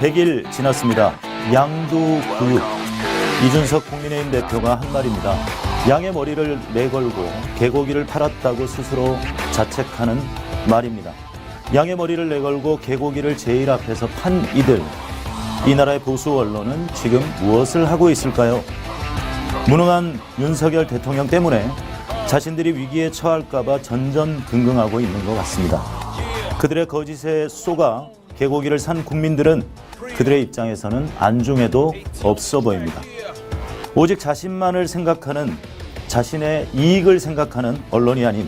100일 지났습니다. 양두구육. 이준석 국민의힘 대표가 한 말입니다. 양의 머리를 내걸고 개고기를 팔았다고 스스로 자책하는 말입니다. 양의 머리를 내걸고 개고기를 제일 앞에서 판 이들. 이 나라의 보수 언론은 지금 무엇을 하고 있을까요? 무능한 윤석열 대통령 때문에 자신들이 위기에 처할까 봐 전전긍긍하고 있는 것 같습니다. 그들의 거짓에 속아 개고기를 산 국민들은 그들의 입장에서는 안중에도 없어 보입니다. 오직 자신만을 생각하는, 자신의 이익을 생각하는 언론이 아닌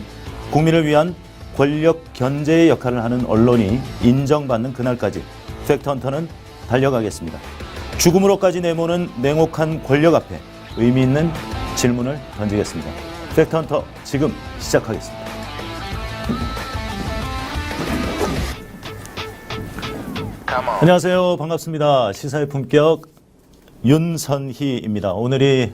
국민을 위한 권력 견제의 역할을 하는 언론이 인정받는 그날까지 팩트헌터는 달려가겠습니다. 죽음으로까지 내모는 냉혹한 권력 앞에 의미 있는 질문을 던지겠습니다. 팩트헌터 지금 시작하겠습니다. 안녕하세요. 반갑습니다. 시사의 품격 윤선희입니다. 오늘이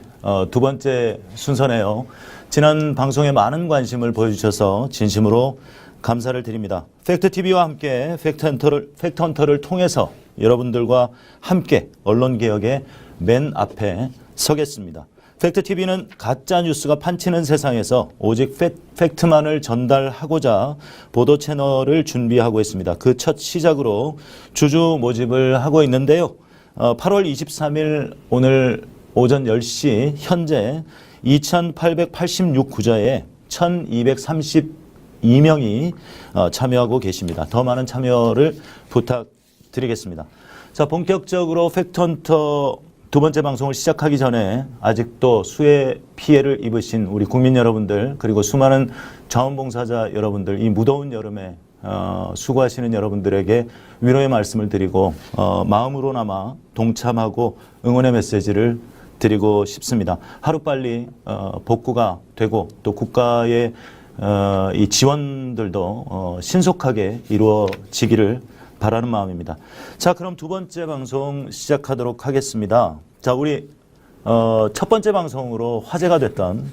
두 번째 순서네요. 지난 방송에 많은 관심을 보여주셔서 진심으로 감사를 드립니다. 팩트TV와 함께 팩트헌터를 통해서 여러분들과 함께 언론개혁의 맨 앞에 서겠습니다. 팩트TV는 가짜뉴스가 판치는 세상에서 오직 팩트만을 전달하고자 보도 채널을 준비하고 있습니다. 그 첫 시작으로 주주 모집을 하고 있는데요. 8월 23일 오늘 오전 10시 현재 2,886구자에 1,232명이 참여하고 계십니다. 더 많은 참여를 부탁드리겠습니다. 자, 본격적으로 팩트헌터 두 번째 방송을 시작하기 전에 아직도 수해 피해를 입으신 우리 국민 여러분들, 그리고 수많은 자원봉사자 여러분들, 이 무더운 여름에 수고하시는 여러분들에게 위로의 말씀을 드리고 마음으로나마 동참하고 응원의 메시지를 드리고 싶습니다. 하루빨리 복구가 되고 또 국가의 이 지원들도 신속하게 이루어지기를 바라는 마음입니다. 자, 그럼 두 번째 방송 시작하도록 하겠습니다. 자, 우리 첫 번째 방송으로 화제가 됐던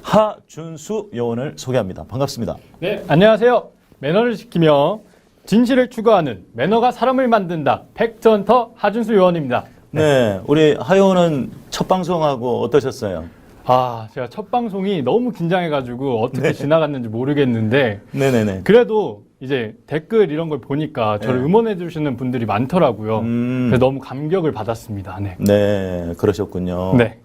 하준수 요원을 소개합니다. 반갑습니다. 네, 안녕하세요. 매너를 지키며 진실을 추구하는 매너가 사람을 만든다. 팩트헌터 하준수 요원입니다. 네, 우리 하 요원은 첫 방송하고 어떠셨어요? 제가 첫 방송이 너무 긴장해가지고 어떻게 지나갔는지 모르겠는데 네네네. 그래도 이제 댓글 이런 걸 보니까 저를 응원해 주시는 분들이 많더라고요. 그래서 너무 감격을 받았습니다. 네. 네, 그러셨군요. 네.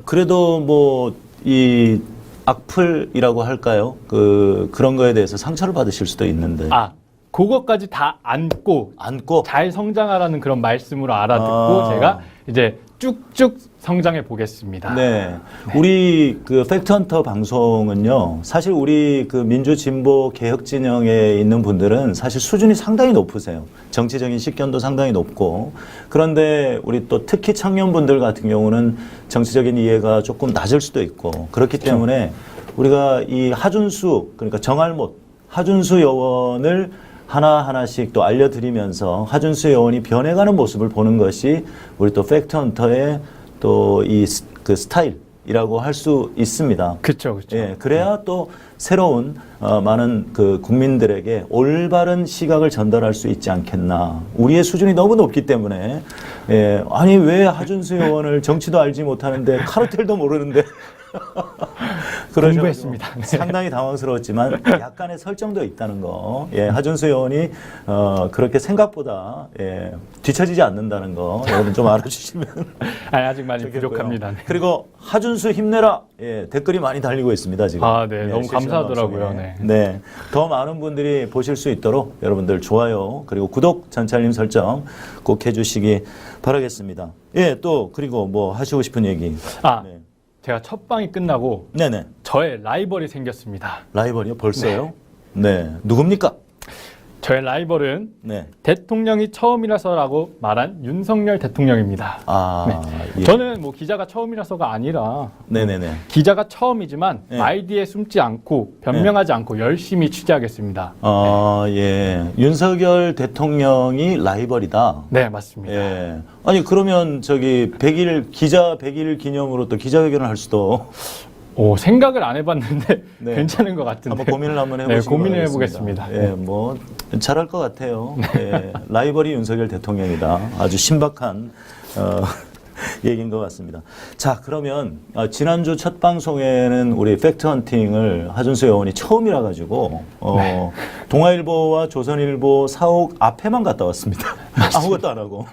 그래도 뭐 이 악플이라고 할까요? 그런 거에 대해서 상처를 받으실 수도 있는데. 그것까지 다 안고 잘 성장하라는 그런 말씀으로 알아듣고 제가 이제 쭉쭉 성장해 보겠습니다. 네. 우리 그 팩트헌터 방송은요, 사실 우리 그 민주진보 개혁진영에 있는 분들은 사실 수준이 상당히 높으세요. 정치적인 식견도 상당히 높고. 그런데 우리 또 특히 청년분들 같은 경우는 정치적인 이해가 조금 낮을 수도 있고. 그렇기 때문에 우리가 이 하준수, 그러니까 정알못, 하준수 여원을 하나하나씩 또 알려드리면서 하준수 여원이 변해가는 모습을 보는 것이 우리 또 팩트헌터의 또 이 그 스타일이라고 할 수 있습니다. 그렇죠. 예, 그래야 또 새로운 많은 그 국민들에게 올바른 시각을 전달할 수 있지 않겠나. 우리의 수준이 너무 높기 때문에 아니 왜 하준수 여원을 정치도 알지 못하는데 카르텔도 모르는데 공부했습니다. 네. 상당히 당황스러웠지만 약간의 설정도 있다는 거. 하준수 의원이 그렇게 생각보다 뒤처지지 않는다는 거 여러분 좀 알아주시면. 아직 많이 부족합니다. 네. 그리고 하준수 힘내라. 댓글이 많이 달리고 있습니다 지금. 네, 너무 감사하더라고요. 네, 더 많은 분들이 보실 수 있도록 여러분들 좋아요 그리고 구독, 전체 알림 설정 꼭 해주시기 바라겠습니다. 또 그리고 뭐 하시고 싶은 얘기. 네. 제가 첫 방이 끝나고 저의 라이벌이 생겼습니다. 라이벌이요? 벌써요? 네. 누굽니까? 저의 라이벌은 대통령이 처음이라서라고 말한 윤석열 대통령입니다. 저는 뭐 기자가 처음이라서가 아니라 기자가 처음이지만 마이디에 숨지 않고 변명하지 않고 열심히 취재하겠습니다. 윤석열 대통령이 라이벌이다. 네, 맞습니다. 아니 그러면 저기 기자 100일 기념으로 또 기자회견을 할 수도 생각을 안 해봤는데 네. 괜찮은 것 같은데. 한번 고민을 한번 해보시기 네, 고민을 바라겠습니다. 해보겠습니다. 예, 뭐 잘할 것 같아요. 예, 라이벌이 윤석열 대통령이다. 아주 신박한 얘기인 것 같습니다. 자, 그러면 지난주 첫 방송에는 우리 팩트헌팅을 하준수 의원이 처음이라 가지고 네. 동아일보와 조선일보 사옥 앞에만 갔다 왔습니다. 아무것도 안 하고.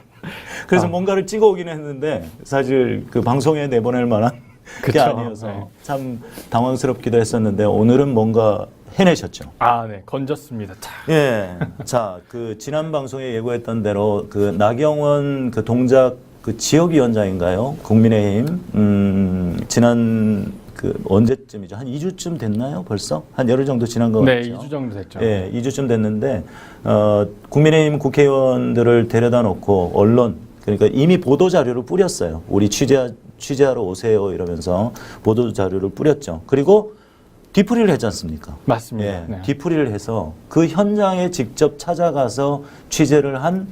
그래서 뭔가를 찍어 오긴 했는데 사실 그 방송에 내보낼 만한 게 그쵸. 아니어서 네. 참 당황스럽기도 했었는데 오늘은 뭔가 해내셨죠. 네, 건졌습니다. 예. 자, 그 지난 방송에 예고했던 대로 그 나경원 그 동작 그 지역위원장인가요? 국민의힘 지난 그 언제쯤이죠? 한 2주쯤 됐나요? 벌써? 한 열흘 정도 지난 것 네, 같죠? 2주 정도 됐죠. 예, 2주쯤 됐는데 국민의힘 국회의원들을 데려다 놓고 언론 그러니까 이미 보도 자료를 뿌렸어요. 우리 취재하러 오세요 이러면서 보도 자료를 뿌렸죠. 그리고 뒤풀이를 했지 않습니까? 맞습니다. 예, 네. 뒤풀이를 해서 그 현장에 직접 찾아가서 취재를 한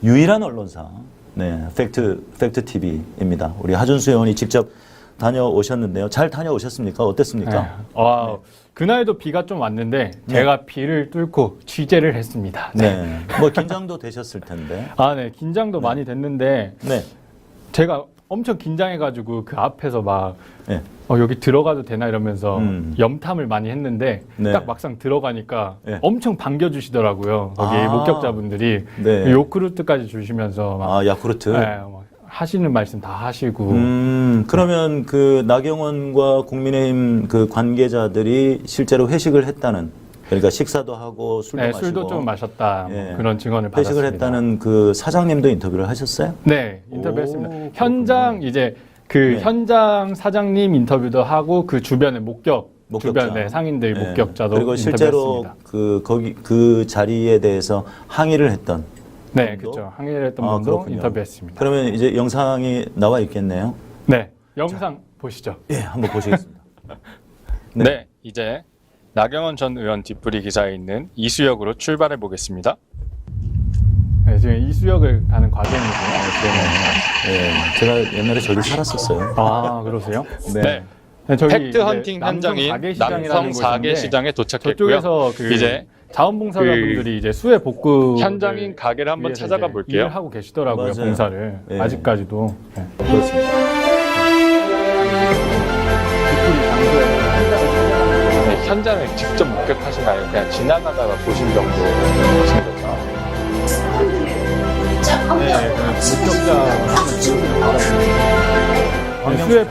유일한 언론사, 네, 팩트 TV입니다. 우리 하준수 의원이 직접 다녀오셨는데요. 잘 다녀오셨습니까? 어땠습니까? 네. 그날도 비가 좀 왔는데 제가 비를 뚫고 취재를 했습니다. 네, 뭐 긴장도 되셨을 텐데. 네, 긴장도 많이 됐는데 네, 제가 엄청 긴장해가지고 그 앞에서 막 네. 여기 들어가도 되나 이러면서 염탐을 많이 했는데 네. 딱 막상 들어가니까 네. 엄청 반겨주시더라고요. 거기 목격자분들이 네. 요크루트까지 주시면서 막 야쿠르트. 막 하시는 말씀 다 하시고. 그러면 그 나경원과 국민의힘 그 관계자들이 실제로 회식을 했다는, 그러니까 식사도 하고 술도 네, 마시고 술도 좀 마셨다. 뭐 예. 그런 증언을 회식을 받았습니다. 했다는 그 사장님도 인터뷰를 하셨어요? 네, 인터뷰했습니다. 오, 현장 이제 그 네. 현장 사장님 인터뷰도 하고 그 주변의 목격자. 주변 상인들 네. 목격자도 그리고 실제로 인터뷰했습니다. 그 자리에 대해서 항의를 했던. 네, 분도? 그렇죠. 항의를 했던 분도 그렇군요. 인터뷰했습니다. 그러면 이제 영상이 나와 있겠네요. 네, 영상 보시죠. 예, 한번 보시겠습니다. 네, 이제 나경원 전 의원 뒤풀이 기사에 있는 이수역으로 출발해 보겠습니다. 네, 지금 이수역을 가는 과정이고요. 예, 제가 옛날에 저기 살았었어요. 그러세요? 네. 네, 저기 팩트 이제 헌팅 현장인 가게시장이라는 남성 곳인데 4개 시장에 도착했고요. 저쪽에서 그 이제 자원봉사자분들이 이제 수해 복구 현장인 가게를 한번 찾아가 볼게요. 일을 하고 계시더라고요. 맞아요. 봉사를 예. 아직까지도. 네. 그렇습니다. 네, 현장을 직접 목격하신 거 아니고 그냥 지나가다가 보신 정도 하신 거죠? 수해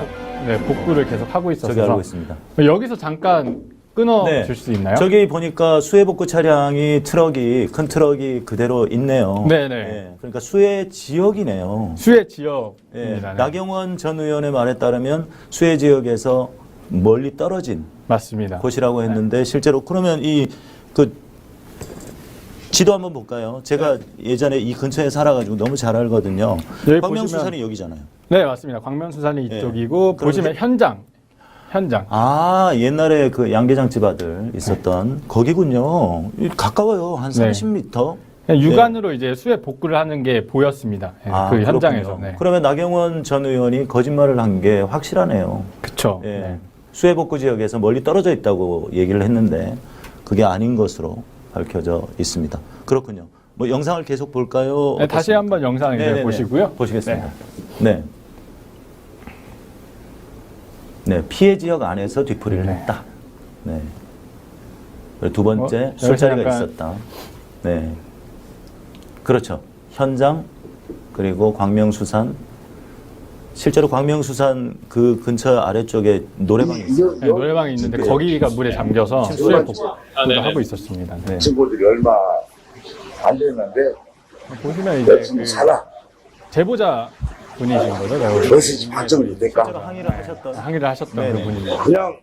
복구를 계속 하고 저기 알고 있어서 있습니다. 여기서 잠깐 끊어 네. 줄 수 있나요? 저기 보니까 수해복구 차량이 큰 트럭이 그대로 있네요. 네네. 예, 그러니까 수해 지역이네요. 수해 예, 지역입니다. 네. 나경원 전 의원의 말에 따르면 수해 지역에서 멀리 떨어진 맞습니다. 곳이라고 했는데 실제로 그러면 그 지도 한번 볼까요? 제가 예전에 이 근처에 살아가지고 너무 잘 알거든요. 여기 광명수산이 여기잖아요. 네, 맞습니다. 광명수산이 예. 이쪽이고 보시면 현장. 옛날에 그 양계장집 아들 있었던 거기군요. 가까워요. 한 네. 30m. 그냥 육안으로 이제 수해 복구를 하는 게 보였습니다. 예, 그 그렇군요. 현장에서. 네. 그러면 나경원 전 의원이 거짓말을 한 게 확실하네요. 그쵸. 예. 네. 수해복구 지역에서 멀리 떨어져 있다고 얘기를 했는데 그게 아닌 것으로 밝혀져 있습니다. 그렇군요. 뭐 영상을 계속 볼까요? 네, 다시 어떻습니까? 한번 영상을 이제 네네네. 보시고요. 보시겠습니다. 네. 네, 피해 지역 안에서 뒤풀이를 네. 했다. 네. 그리고 두 번째 여기서 술자리가 약간- 있었다. 네. 그렇죠. 현장 그리고 광명수산. 실제로 광명수산 그 근처 아래쪽에 노래방이 있어요. 네, 노래방이 있는데 거기가 물에 잠겨서 수해 복구도 하고 있었습니다. 네. 친구들이 얼마 안 됐는데 보시면 이제 열심히 그 살아. 제보자 분이신 거죠? 네, 몇시 박정희 실제로 될까? 항의를 하셨던. 항의를 하셨던 네네. 그 분입니다. 그냥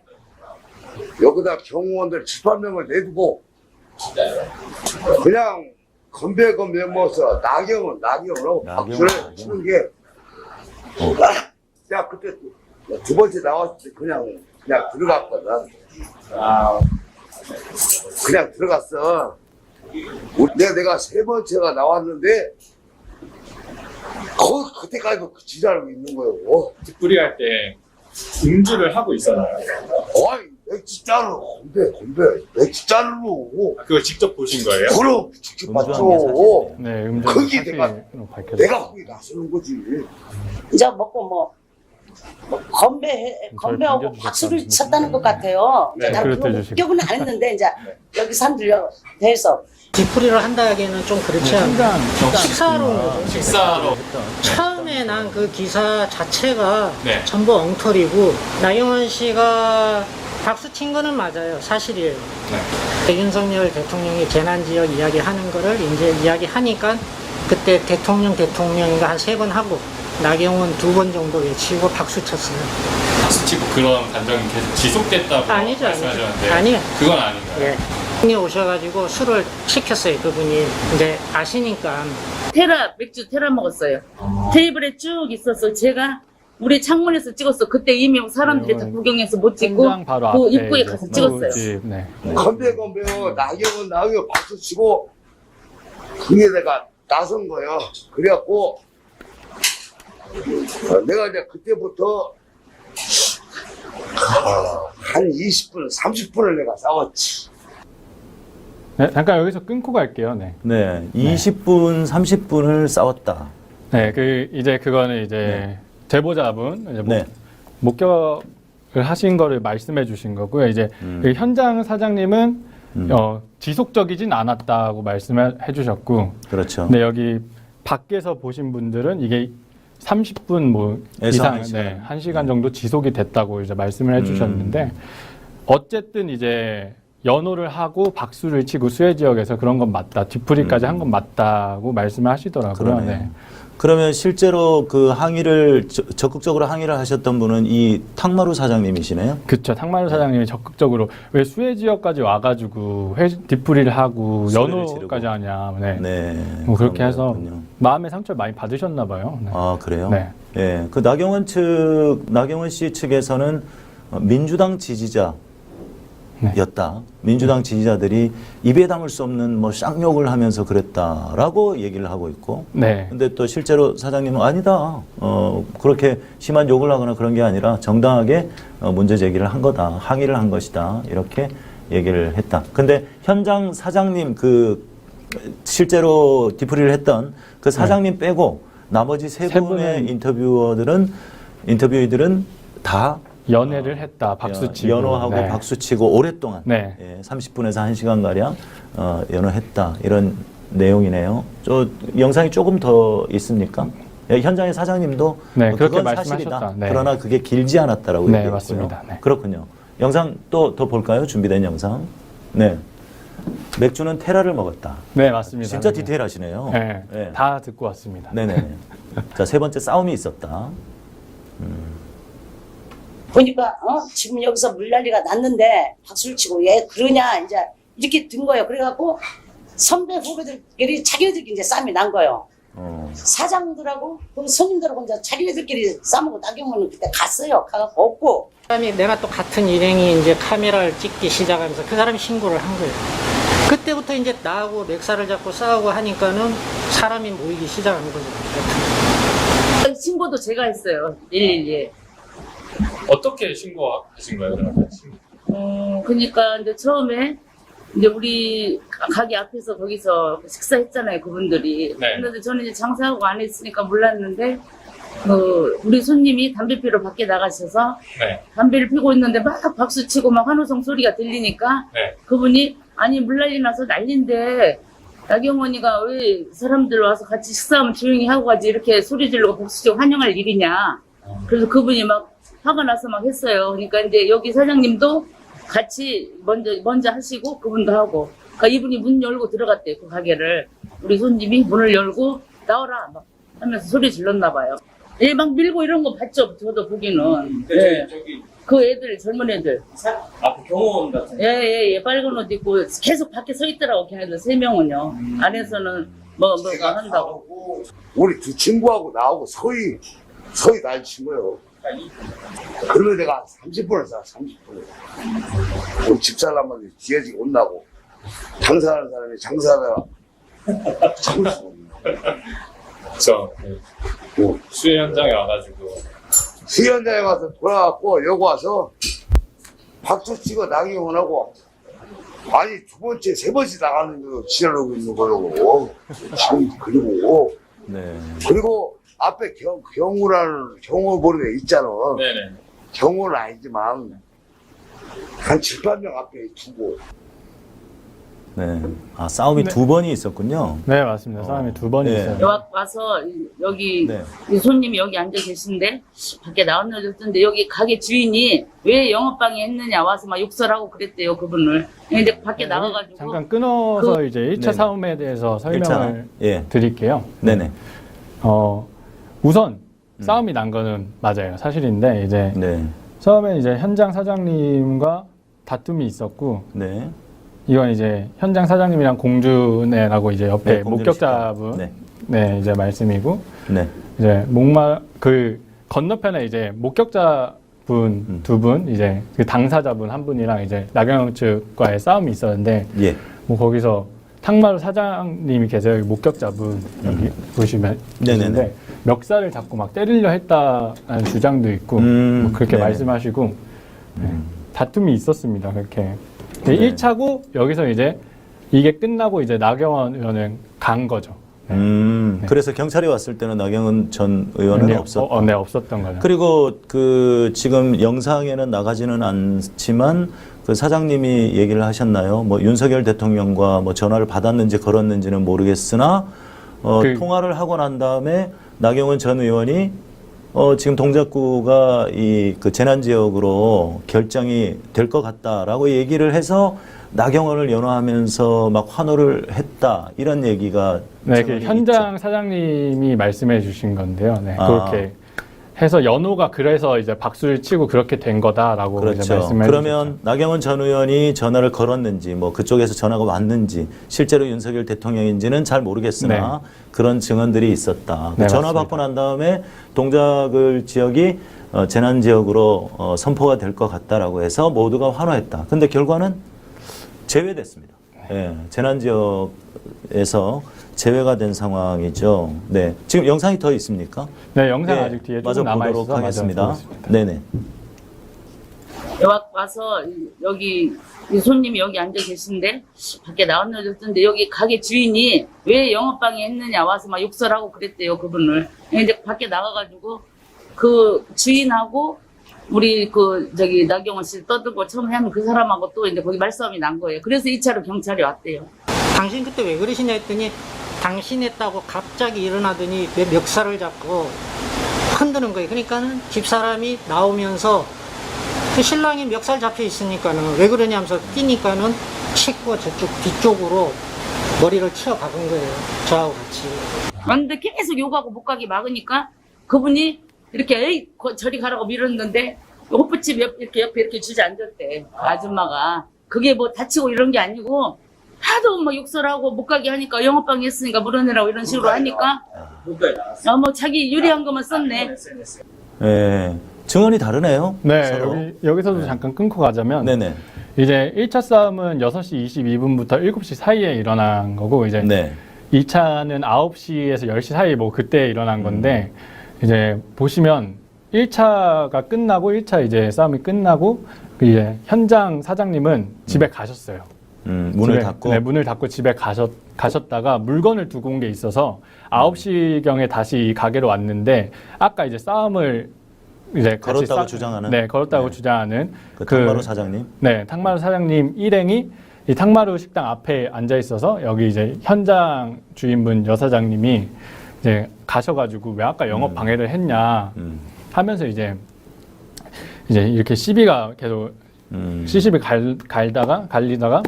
여기다 경호원들 7~8명을 내두고 그냥 건배 모서 나경원하고 박수를 치는 게 야 그때 두 번째 나왔을 때 그냥 들어갔거든. 그냥 들어갔어. 내가 세 번째가 나왔는데 그때까지도 그 지랄하고 있는 거예요. 뒤풀이 할 때 음주를 하고 있었나요? 어이, 맥주 잔으로, 건배, 맥주 잔으로. 그걸 직접 보신 거예요? 그럼, 직접 음주한 게 봤죠. 네, 음주 거기 사실로 밝혀졌습니다. 내가 거기 나서는 거지. 이제 먹고 뭐 건배하고 반겨주셨다는 박수를 쳤다는 것 같아요. 네, 나는 그렇다 그거 해주시고. 기억은 안 했는데 이제 여기 사람들 대해서 뒤풀이를 한다기에는 좀 그렇지 않나요? 식사로 온 거죠. 식사로. 처음에 난 그 기사 자체가 네. 전부 엉터리고 나경원 씨가 박수 친 거는 맞아요. 사실이에요. 윤석열 대통령이 재난지역 이야기하는 거를 이제 이야기하니까 그때 대통령인가 한 3번 하고 나경원 2번 정도 외치고 박수 쳤어요. 박수 치고 그런 감정이 계속 지속됐다고 아니죠, 말씀하셨는데 아니요. 그건 아닌가요? 예. 형이 오셔가지고 술을 시켰어요. 그분이 이제 아시니까. 맥주 테라 먹었어요. 테이블에 쭉 있었어. 제가 우리 창문에서 찍었어. 그때 이미 사람들이 다 구경해서 못 찍고 현장 바로 그 앞에 입구에 이제 가서 찍었어요. 집, 네. 건배요. 나경원 박수 치고, 그게 내가 나선 거예요. 그래갖고, 내가 이제 그때부터, 한 20분, 30분을 내가 싸웠지. 네, 잠깐 여기서 끊고 갈게요. 네. 네, 20분, 30분을 싸웠다. 네, 이제 그거는 이제 네. 제보자분 이제 네. 목격을 하신 거를 말씀해 주신 거고요. 이제 그 현장 사장님은 지속적이진 않았다고 말씀해 주셨고, 그렇죠. 근데 여기 밖에서 보신 분들은 이게 30분 뭐 에서 이상, 한 시간. 네, 1시간 정도 지속이 됐다고 이제 말씀을 해주셨는데, 어쨌든 이제 연호를 하고 박수를 치고 수해 지역에서 그런 건 맞다, 뒤풀이까지 한 건 맞다고 말씀을 하시더라고요. 그러네요. 네. 그러면 실제로 그 항의를 적극적으로 항의를 하셨던 분은 이 탕마루 사장님이시네요. 그쵸. 탕마루 사장님이 적극적으로 왜 수해 지역까지 와가지고 뒤풀이를 하고 소리를 연호까지 지르고. 하냐. 네. 네. 뭐 그렇게 해서 그렇군요. 마음의 상처를 많이 받으셨나 봐요. 네. 아, 그래요? 네. 예. 그 나경원 씨 측에서는 민주당 지지자 였다. 민주당 지지자들이 입에 담을 수 없는 뭐 쌍욕을 하면서 그랬다라고 얘기를 하고 있고. 네. 근데 또 실제로 사장님은 아니다. 그렇게 심한 욕을 하거나 그런 게 아니라 정당하게 문제 제기를 한 거다. 항의를 한 것이다. 이렇게 얘기를 했다. 근데 현장 사장님 실제로 뒤풀이를 했던 그 사장님 빼고 나머지 세 분의 인터뷰이들은 다 연애를 했다. 박수치고. 연호하고 네. 박수치고 오랫동안 네. 30분에서 1시간가량 연호했다. 이런 내용이네요. 영상이 조금 더 있습니까? 현장의 사장님도 네, 그렇게 그건 말씀하셨다. 사실이다. 네. 그러나 그게 길지 않았다라고 네, 얘기했고요. 맞습니다. 네. 그렇군요. 영상 또 더 볼까요? 준비된 영상. 네. 맥주는 테라를 먹었다. 네, 맞습니다. 진짜 네. 디테일하시네요. 네. 네. 다 듣고 왔습니다. 네네. 자, 세 번째 싸움이 있었다. 보니까 지금 여기서 물난리가 났는데 박수를 치고 왜 그러냐 이제 이렇게 든 거예요. 그래갖고 선배 후배들끼리 자기네들끼리 이제 싸움이 난 거예요. 사장들하고 그 손님들하고 이제 자기네들끼리 싸우고 나경원은 그때 갔어요. 가갖고 없고. 그다음에 내가 또 같은 일행이 이제 카메라를 찍기 시작하면서 그 사람이 신고를 한 거예요. 그때부터 이제 나하고 맥살을 잡고 싸우고 하니까는 사람이 모이기 시작한 거죠. 신고도 제가 했어요. 112에. 어떻게 신고하신 거예요? 그러면? 그러니까 이제 처음에 이제 우리 가게 앞에서 거기서 식사했잖아요. 그분들이. 네. 그런데 저는 이제 장사하고 안 했으니까 몰랐는데 우리 손님이 담배 피러 밖에 나가셔서 네. 담배를 피고 있는데 막 박수 치고 막 환호성 소리가 들리니까 네. 그분이 아니 물난리 나서 난린데 나경원이가 왜 사람들 와서 같이 식사하면 조용히 하고 가지 이렇게 소리 지르고 박수 치고 환영할 일이냐. 그래서 그분이 막 화가 나서 막 했어요. 그러니까 이제 여기 사장님도 같이 먼저 하시고 그분도 하고. 그러니까 이분이 문 열고 들어갔대요. 그 가게를. 우리 손님이 문을 열고 나와라 막 하면서 소리 질렀나 봐요. 막 밀고 이런 거 봤죠. 저도 보기는. 네. 그 애들 젊은 애들. 앞에 경호원 같은. 예. 빨간 옷 입고 계속 밖에 서 있더라고. 걔네들 3명은요. 안에서는 뭐 한다고. 우리 두 친구하고 나하고 서희 날 친 거예요. 그러면 내가 30분을 사, 30분을. 우리 집사람한테 뒤에 온다고. 장사하는 사람이 장사하다가 참을 수 없는 거야. 그래서 수해 현장에 와가지고 수연장에 가서 돌아왔고 여기 와서 박수 치고 나경원하고 아니 두 번째 세 번째 나가는 거 지랄하고 있는 거라고 지금. 그리고 앞에 경우라는 경우 보는 애 있잖아. 네네. 경우는 아니지만 한 7, 8명 앞에 두고. 네. 아, 싸움이 두 번이 있었군요. 네, 맞습니다. 싸움이 두 번이 네. 있어요. 와서 여기 네. 이 손님이 여기 앉아 계신데 밖에 나왔는데 여기 가게 주인이 왜 영업방해 했느냐 와서 막 욕설하고 그랬대요 그분을. 근데 밖에 나가가지고 잠깐 끊어서 이제 1차 네네. 싸움에 대해서 설명을 예. 드릴게요. 네네. 우선 싸움이 난 거는 맞아요. 사실인데 이제 네. 처음에 이제 현장 사장님과 다툼이 있었고 네. 이건 이제 현장 사장님이랑 공주네라고 이제 옆에 네, 공주네 목격자분 식당. 네 이제 말씀이고 네. 이제 그 건너편에 이제 목격자분 두 분 이제 그 당사자분 한 분이랑 이제 나경원 측과의 싸움이 있었는데 예. 뭐 거기서 탕마루 사장님이 계세요. 여기 목격자분 여기 보시면 네네네. 계신데 멱살을 잡고 막 때리려 했다는 주장도 있고 뭐 그렇게 네네. 말씀하시고 네, 다툼이 있었습니다. 그렇게 네. 1차고 여기서 이제 이게 끝나고 이제 나경원 의원은 간 거죠. 네. 그래서 경찰이 왔을 때는 나경원 전 의원은 네, 없었다. 네, 없었던 거죠. 그리고 그 지금 영상에는 나가지는 않지만 그 사장님이 얘기를 하셨나요? 뭐 윤석열 대통령과 뭐 전화를 받았는지 걸었는지는 모르겠으나 통화를 하고 난 다음에 나경원 전 의원이 지금 동작구가 이 그 재난 지역으로 결정이 될 것 같다라고 얘기를 해서 나경원을 연호하면서 막 환호를 했다 이런 얘기가 네, 그 현장 사장님이 말씀해 주신 건데요. 네, 그렇게 해서 연호가 그래서 이제 박수를 치고 그렇게 된 거다라고 이제 그렇죠. 말씀해 그러면 주셨죠. 나경원 전 의원이 전화를 걸었는지 뭐 그쪽에서 전화가 왔는지 실제로 윤석열 대통령인지는 잘 모르겠으나 그런 증언들이 있었다. 네, 전화 맞습니다. 받고 난 다음에 동작을 지역이 재난 지역으로 선포가 될 것 같다라고 해서 모두가 환호했다. 근데 결과는 제외됐습니다. 예, 재난 지역에서 제외가 된 상황이죠. 네, 지금 영상이 더 있습니까? 네, 영상 네, 아직 뒤에 마저 조금 남아 보도록 있어서 하겠습니다. 네네. 와서 여기 이 손님이 여기 앉아 계신데 밖에 나왔는데 여기 가게 주인이 왜 영업방해 했느냐 와서 막 욕설하고 그랬대요 그분을. 근데 밖에 나가가지고 그 주인하고 우리 나경원 씨 떠들고 처음에 하면 그 사람하고 또 이제 거기 말싸움이 난 거예요. 그래서 2차로 경찰이 왔대요. 당신 그때 왜 그러시냐 했더니 당신 했다고 갑자기 일어나더니 내 멱살을 잡고 흔드는 거예요. 그러니까는 집사람이 나오면서 그 신랑이 멱살 잡혀 있으니까는 왜 그러냐면서 뛰니까는 치고 저쪽 뒤쪽으로 머리를 치어 박은 거예요. 저하고 같이. 근데 계속 욕하고 못 가게 막으니까 그분이 이렇게 에이 저리 가라고 밀었는데 호프집 옆에 주저앉았대 아줌마가. 그게 뭐 다치고 이런 게 아니고 하도 막 욕설하고 못 가게 하니까 영업방해 했으니까 물어내라고 이런 식으로 하니까 뭐 자기 유리한 것만 썼네. 예, 증언이 다르네요. 네, 서로. 여기서도 잠깐 끊고 가자면 네네. 이제 1차 싸움은 6시 22분부터 7시 사이에 일어난 거고 이제 네. 2차는 9시에서 10시 사이 뭐 그때 일어난 건데 이제 보시면 1차가 끝나고 1차 이제 싸움이 끝나고 이제 현장 사장님은 집에 가셨어요. 문을 집에, 닫고. 네, 문을 닫고 집에 가셨다가 물건을 두고 온 게 있어서 9시경에 다시 이 가게로 왔는데 아까 이제 싸움을 이제 같이 걸었다고 주장하는? 네, 걸었다고 네. 주장하는 그 탕마루 사장님. 네, 탕마루 사장님 일행이 이 탕마루 식당 앞에 앉아 있어서 여기 이제 현장 주인분 여사장님이 이제 가셔가지고 왜 아까 영업 방해를 했냐 하면서 이제 이렇게 시비가 계속 시시비 갈리다가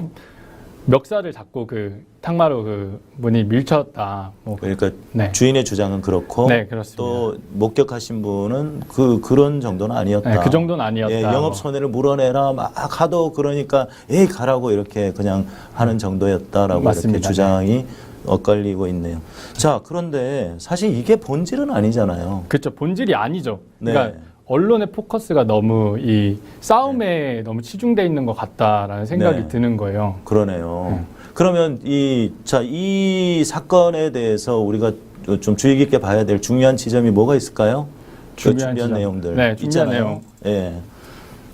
멱살을 잡고 그 탕마루 그 분이 밀쳤다. 뭐 그러니까 네. 주인의 주장은 그렇고 네, 그렇습니다. 또 목격하신 분은 그런 정도는 아니었다. 네, 그 정도는 아니었다. 예, 영업 손해를 물어내라 막 하도 그러니까 에이 가라고 이렇게 그냥 하는 정도였다라고 맞습니다. 이렇게 주장이 엇갈리고 있네요. 자, 그런데 사실 이게 본질은 아니잖아요. 그렇죠. 본질이 아니죠. 네. 그러니까 언론의 포커스가 너무 이 싸움에 너무 치중돼 있는 것 같다라는 생각이 네. 드는 거예요. 그러네요. 그러면 이 사건에 대해서 우리가 좀 주의 깊게 봐야 될 중요한 지점이 뭐가 있을까요? 중요한 준비한 지점. 내용들 네, 준비한 있잖아요. 내용. 예.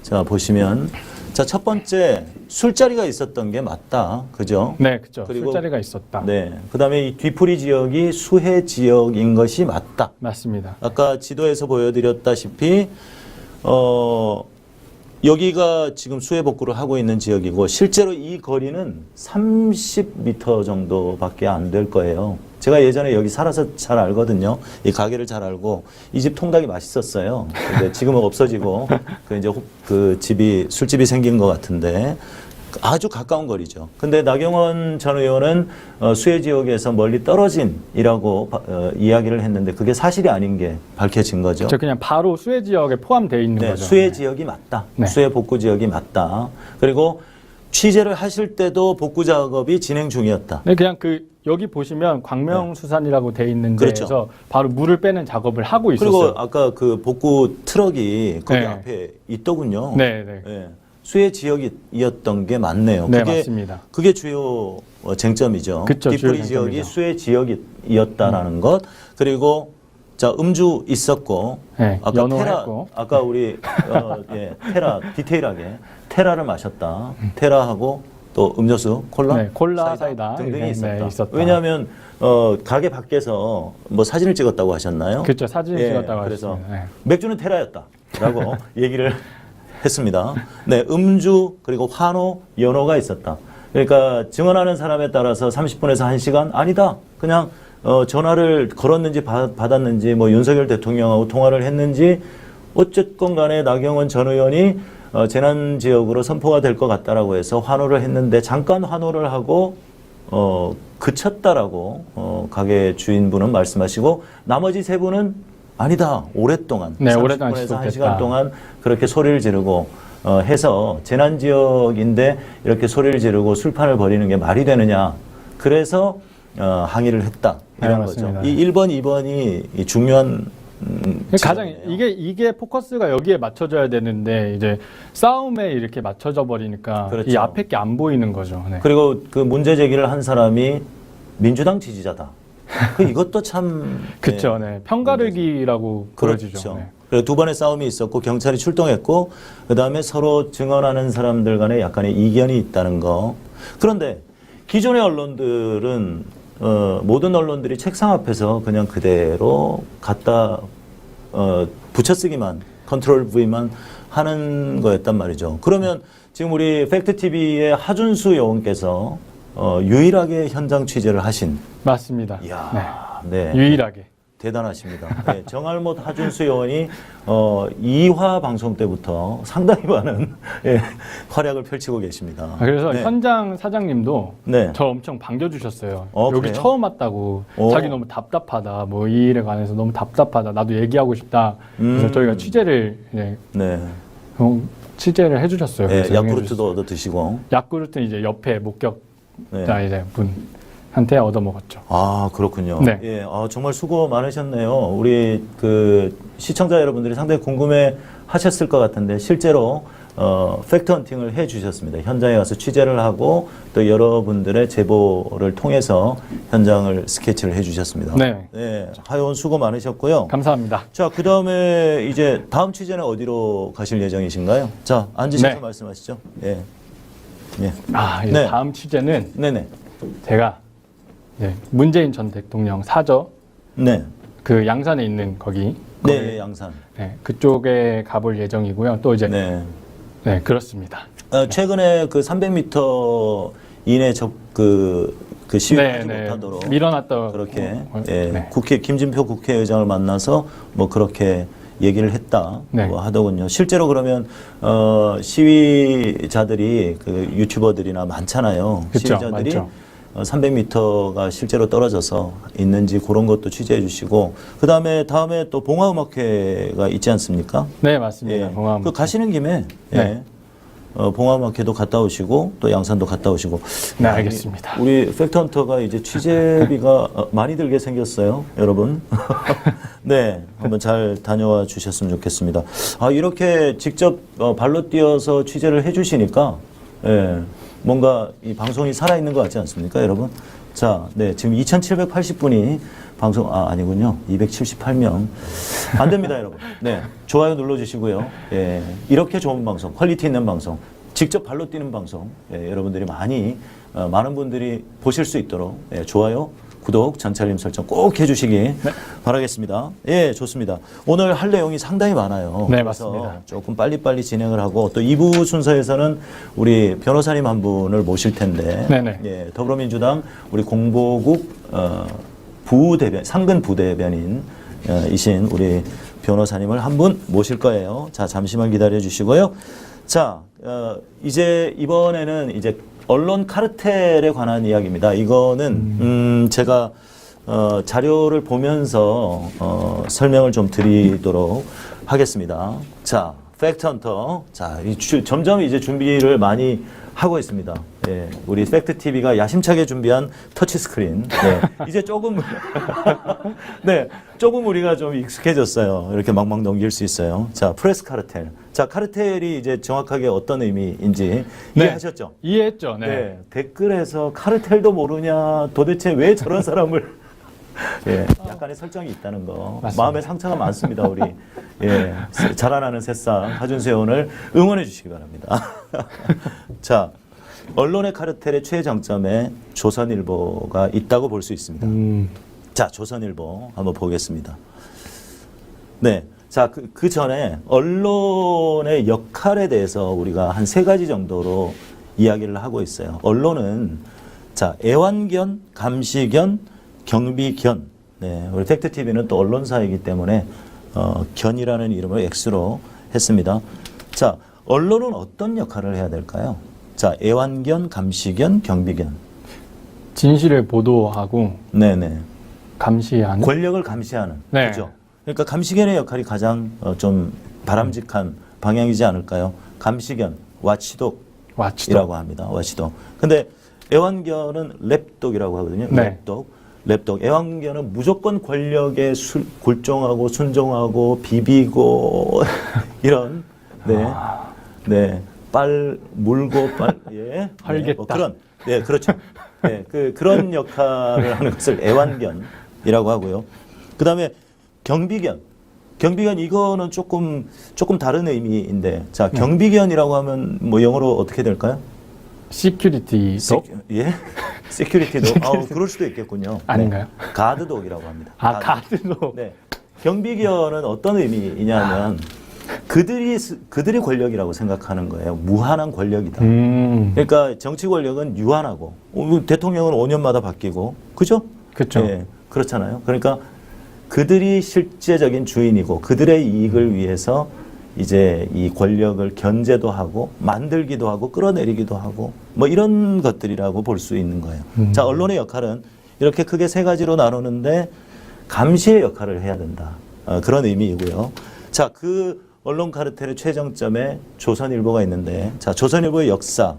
자, 보시면 자, 첫 번째 술자리가 있었던 게 맞다. 그죠? 네, 그렇죠. 그리고- 술자리가 있었다. 네. 그다음에 이 뒤풀이 지역이 수해 지역인 것이 맞다. 맞습니다. 아까 지도에서 보여드렸다시피 여기가 지금 수해 복구를 하고 있는 지역이고 실제로 이 거리는 30m 정도밖에 안 될 거예요. 제가 예전에 여기 살아서 잘 알거든요. 이 가게를 잘 알고 이 집 통닭이 맛있었어요. 근데 지금은 없어지고 그 집이 술집이 생긴 것 같은데 아주 가까운 거리죠. 근데 나경원 전 의원은 수해 지역에서 멀리 떨어진이라고 이야기를 했는데 그게 사실이 아닌 게 밝혀진 거죠. 저 그냥 바로 수해 지역에 포함되어 있는 네, 거죠. 수해 네. 지역이 맞다. 네. 수해 복구 지역이 맞다. 그리고 취재를 하실 때도 복구 작업이 진행 중이었다. 네, 그냥 여기 보시면 광명수산이라고 돼 있는 그렇죠. 데에서 바로 물을 빼는 작업을 하고 있었어요. 그리고 아까 그 복구 트럭이 거기 네. 앞에 있더군요. 네, 네. 예. 수해 지역이었던 게 맞네요. 네, 그게, 맞습니다. 그게 주요 쟁점이죠. 그쵸, 뒤풀이 주요 지역이 쟁점이죠. 수해 지역이었다라는 것. 그리고 자 음주 있었고 네, 아까 연호했고. 아까 우리 테라 디테일하게 테라를 마셨다. 테라하고 또 음료수 콜라, 네, 콜라, 사이다 등등이 네, 있었다. 네, 있었다. 왜냐하면 가게 밖에서 뭐 사진을 찍었다고 하셨나요? 그렇죠. 사진을 예, 찍었다고 그래서 하셨습니다. 네. 맥주는 테라였다라고 얘기를 했습니다. 네, 음주 그리고 환호, 연호가 있었다. 그러니까 증언하는 사람에 따라서 30분에서 1시간 아니다. 그냥 전화를 걸었는지 받았는지 뭐 윤석열 대통령하고 통화를 했는지 어쨌건 간에 나경원 전 의원이 재난 지역으로 선포가 될 것 같다라고 해서 환호를 했는데 잠깐 환호를 하고 그쳤다라고 가게 주인분은 말씀하시고 나머지 세 분은 아니다. 오랫동안 네, 오랫동안 30분에서 지속됐다. 1시간 동안 그렇게 소리를 지르고 해서 재난 지역인데 이렇게 소리를 지르고 술판을 벌이는 게 말이 되느냐. 그래서 항의를 했다. 이런 네, 거죠. 맞습니다. 이 1번, 2번이 중요한 가장 지점이에요. 이게 포커스가 여기에 맞춰져야 되는데 이제 싸움에 이렇게 맞춰져 버리니까 그렇죠. 이 앞에 게 안 보이는 거죠. 네. 그리고 그 문제 제기를 한 사람이 민주당 지지자다. 이것도 참 그렇죠. 네. 편가르기라고 보여지죠. 그렇죠. 네. 그리고 두 번의 싸움이 있었고 경찰이 출동했고 그다음에 서로 증언하는 사람들 간에 약간의 이견이 있다는 거. 그런데 기존의 언론들은 모든 언론들이 책상 앞에서 그냥 그대로 갖다 붙여쓰기만 컨트롤 V만 하는 거였단 말이죠. 그러면 지금 우리 팩트TV의 하준수 여원께서 유일하게 현장 취재를 하신 맞습니다. 이야, 네. 유일하게. 대단하십니다. 네, 정알못 하준수 의원이 2화 방송 때부터 상당히 많은 활약을 펼치고 계십니다. 그래서 네. 현장 사장님도 네. 저 엄청 반겨주셨어요. 어, 여기 그래요? 처음 왔다고 오. 자기 너무 답답하다. 뭐 이 일에 관해서 너무 답답하다. 나도 얘기하고 싶다. 그래서 저희가 취재를 이제 네. 취재를 해주셨어요. 네, 그래서 야쿠르트도 얻어 드시고. 야쿠르트는 이제 옆에 목격자 네. 이제 분한테 얻어먹었죠. 아, 그렇군요. 네. 예, 정말 수고 많으셨네요. 우리 그 시청자 여러분들이 상당히 궁금해 하셨을 것 같은데 실제로 팩트 헌팅을 해 주셨습니다. 현장에 가서 취재를 하고 또 여러분들의 제보를 통해서 현장을 스케치를 해 주셨습니다. 네. 하여온 수고 많으셨고요. 감사합니다. 자, 그 다음에 이제 다음 취재는 어디로 가실 예정이신가요? 자, 앉으셔서 네. 말씀하시죠. 예. 예. 이제 네. 다음 취재는 네네. 제가 이제 문재인 전 대통령 사저 네. 그 양산에 있는 거기 네, 양산. 네, 그쪽에 가볼 예정이고요. 또 이제 네. 네, 그렇습니다. 최근에 그 300m 이내 그 시위를 하지 네, 못하도록 밀어놨다 그렇게 네. 김진표 국회의장을 만나서 뭐 그렇게 얘기를 했다 네. 뭐 하더군요. 실제로 그러면 시위자들이 그 유튜버들이나 많잖아요. 그쵸, 시위자들이 많죠. 300m가 실제로 떨어져서 있는지 그런 것도 취재해 주시고 다음에 또 봉화음악회가 있지 않습니까? 네, 맞습니다. 예. 봉화음. 그 가시는 김에 네. 봉화음악회도 갔다 오시고 또 양산도 갔다 오시고. 네, 알겠습니다. 우리 팩트헌터가 이제 취재비가 많이 들게 생겼어요, 여러분. 네, 한번 잘 다녀와 주셨으면 좋겠습니다. 이렇게 직접 발로 뛰어서 취재를 해주시니까 뭔가 이 방송이 살아있는 것 같지 않습니까, 여러분? 자, 네, 지금 2,780분이 방송, 아니군요. 278명. 안 됩니다, 여러분. 네, 좋아요 눌러주시고요. 예, 이렇게 좋은 방송, 퀄리티 있는 방송, 직접 발로 뛰는 방송, 예, 여러분들이 많은 분들이 보실 수 있도록, 예, 좋아요, 구독, 전체 알림 설정 꼭 해주시기 바라겠습니다. 예, 좋습니다. 오늘 할 내용이 상당히 많아요. 네, 그래서 맞습니다. 조금 빨리빨리 진행을 하고 또 2부 순서에서는 우리 변호사님 한 분을 모실 텐데, 네네. 예, 더불어민주당 우리 공보국 부대변, 상근 부대변인 이신 우리 변호사님을 한 분 모실 거예요. 자, 잠시만 기다려 주시고요. 자, 이제 이번에는 이제 언론 카르텔에 관한 이야기입니다. 이거는 제가 자료를 보면서 설명을 좀 드리도록 하겠습니다. 자, 팩트헌터. 자, 점점 이제 준비를 많이 하고 있습니다. 예, 우리 팩트TV가 야심차게 준비한 터치스크린. 네, 이제 조금, 네, 조금 우리가 좀 익숙해졌어요. 이렇게 막막 넘길 수 있어요. 자, 프레스 카르텔. 자, 카르텔이 이제 정확하게 어떤 의미인지 네. 이해하셨죠? 이해했죠. 네. 네. 댓글에서 카르텔도 모르냐, 도대체 왜 저런 사람을 예, 약간의 설정이 있다는 거. 맞습니다. 마음에 상처가 많습니다, 우리. 예, 자라나는 새싹 하준세원을 응원해 주시기 바랍니다. 자, 언론의 카르텔의 최정점에 조선일보가 있다고 볼 수 있습니다. 자, 조선일보 한번 보겠습니다. 네. 자, 그 전에 언론의 역할에 대해서 우리가 한 3가지 정도로 이야기를 하고 있어요. 언론은, 자, 애완견, 감시견, 경비견. 네, 우리 팩트TV는 또 언론사이기 때문에 견이라는 이름을 X로 했습니다. 자, 언론은 어떤 역할을 해야 될까요? 자, 애완견, 감시견, 경비견. 진실을 보도하고 네네. 감시하는. 권력을 감시하는. 네. 그죠? 그러니까 감시견의 역할이 가장 좀 바람직한 방향이지 않을까요? 감시견, 와치독이라고 와치독. 합니다. 와치독. 근데 애완견은 랩독이라고 하거든요. 네. 랩독. 애완견은 무조건 권력에 골종하고 순종하고 비비고 이런 네 물고 예 헐겠다. 뭐 그런 그렇죠. 그런 역할을 하는 것을 애완견이라고 하고요. 그다음에 경비견 이거는 조금 다른 의미인데 자 경비견이라고 하면 뭐 영어로 어떻게 될까요? 시큐리티독? 예? 시큐리티독? 그럴 수도 있겠군요. 아닌가요? 네. 가드독이라고 합니다. 가드독. 네. 경비견은 어떤 의미냐면 그들이 권력이라고 생각하는 거예요. 무한한 권력이다. 그러니까 정치 권력은 유한하고 대통령은 5년마다 바뀌고 그죠? 그렇죠. 네, 그렇잖아요. 그러니까 그들이 실제적인 주인이고 그들의 이익을 위해서 이제 이 권력을 견제도 하고 만들기도 하고 끌어내리기도 하고 뭐 이런 것들이라고 볼 수 있는 거예요. 자, 언론의 역할은 이렇게 크게 3가지로 나누는데 감시의 역할을 해야 된다. 그런 의미이고요. 자, 그 언론 카르텔의 최정점에 조선일보가 있는데 자, 조선일보의 역사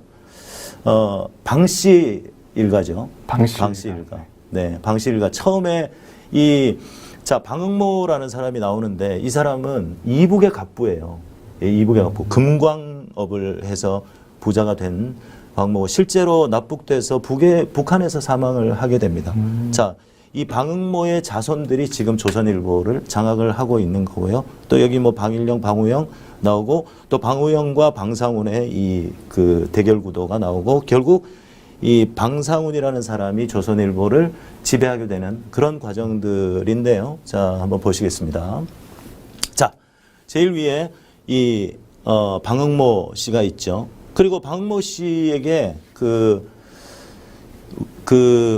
방씨 일가죠. 방씨 일가. 네, 방씨 일가. 처음에 자, 방응모라는 사람이 나오는데 이 사람은 이북의 갑부예요. 이북의 갑부. 금광업을 해서 부자가 된 방응모. 실제로 납북돼서 북한에서 사망을 하게 됩니다. 자, 이 방응모의 자손들이 지금 조선일보를 장악을 하고 있는 거고요. 또 여기 뭐 방일영, 방우영 나오고 또 방우영과 방상훈의 이 그 대결 구도가 나오고 결국 이 방상훈이라는 사람이 조선일보를 지배하게 되는 그런 과정들인데요. 자, 한번 보시겠습니다. 자, 제일 위에 이 방응모 씨가 있죠. 그리고 방응모 씨에게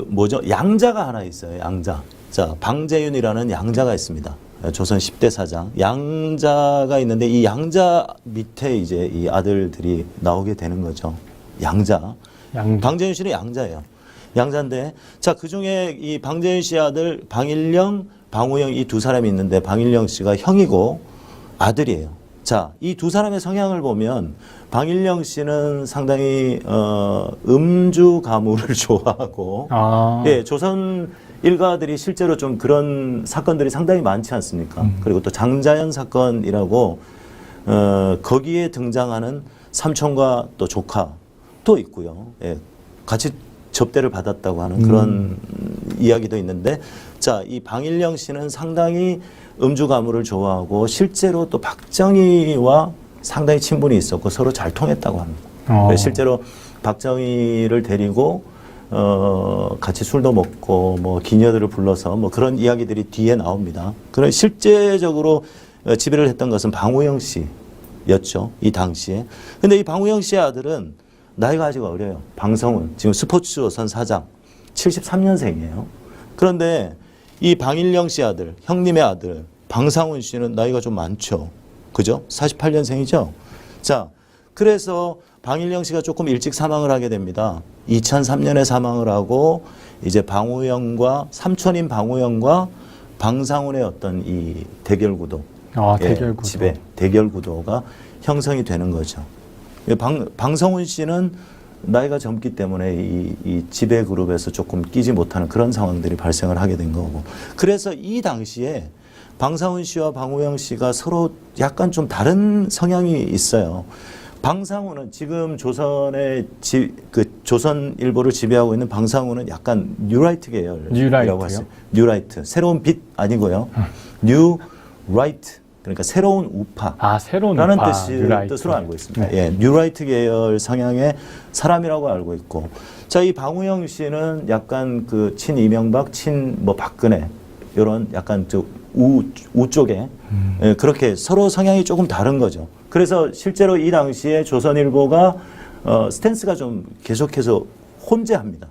뭐죠? 양자가 하나 있어요. 양자. 자, 방재윤이라는 양자가 있습니다. 조선 10대 사장. 양자가 있는데 이 양자 밑에 이제 이 아들들이 나오게 되는 거죠. 양자. 방재윤 씨는 양자예요. 양자인데, 자, 그 중에 이 방재윤 씨 아들 방일영, 방우영 이 2사람이 있는데 방일영 씨가 형이고 아들이에요. 자, 이 2사람의 성향을 보면 방일영 씨는 상당히 음주 가무를 좋아하고 예, 조선 일가들이 실제로 좀 그런 사건들이 상당히 많지 않습니까? 그리고 또 장자연 사건이라고 거기에 등장하는 삼촌과 또 조카 또 있고요. 예, 같이 접대를 받았다고 하는 그런 이야기도 있는데, 자, 이 방일영 씨는 상당히 음주 가무를 좋아하고 실제로 또 박정희와 상당히 친분이 있었고 서로 잘 통했다고 합니다. 실제로 박정희를 데리고 같이 술도 먹고 뭐 기녀들을 불러서 뭐 그런 이야기들이 뒤에 나옵니다. 그런 실제적으로 지배를 했던 것은 방우영 씨였죠. 이 당시에. 근데 이 방우영 씨의 아들은 나이가 아직 어려요. 방성훈, 지금 스포츠조선 사장, 73년생이에요. 그런데 이 방일영 씨 아들, 형님의 아들, 방상훈 씨는 나이가 좀 많죠. 그죠? 48년생이죠? 자, 그래서 방일영 씨가 조금 일찍 사망을 하게 됩니다. 2003년에 사망을 하고, 이제 방우영과, 삼촌인 방우영과 방상훈의 어떤 이 대결 구도. 대결 구도. 지배, 대결 구도가 형성이 되는 거죠. 방성훈 씨는 나이가 젊기 때문에 이 지배 그룹에서 조금 끼지 못하는 그런 상황들이 발생을 하게 된 거고. 그래서 이 당시에 방상훈 씨와 방우영 씨가 서로 약간 좀 다른 성향이 있어요. 방상훈은 지금 조선의 조선일보를 지배하고 있는 방상훈은 약간 뉴라이트 계열이라고 했어요. 뉴라이트. 새로운 빛 아니고요. 뉴라이트. 그러니까 새로운 우파. 새로운 라는 우파. 뜻으로 알고 있습니다. 네. 예, 뉴라이트 계열 성향의 사람이라고 알고 있고. 자, 이 방우영 씨는 약간 그 친 이명박, 친 뭐 박근혜 이런 약간 우 쪽에 예, 그렇게 서로 성향이 조금 다른 거죠. 그래서 실제로 이 당시에 조선일보가 스탠스가 좀 계속해서 혼재합니다.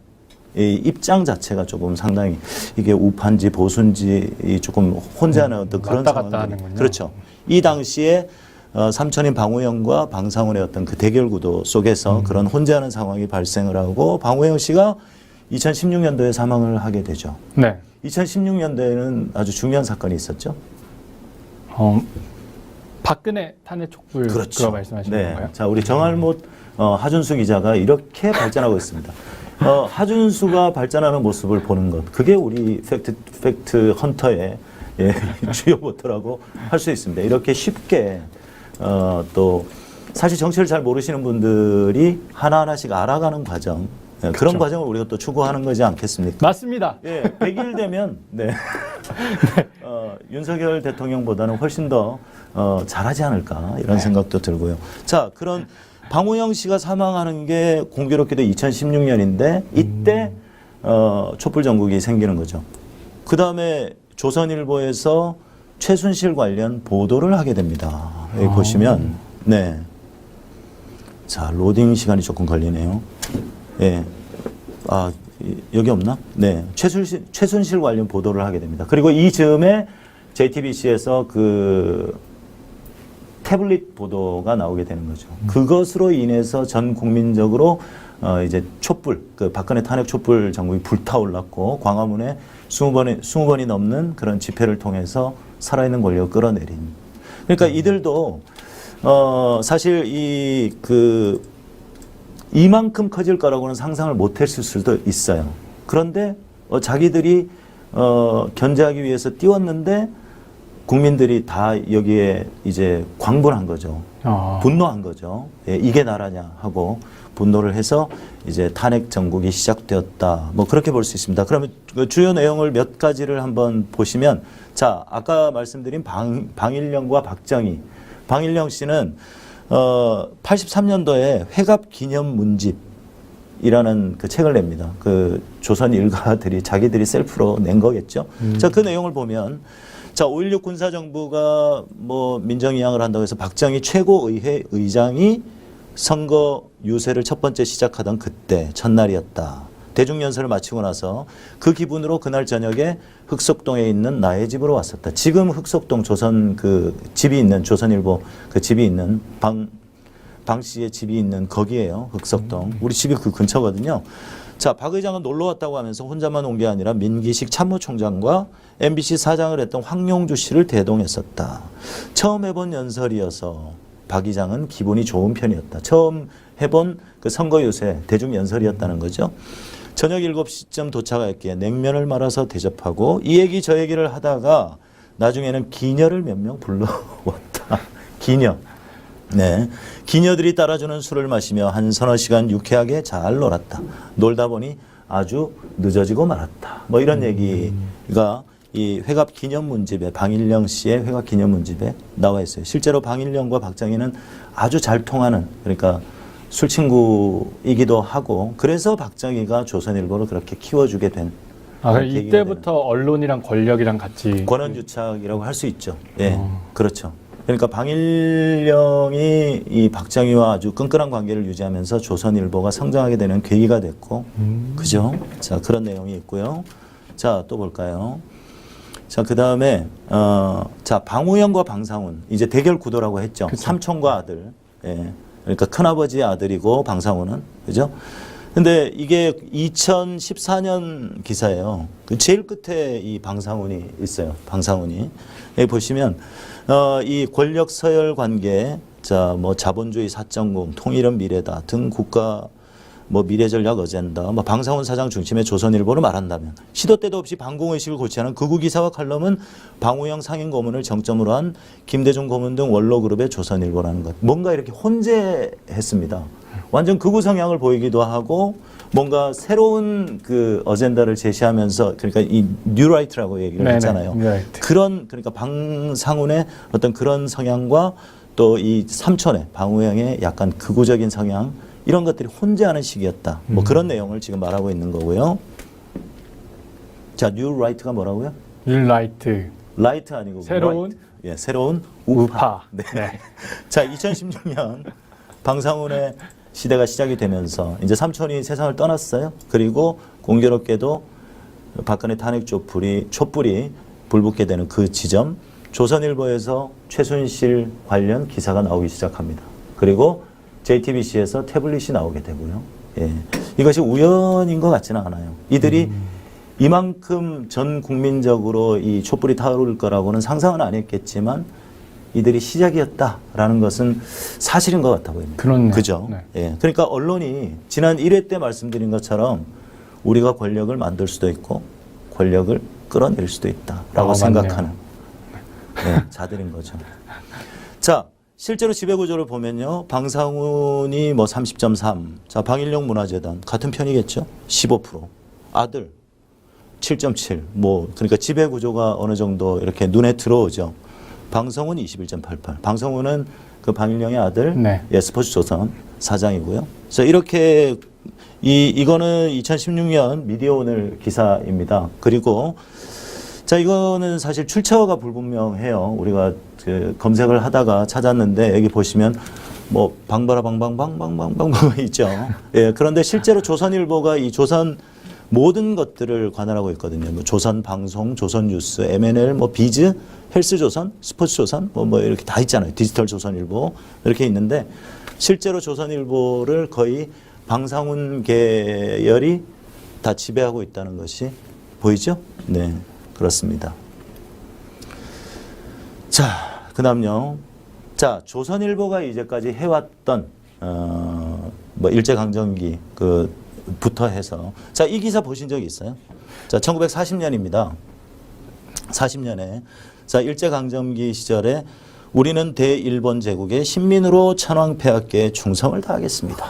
이 입장 자체가 조금 상당히 이게 우파인지 보수인지 조금 혼재하는 어떤 그런 상황들이. 그렇죠. 이 당시에 삼촌인 방우영과 방상훈의 어떤 그 대결 구도 속에서 그런 혼재하는 상황이 발생을 하고 방우영 씨가 2016년도에 사망을 하게 되죠. 네. 2016년도에는 아주 중요한 사건이 있었죠. 박근혜 탄핵 촉불 그렇죠. 그거 말씀하시는 건가요? 자, 우리 정알못 하준수 기자가 이렇게 발전하고 있습니다. 하준수가 발전하는 모습을 보는 것, 그게 우리 팩트 헌터의 주요 모토라고 할 수 있습니다. 이렇게 쉽게 또 사실 정치를 잘 모르시는 분들이 하나하나씩 알아가는 과정, 그렇죠. 그런 과정을 우리가 또 추구하는 거지 않겠습니까? 맞습니다. 100일 되면 윤석열 대통령보다는 훨씬 더 잘하지 않을까 이런 생각도 들고요. 자, 그런 방우영 씨가 사망하는 게 공교롭게도 2016년인데 이때 촛불 정국이 생기는 거죠. 그 다음에 조선일보에서 최순실 관련 보도를 하게 됩니다. 여기 보시면 자, 로딩 시간이 조금 걸리네요. 여기 없나? 최순실 관련 보도를 하게 됩니다. 그리고 이 즈음에 JTBC에서 그 태블릿 보도가 나오게 되는 거죠. 그것으로 인해서 전 국민적으로 이제 촛불, 그 박근혜 탄핵 촛불 정국이 불타올랐고 광화문에 20번이 넘는 그런 집회를 통해서 살아있는 권력을 끌어내린. 그러니까 이들도 사실 이만큼 커질 거라고는 상상을 못했을 수도 있어요. 그런데 자기들이 견제하기 위해서 띄웠는데 국민들이 다 여기에 이제 광분한 거죠. 분노한 거죠. 이게 나라냐 하고 분노를 해서 이제 탄핵 정국이 시작되었다. 뭐 그렇게 볼 수 있습니다. 그러면 그 주요 내용을 몇 가지를 한번 보시면, 자, 아까 말씀드린 방일영과 박정희. 방일영 씨는 83년도에 회갑 기념 문집이라는 그 책을 냅니다. 그 조선 일가들이 자기들이 셀프로 낸 거겠죠. 자, 그 내용을 보면, 자, 5.16 군사정부가 뭐 민정이양을 한다고 해서 박정희 최고의회 의장이 선거 유세를 첫 번째 시작하던 그때 첫날이었다. 대중연설을 마치고 나서 그 기분으로 그날 저녁에 흑석동에 있는 나의 집으로 왔었다. 지금 흑석동 조선 그 집이 있는 조선일보 그 집이 있는 방 씨의 집이 있는 거기에요. 흑석동. 우리 집이 그 근처거든요. 자, 박 의장은 놀러 왔다고 하면서 혼자만 온 게 아니라 민기식 참모총장과 MBC 사장을 했던 황용주 씨를 대동했었다. 처음 해본 연설이어서 박 의장은 기분이 좋은 편이었다. 처음 해본 그 선거 유세 대중 연설이었다는 거죠. 저녁 7시쯤 도착했기에 냉면을 말아서 대접하고 이 얘기 저 얘기를 하다가 나중에는 기녀를 몇 명 불러왔다. 기녀. 네, 기녀들이 따라주는 술을 마시며 한 서너 시간 유쾌하게 잘 놀았다. 놀다 보니 아주 늦어지고 말았다. 뭐 이런 얘기가 이 회갑 기념문집에 방일령 씨의 회갑 기념문집에 나와 있어요. 실제로 방일령과 박정희는 아주 잘 통하는 그러니까 술 친구이기도 하고 그래서 박정희가 조선일보를 그렇게 키워주게 된 그럼 계기가 이때부터 언론이랑 권력이랑 같이 권한유착이라고 할 수 있죠. 예, 그렇죠. 그러니까 방일령이 이 박정희와 아주 끈끈한 관계를 유지하면서 조선일보가 성장하게 되는 계기가 됐고, 그죠? 자, 그런 내용이 있고요. 자, 또 볼까요? 자, 그 다음에, 자, 방우영과 방상훈. 이제 대결 구도라고 했죠. 그쵸. 삼촌과 아들. 예. 그러니까 큰아버지의 아들이고, 방상훈은. 그죠? 근데 이게 2014년 기사예요. 그 제일 끝에 이 방상훈이 있어요. 방상훈이. 여기 보시면, 이 권력 서열 관계, 자, 뭐 자본주의 4.0, 통일은 미래다 등 국가 뭐 미래전략 어젠다, 뭐 방상훈 사장 중심의 조선일보를 말한다면 시도 때도 없이 반공의식을 고취하는 극우 기사와 칼럼은 방우영 상임 고문을 정점으로 한 김대중 고문 등 원로그룹의 조선일보라는 것. 뭔가 이렇게 혼재했습니다. 완전 극우 성향을 보이기도 하고 뭔가 새로운 그 어젠다를 제시하면서 그러니까 이 뉴라이트라고 얘기를 네네, 했잖아요. 뉴라이트. 그런 그러니까 방상훈의 어떤 그런 성향과 또 이 삼촌의 방우영의 약간 극우적인 성향 이런 것들이 혼재하는 시기였다. 뭐 그런 내용을 지금 말하고 있는 거고요. 자, 뉴라이트가 뭐라고요? 뉴라이트. 라이트 아니고 새로운 라이트. 예, 새로운 우파. 우파. 네. 네. 자, 2016년 방상훈의 시대가 시작이 되면서 이제 삼촌이 세상을 떠났어요. 그리고 공교롭게도 박근혜 탄핵 촛불이 불붙게 되는 그 지점, 조선일보에서 최순실 관련 기사가 나오기 시작합니다. 그리고 JTBC에서 태블릿이 나오게 되고요. 예. 이것이 우연인 것 같지는 않아요. 이들이 이만큼 전 국민적으로 이 촛불이 타오를 거라고는 상상은 안 했겠지만 이들이 시작이었다라는 것은 사실인 것 같아 보입니다. 그렇네요. 그죠? 네. 예. 그러니까 언론이 지난 1회 때 말씀드린 것처럼 우리가 권력을 만들 수도 있고 권력을 끌어낼 수도 있다라고 생각하는 네, 자들인 거죠. 자, 실제로 지배구조를 보면요. 방상훈이 뭐 30.3, 자, 방일령 문화재단 같은 편이겠죠. 15%. 아들 7.7. 뭐 그러니까 지배구조가 어느 정도 이렇게 눈에 들어오죠. 방성훈 21.88. 방성훈은 그 방일령의 아들, 네. 예, 스포츠조선 사장이고요. 그래서 이렇게 이거는 2016년 미디어오늘 기사입니다. 그리고 자, 이거는 사실 출처가 불분명해요. 우리가 그 검색을 하다가 찾았는데 여기 보시면 뭐 방바라방방방방방방 있죠. 예, 그런데 실제로 조선일보가 이 조선 모든 것들을 관할하고 있거든요. 뭐 조선 방송, 조선 뉴스, MNL, 뭐 비즈, 헬스조선, 스포츠조선, 뭐 이렇게 다 있잖아요. 디지털 조선일보 이렇게 있는데 실제로 조선일보를 거의 방상훈 계열이 다 지배하고 있다는 것이 보이죠? 네, 그렇습니다. 자, 그다음요. 자, 조선일보가 이제까지 해왔던 뭐 일제강점기 부터 해서 자, 이 기사 보신 적 있어요? 자, 1940년입니다. 40년에 자, 일제강점기 시절에 우리는 대일본 제국의 신민으로 천황폐하께 충성을 다하겠습니다.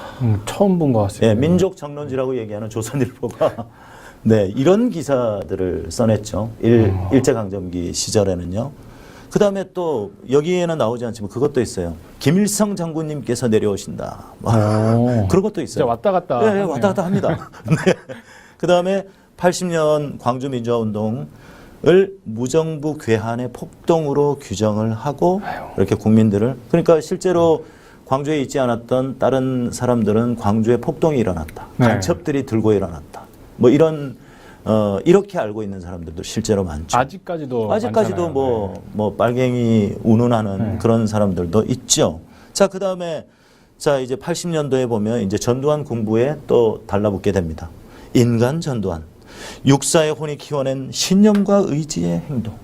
처음 본 것 같습니다. 네, 민족 정론지라고 얘기하는 조선일보가 네, 이런 기사들을 써냈죠. 일제강점기 시절에는요. 그 다음에 또 여기에는 나오지 않지만 그것도 있어요. 김일성 장군님께서 내려오신다. 그런 것도 있어요. 진짜 왔다 갔다. 네, 하네요. 왔다 갔다 합니다. 네. 그 다음에 80년 광주민주화운동을 무정부 괴한의 폭동으로 규정을 하고 이렇게 국민들을 그러니까 실제로 광주에 있지 않았던 다른 사람들은 광주에 폭동이 일어났다. 네. 간첩들이 들고 일어났다. 뭐 이런 이렇게 알고 있는 사람들도 실제로 많죠. 아직까지도 아직까지도 많잖아요. 뭐 빨갱이 운운하는 네. 그런 사람들도 있죠. 자, 그다음에 자, 이제 80년도에 보면 이제 전두환 군부에 또 달라붙게 됩니다. 인간 전두환. 육사의 혼이 키워낸 신념과 의지의 행동.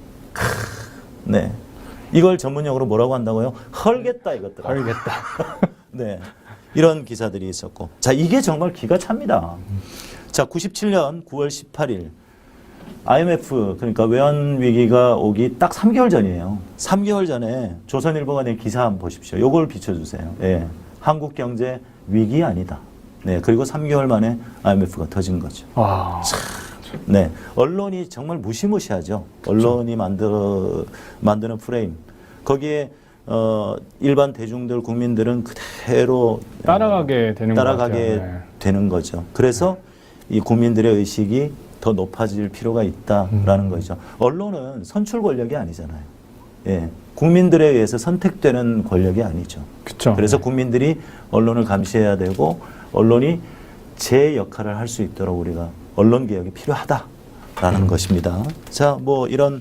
네. 이걸 전문용어로 뭐라고 한다고요? 헐겠다 이것들. 알겠다. 네. 이런 기사들이 있었고. 자, 이게 정말 기가 찹니다. 자, 97년 9월 18일 IMF 그러니까 외환 위기가 오기 딱 3개월 전이에요. 3개월 전에 조선일보가 낸 기사 한번 보십시오. 요걸 비춰주세요. 예. 한국 경제 위기 아니다. 네, 그리고 3개월 만에 IMF가 터진 거죠. 와. 네, 언론이 정말 무시무시하죠. 언론이 만드는 프레임. 거기에 일반 대중들, 국민들은 그대로 따라가게 되는 것 따라가게 같아요. 네. 되는 거죠. 그래서 이 국민들의 의식이 더 높아질 필요가 있다라는 거죠. 언론은 선출 권력이 아니잖아요. 예, 국민들에 의해서 선택되는 권력이 아니죠. 그쵸. 그래서 국민들이 언론을 감시해야 되고 언론이 제 역할을 할 수 있도록 우리가 언론 개혁이 필요하다라는 것입니다. 자, 뭐 이런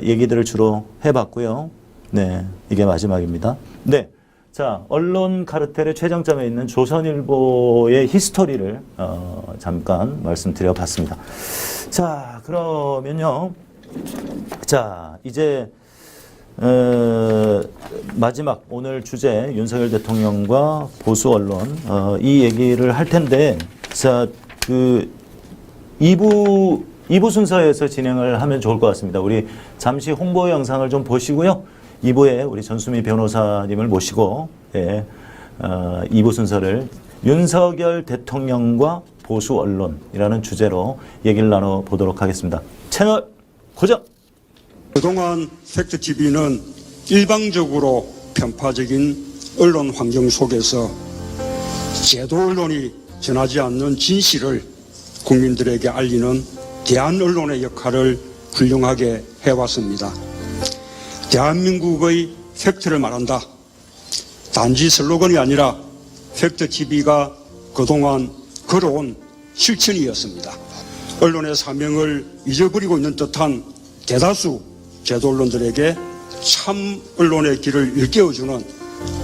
얘기들을 주로 해봤고요. 네, 이게 마지막입니다. 네, 자, 언론 카르텔의 최정점에 있는 조선일보의 히스토리를 잠깐 말씀드려봤습니다. 자, 그러면요. 자, 이제 마지막 오늘 주제 윤석열 대통령과 보수 언론 이 얘기를 할 텐데, 자, 그 2부 순서에서 진행을 하면 좋을 것 같습니다. 우리 잠시 홍보 영상을 좀 보시고요. 2부에 우리 전수미 변호사님을 모시고 2부 순서를 윤석열 대통령과 보수 언론이라는 주제로 얘기를 나눠보도록 하겠습니다. 채널 고정! 그동안 팩트TV는 일방적으로 편파적인 언론 환경 속에서 제도 언론이 전하지 않는 진실을 국민들에게 알리는 대한 언론의 역할을 훌륭하게 해왔습니다. 대한민국의 팩트를 말한다. 단지 슬로건이 아니라 팩트TV가 그동안 걸어온 실천이었습니다. 언론의 사명을 잊어버리고 있는 듯한 대다수 제도 언론들에게 참 언론의 길을 일깨워주는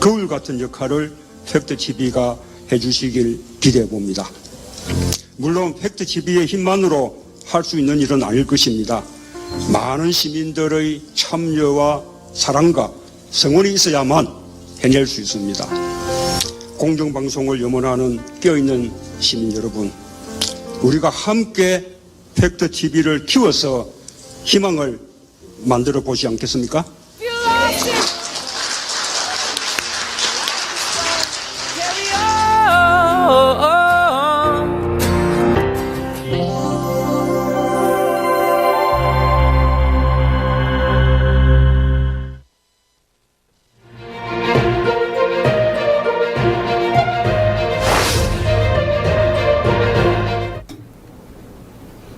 거울 같은 역할을 팩트TV가 해주시길 기대해 봅니다. 물론 팩트TV의 힘만으로 할 수 있는 일은 아닐 것입니다. 많은 시민들의 참여와 사랑과 성원이 있어야만 해낼 수 있습니다. 공정방송을 염원하는 깨어있는 시민 여러분, 우리가 함께 팩트TV를 키워서 희망을 만들어 보지 않겠습니까?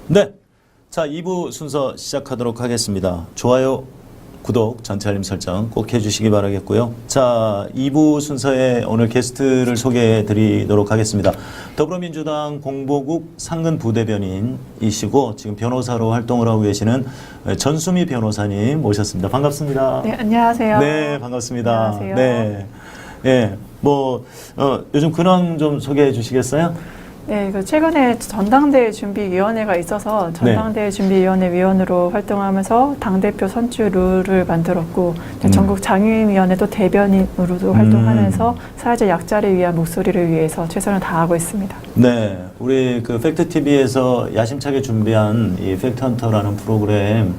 네. 자, 2부 순서 시작하도록 하겠습니다. 좋아요, 구독, 전체 알림 설정 꼭 해주시기 바라겠고요. 자, 2부 순서에 오늘 게스트를 소개해 드리도록 하겠습니다. 더불어민주당 공보국 상근 부대변인이시고 지금 변호사로 활동을 하고 계시는 전수미 변호사님 모셨습니다. 반갑습니다. 네, 안녕하세요. 네, 반갑습니다. 안녕하세요. 네. 예, 뭐, 요즘 근황 좀 소개해 주시겠어요? 네, 그 최근에 전당대회 준비위원회가 있어서 전당대회 준비위원회 위원으로 활동하면서 당대표 선출 룰을 만들었고 전국 장애인위원회도 대변인으로도 활동하면서 사회적 약자를 위한 목소리를 위해서 최선을 다하고 있습니다. 네, 우리 그 팩트TV에서 야심차게 준비한 이 팩트헌터라는 프로그램,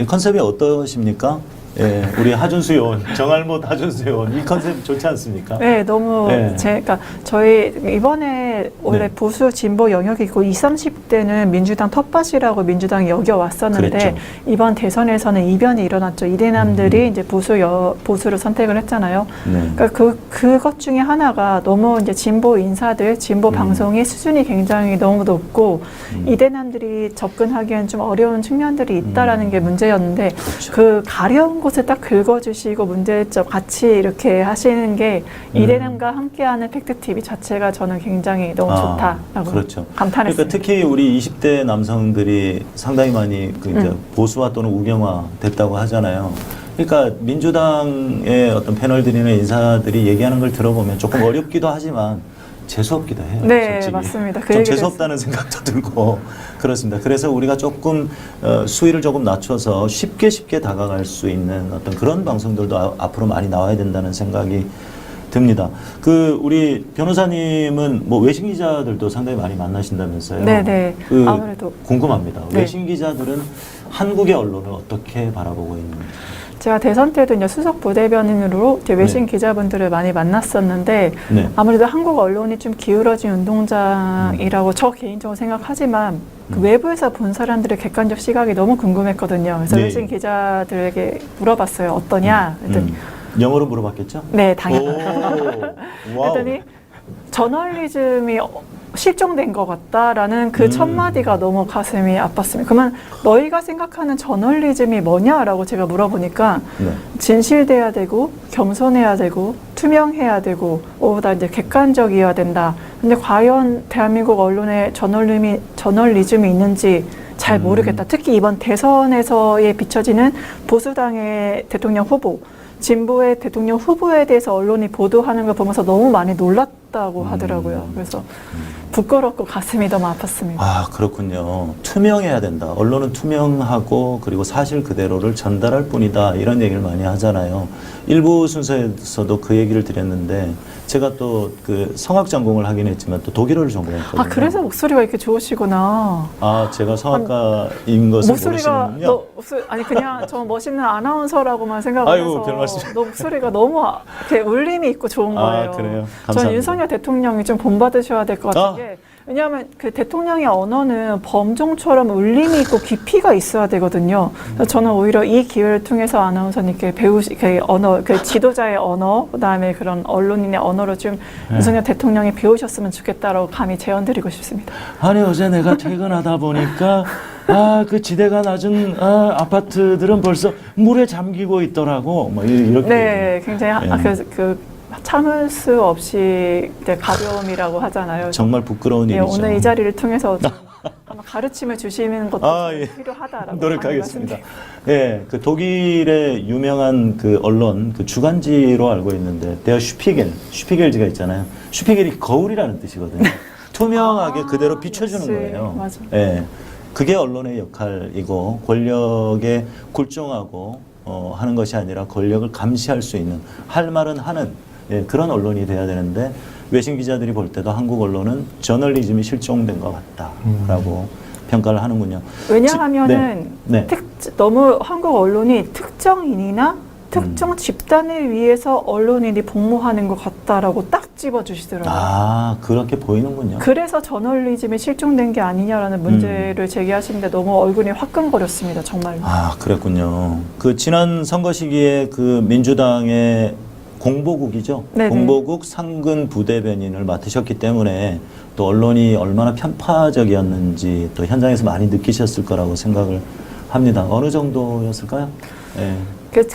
이 컨셉이 어떠십니까? 예, 우리 하준수 의원, 정알못 하준수 의원, 이 컨셉 좋지 않습니까? 네, 너무 그러니까 저희 이번에 원래 보수 진보 영역이 있고 20, 30대는 민주당 텃밭이라고 민주당이 여겨왔었는데 그랬죠. 이번 대선에서는 이변이 일어났죠. 이대남들이 이제 보수를 선택을 했잖아요. 네. 그러니까 그것 중에 하나가 너무 이제 진보 인사들, 진보 방송의 수준이 굉장히 너무 높고 이대남들이 접근하기엔 좀 어려운 측면들이 있다라는 게 문제였는데 그 가려운 곳에 딱 긁어주시고 문제점 같이 이렇게 하시는 게 이대남과 함께하는 팩트TV 자체가 저는 굉장히 너무 좋다라고 그렇죠. 감탄했습니다. 그러니까 특히 우리 20대 남성들이 상당히 많이 그 이제 보수화 또는 우경화 됐다고 하잖아요. 그러니까 민주당의 어떤 패널들이나 인사들이 얘기하는 걸 들어보면 조금 어렵기도 하지만 재수없기도 해요. 네, 솔직히. 맞습니다. 그 좀 얘기를 재수없다는 생각도 들고 그렇습니다. 그래서 우리가 조금 수위를 조금 낮춰서 쉽게 다가갈 수 있는 어떤 그런 방송들도 앞으로 많이 나와야 된다는 생각이 듭니다. 그 우리 변호사님은 뭐 외신 기자들도 상당히 많이 만나신다면서요? 네, 그 아무래도 궁금합니다. 네. 외신 기자들은 한국의 언론을 어떻게 바라보고 있는지? 제가 대선 때도 이제 수석 부대변인으로 이제 외신 네. 기자분들을 많이 만났었는데 네. 아무래도 한국 언론이 좀 기울어진 운동장이라고 저 개인적으로 생각하지만 그 외부에서 본 사람들의 객관적 시각이 너무 궁금했거든요. 그래서 네. 외신 기자들에게 물어봤어요. 어떠냐? 그랬더니 영어로 물어봤겠죠? 네, 당연히. 오, 와우. 그랬더니 저널리즘이 실종된 것 같다라는 그 첫 마디가 너무 가슴이 아팠습니다. 그러면 너희가 생각하는 저널리즘이 뭐냐라고 제가 물어보니까 네. 진실돼야 되고 겸손해야 되고 투명해야 되고 다 이제 객관적이어야 된다. 근데 과연 대한민국 언론에 저널리즘이 있는지 잘 모르겠다. 특히 이번 대선에서의 비춰지는 보수당의 대통령 후보, 진보의 대통령 후보에 대해서 언론이 보도하는 걸 보면서 너무 많이 놀랐다고 하더라고요. 그래서 부끄럽고 가슴이 너무 아팠습니다. 아, 그렇군요. 투명해야 된다. 언론은 투명하고 그리고 사실 그대로를 전달할 뿐이다. 이런 얘기를 많이 하잖아요. 일부 순서에서도 그 얘기를 드렸는데 제가 또 그 성악 전공을 하긴 했지만 또 독일어를 전공했거든요. 아, 그래서 목소리가 이렇게 좋으시구나. 아, 제가 성악가인 것을 목소리가 모르시는군요. 아니 그냥 저 멋있는 아나운서라고만 생각을 아이고, 해서 별 말씀. 너 목소리가 너무 이렇게 울림이 있고 좋은 거예요. 아, 그래요? 저는 감사합니다. 윤석열 대통령이 좀 본받으셔야 될 것 같은 아. 게 왜냐하면 그 대통령의 언어는 범종처럼 울림이 있고 깊이가 있어야 되거든요. 그래서 저는 오히려 이 기회를 통해서 아나운서님께 그 언어, 그 지도자의 언어, 그다음에 그런 언론인의 언어로 좀 윤석열 대통령이 배우셨으면 좋겠다라고 감히 제언드리고 싶습니다. 아니, 어제 내가 퇴근하다 보니까 그 지대가 낮은 아파트들은 벌써 물에 잠기고 있더라고. 뭐 이렇게. 네, 굉장히 예. 참을 수 없이 이제 가벼움이라고 하잖아요. 정말 부끄러운 네, 일이죠. 오늘 이 자리를 통해서 좀 한번 가르침을 주시는 것도 예. 필요하다라고 노력하겠습니다. 예, 그 독일의 유명한 그 언론 그 주간지로 알고 있는데 데어 슈피겔지가 있잖아요. 슈피겔이 거울이라는 뜻이거든요. 투명하게 그대로 비춰주는 역시, 거예요. 맞아. 예, 그게 언론의 역할이고 권력에 굴종하고 하는 것이 아니라 권력을 감시할 수 있는 할 말은 하는 그런 언론이 돼야 되는데 외신 기자들이 볼 때도 한국 언론은 저널리즘이 실종된 것 같다라고 평가를 하는군요. 왜냐하면은 네. 너무 한국 언론이 특정인이나 특정 집단을 위해서 언론인이 복무하는 것 같다라고 딱 집어주시더라고요. 아, 그렇게 보이는군요. 그래서 저널리즘이 실종된 게 아니냐라는 문제를 제기하시는데 너무 얼굴이 화끈거렸습니다. 정말로. 아, 그랬군요. 그 지난 선거 시기에 그 민주당의 공보국이죠. 네네. 공보국 상근 부대변인을 맡으셨기 때문에 또 언론이 얼마나 편파적이었는지 또 현장에서 많이 느끼셨을 거라고 생각을 합니다. 어느 정도였을까요? 네.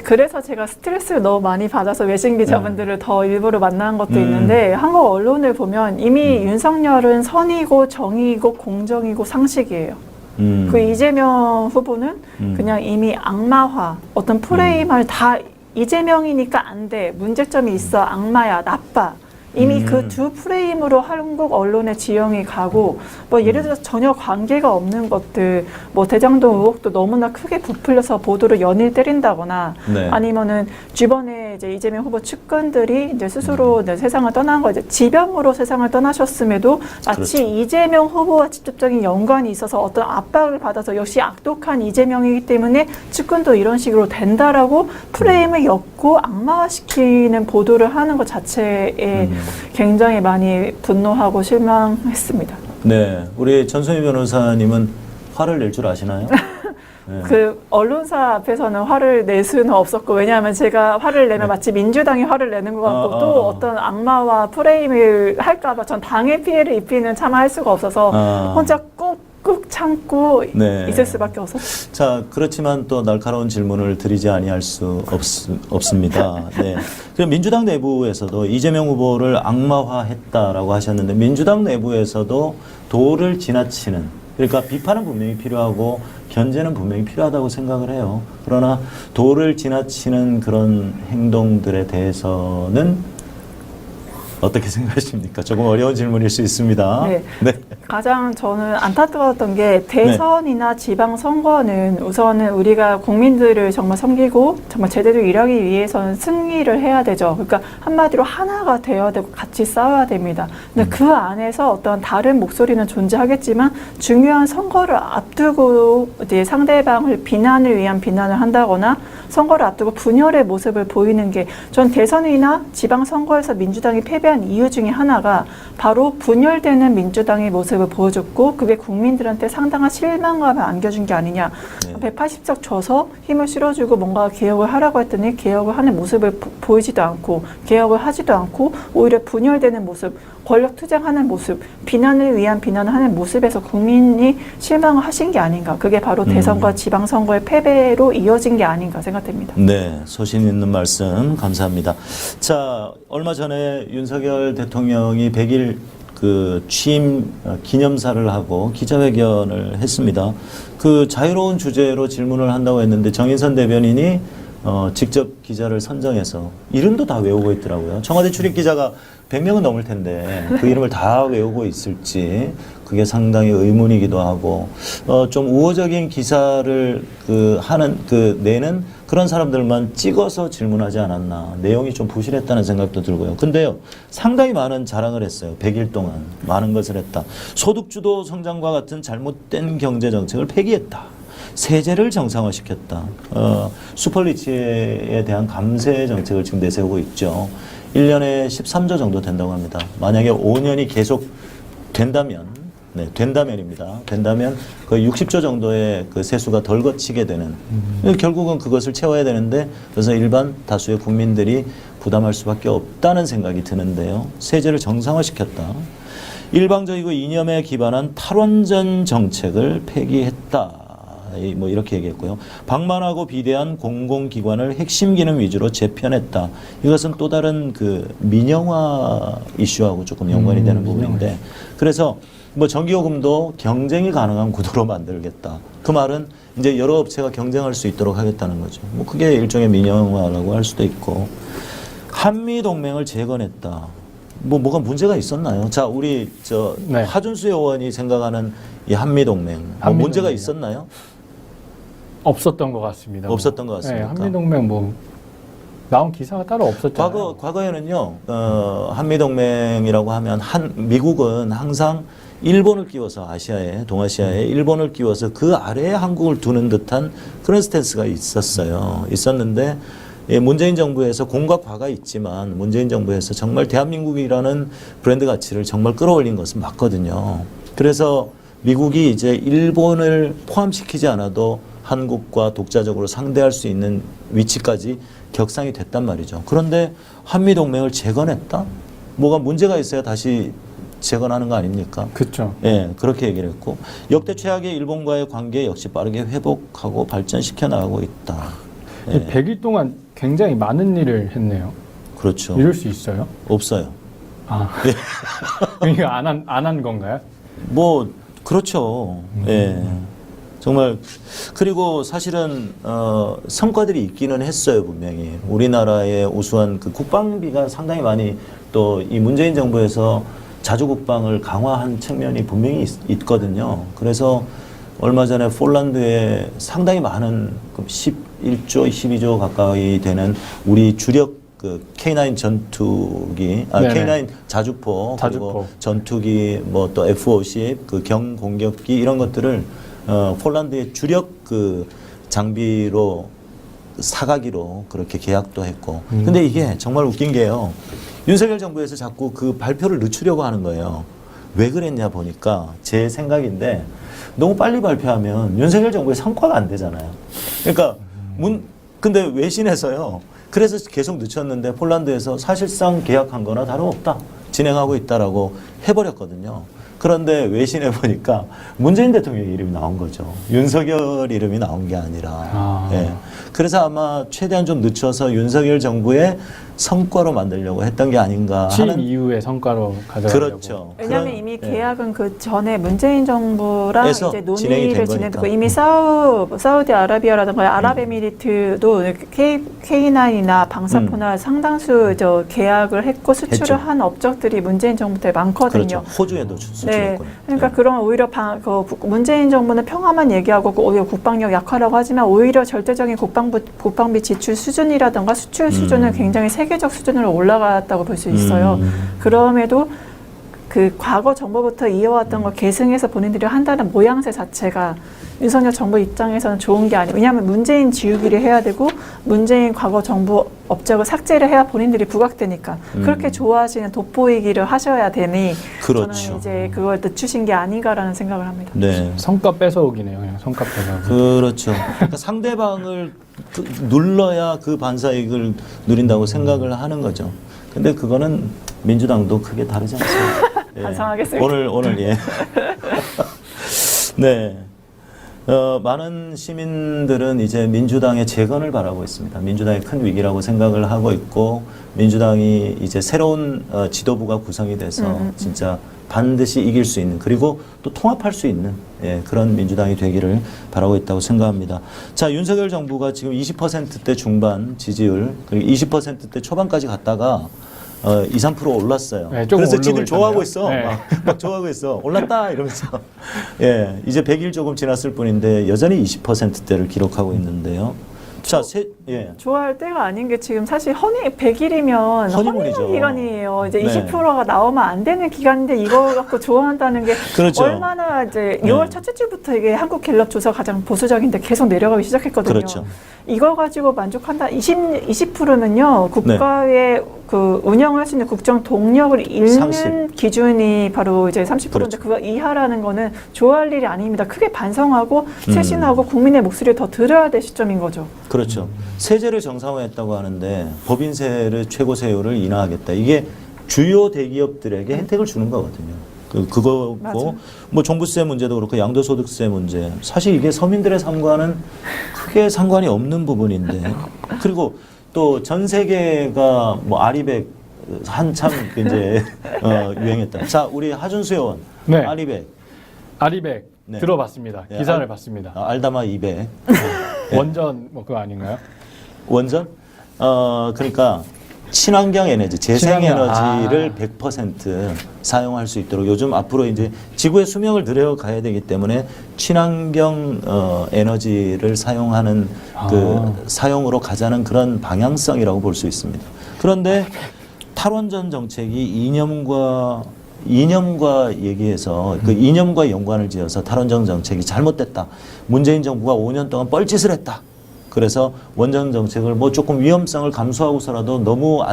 그래서 제가 스트레스를 너무 많이 받아서 외신 기자분들을 더 일부러 만난 것도 있는데 한국 언론을 보면 이미 윤석열은 선이고 정의이고 공정이고 상식이에요. 그 이재명 후보는 그냥 이미 악마화, 어떤 프레임을 다 이재명이니까 안 돼, 문제점이 있어, 악마야, 나빠. 이미 그 두 프레임으로 한국 언론의 지형이 가고 뭐 예를 들어서 전혀 관계가 없는 것들 뭐 대장동 의혹도 너무나 크게 부풀려서 보도를 연일 때린다거나 네. 아니면은 주변에 이제 이재명 후보 측근들이 이제 스스로 이제 세상을 떠난 거 이제 지병으로 세상을 떠나셨음에도 마치 그렇죠. 이재명 후보와 직접적인 연관이 있어서 어떤 압박을 받아서 역시 악독한 이재명이기 때문에 측근도 이런 식으로 된다라고 프레임을 엮고 악마화시키는 보도를 하는 것 자체에 굉장히 많이 분노하고 실망했습니다. 네, 우리 전소희 변호사님은 화를 낼 줄 아시나요? 네. 그 언론사 앞에서는 화를 낼 수는 없었고 왜냐하면 제가 화를 내면 마치 민주당이 화를 내는 것 같고 또 어떤 악마와 프레임을 할까봐 전 당의 피해를 입히는 차마 할 수가 없어서 혼자 꾹꾹 참고 네. 있을 수밖에 없었어요. 자, 그렇지만 또 날카로운 질문을 드리지 아니할 수 없습니다. 네. 그럼 민주당 내부에서도 이재명 후보를 악마화했다라고 하셨는데 민주당 내부에서도 도를 지나치는 그러니까 비판은 분명히 필요하고 견제는 분명히 필요하다고 생각을 해요. 그러나 도를 지나치는 그런 행동들에 대해서는 어떻게 생각하십니까? 조금 어려운 질문일 수 있습니다. 네. 네. 가장 저는 안타까웠던 게 대선이나 지방선거는 우선은 우리가 국민들을 정말 섬기고 정말 제대로 일하기 위해서는 승리를 해야 되죠. 그러니까 한마디로 하나가 되어야 되고 같이 싸워야 됩니다. 근데 그 안에서 어떤 다른 목소리는 존재하겠지만 중요한 선거를 앞두고 이제 상대방을 비난을 위한 비난을 한다거나 선거를 앞두고 분열의 모습을 보이는 게 전 대선이나 지방선거에서 민주당이 패배한 이유 중에 하나가 바로 분열되는 민주당의 모습을 보여줬고 그게 국민들한테 상당한 실망감을 안겨준 게 아니냐. 180석 져서 힘을 실어주고 뭔가 개혁을 하라고 했더니 개혁을 하는 모습을 보이지도 않고 개혁을 하지도 않고 오히려 분열되는 모습, 권력 투쟁하는 모습, 비난을 위한 비난을 하는 모습에서 국민이 실망을 하신 게 아닌가. 그게 바로 대선과 지방선거의 패배로 이어진 게 아닌가 생각됩니다. 네, 소신 있는 말씀 감사합니다. 자, 얼마 전에 윤석열 대통령이 100일 그 취임 기념사를 하고 기자회견을 했습니다. 그 자유로운 주제로 질문을 한다고 했는데 정인선 대변인이 직접 기자를 선정해서 이름도 다 외우고 있더라고요. 청와대 출입 기자가 100명은 넘을 텐데 그 이름을 다 외우고 있을지 그게 상당히 의문이기도 하고 좀 우호적인 기사를 내는 그런 사람들만 찍어서 질문하지 않았나. 내용이 좀 부실했다는 생각도 들고요. 근데요, 상당히 많은 자랑을 했어요. 100일 동안 많은 것을 했다. 소득주도 성장과 같은 잘못된 경제정책을 폐기했다. 세제를 정상화시켰다. 슈퍼리치에 대한 감세 정책을 지금 내세우고 있죠. 1년에 13조 정도 된다고 합니다. 만약에 5년이 계속 된다면, 된다면입니다. 된다면 거의 60조 정도의 그 세수가 덜 거치게 되는, 결국은 그것을 채워야 되는데, 그래서 일반 다수의 국민들이 부담할 수밖에 없다는 생각이 드는데요. 세제를 정상화시켰다. 일방적이고 이념에 기반한 탈원전 정책을 폐기했다. 뭐 이렇게 얘기했고요. 방만하고 비대한 공공기관을 핵심 기능 위주로 재편했다. 이것은 또 다른 그 민영화 이슈하고 조금 연관이 되는 부분인데, 그래서 뭐 전기요금도 경쟁이 가능한 구도로 만들겠다. 그 말은 이제 여러 업체가 경쟁할 수 있도록 하겠다는 거죠. 뭐 그게 일종의 민영화라고 할 수도 있고, 한미 동맹을 재건했다. 뭐가 문제가 있었나요? 자, 우리 하준수 의원이 생각하는 이 한미 동맹 문제가 있었나요? 없었던 것 같습니다. 없었던 것 같습니까? 네, 한미동맹 뭐 나온 기사가 따로 없었잖아요. 과거에는요, 한미동맹이라고 하면 미국은 항상 일본을 끼워서 동아시아에 일본을 끼워서 그 아래에 한국을 두는 듯한 그런 스탠스가 있었는데, 문재인 정부에서 공과 과가 있지만 문재인 정부에서 정말 대한민국이라는 브랜드 가치를 정말 끌어올린 것은 맞거든요. 그래서 미국이 이제 일본을 포함시키지 않아도 한국과 독자적으로 상대할 수 있는 위치까지 격상이 됐단 말이죠. 그런데 한미동맹을 재건했다? 뭐가 문제가 있어야 다시 재건하는 거 아닙니까? 그렇죠. 예, 그렇게 얘기를 했고, 역대 최악의 일본과의 관계 역시 빠르게 회복하고 발전시켜 나가고 있다. 예. 100일 동안 굉장히 많은 일을 했네요. 그렇죠. 이럴 수 있어요? 없어요. 이거 안 한 건가요? 뭐 그렇죠. 예. 정말. 그리고 사실은 성과들이 있기는 했어요. 분명히 우리나라의 우수한 그 국방비가 상당히 많이 또 이 문재인 정부에서 자주국방을 강화한 측면이 분명히 있거든요. 그래서 얼마 전에 폴란드에 상당히 많은 11조, 12조 가까이 되는 우리 주력 그 K9 전투기, K9 자주포, 그리고 전투기, 뭐 또 F-50, 그 경공격기 이런 것들을 폴란드의 주력 그 장비로 사가기로 그렇게 계약도 했고. 근데 이게 정말 웃긴 게요. 윤석열 정부에서 자꾸 그 발표를 늦추려고 하는 거예요. 왜 그랬냐 보니까 제 생각인데, 너무 빨리 발표하면 윤석열 정부의 성과가 안 되잖아요. 그러니까 근데 외신에서요. 그래서 계속 늦췄는데 폴란드에서 사실상 계약한 거나 다름없다. 진행하고 있다라고 해버렸거든요. 그런데 외신에 보니까 문재인 대통령 이름이 나온 거죠. 윤석열 이름이 나온 게 아니라. 예. 그래서 아마 최대한 좀 늦춰서 윤석열 정부의 성과로 만들려고 했던 게 아닌가 취임 하는. 이후의 성과로 가져가려고. 그렇죠. 왜냐하면 그런- 이미 예. 계약은 그 전에 문재인 정부랑 에서 이제 진행이 된 논의를 거니까. 진행했고 이미 사우디아라비아라든가 아랍에미리트도 K9이나 방사포나 상당수 저 계약을 했고 수출을 했죠. 한 업적들이 문재인 정부 때 많거든요. 그렇죠. 호주에도 네, 수출했거든요. 그러니까 그런 오히려 문재인 정부는 평화만 얘기하고 오히려 국방력 약화라고 하지만 오히려 절대적인 국방비 지출 수준이라든가 수출 수준은 굉장히 세계적 수준으로 올라갔다고 볼 수 있어요. 그럼에도 그 과거 정부부터 이어왔던 걸 계승해서 본인들이 한다는 모양새 자체가 윤석열 정부 입장에서는 좋은 게 아니에요. 왜냐하면 문재인 지우기를 해야 되고 문재인 과거 정부 업적을 삭제를 해야 본인들이 부각되니까 그렇게 좋아하시는 돋보이기를 하셔야 되니 그렇죠. 저는 이제 그걸 늦추신 게 아닌가라는 생각을 합니다. 네. 성과 뺏어오기네요. 그냥 성과 뺏어오기. 그렇죠. 그러니까 상대방을 눌러야 그 반사이익을 누린다고 생각을 하는 거죠. 근데 그거는 민주당도 크게 다르지 않습니다. 예. 반성하겠습니다. 오늘 예. 네. 많은 시민들은 이제 민주당의 재건을 바라고 있습니다. 민주당의 큰 위기라고 생각을 하고 있고 민주당이 이제 새로운 지도부가 구성이 돼서 진짜 반드시 이길 수 있는 그리고 또 통합할 수 있는 그런 민주당이 되기를 바라고 있다고 생각합니다. 자, 윤석열 정부가 지금 20%대 중반 지지율 그리고 20%대 초반까지 갔다가 2, 3% 올랐어요. 네, 조금 그래서 오르고 지금 좋아하고 있어. 있던데요. 네. 막 좋아하고 있어. 올랐다 이러면서. 예, 이제 100일 조금 지났을 뿐인데 여전히 20%대를 기록하고 있는데요. 자, 예. 좋아할 때가 아닌 게 지금 사실 100일이면 허니문이죠. 허니문 기간이에요. 이제 네. 20%가 나오면 안 되는 기간인데 이거 갖고 좋아한다는 게 그렇죠. 얼마나 이제 6월 첫째 주부터 이게 한국갤럽 조사 가장 보수적인데 계속 내려가기 시작했거든요. 그렇죠. 이거 가지고 만족한다. 20%는요 국가의 그 운영할 수 있는 국정 동력을 잃는 상실. 기준이 바로 이제 30%인데 그렇죠. 그거 이하라는 거는 좋아할 일이 아닙니다. 크게 반성하고 쇄신하고 국민의 목소리를 더 들어야 될 시점인 거죠. 그렇죠. 세제를 정상화했다고 하는데 법인세를 최고세율을 인하하겠다. 이게 주요 대기업들에게 혜택을 주는 거거든요. 그거고 맞아요. 뭐 종부세 문제도 그렇고 양도소득세 문제 사실 이게 서민들의 삶과는 크게 상관이 없는 부분인데 그리고 또 전 세계가 뭐 아리백 한참 이제 유행했다. 자, 우리 하준수 의원 네. 아리백 네. 들어봤습니다. 네, 기사를 봤습니다. 알다마 200 원전 뭐 그거 아닌가요? 원전? 그러니까 친환경 에너지, 재생 에너지를 100% 사용할 수 있도록 요즘 앞으로 이제 지구의 수명을 늘려가야 되기 때문에 친환경 에너지를 사용하는 그 사용으로 가자는 그런 방향성이라고 볼 수 있습니다. 그런데 탈원전 정책이 이념과 얘기해서 그 이념과 연관을 지어서 탈원전 정책이 잘못됐다. 문재인 정부가 5년 동안 뻘짓을 했다. 그래서 원전 정책을 뭐 조금 위험성을 감수하고서라도 너무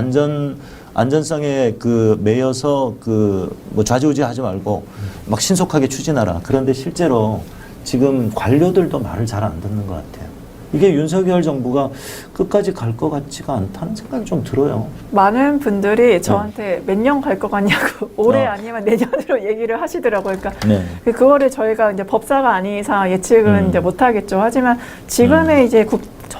안전성에 그 매여서 그 뭐 좌지우지하지 말고 막 신속하게 추진하라. 그런데 실제로 지금 관료들도 말을 잘 안 듣는 것 같아요. 이게 윤석열 정부가 끝까지 갈 것 같지가 않다는 생각이 좀 들어요. 많은 분들이 저한테 몇 년 갈 것 같냐고 올해 아니면 내년으로 얘기를 하시더라고요. 그러니까 네. 그거를 저희가 이제 법사가 아닌 이상 예측은 이제 못 하겠죠. 하지만 지금의 이제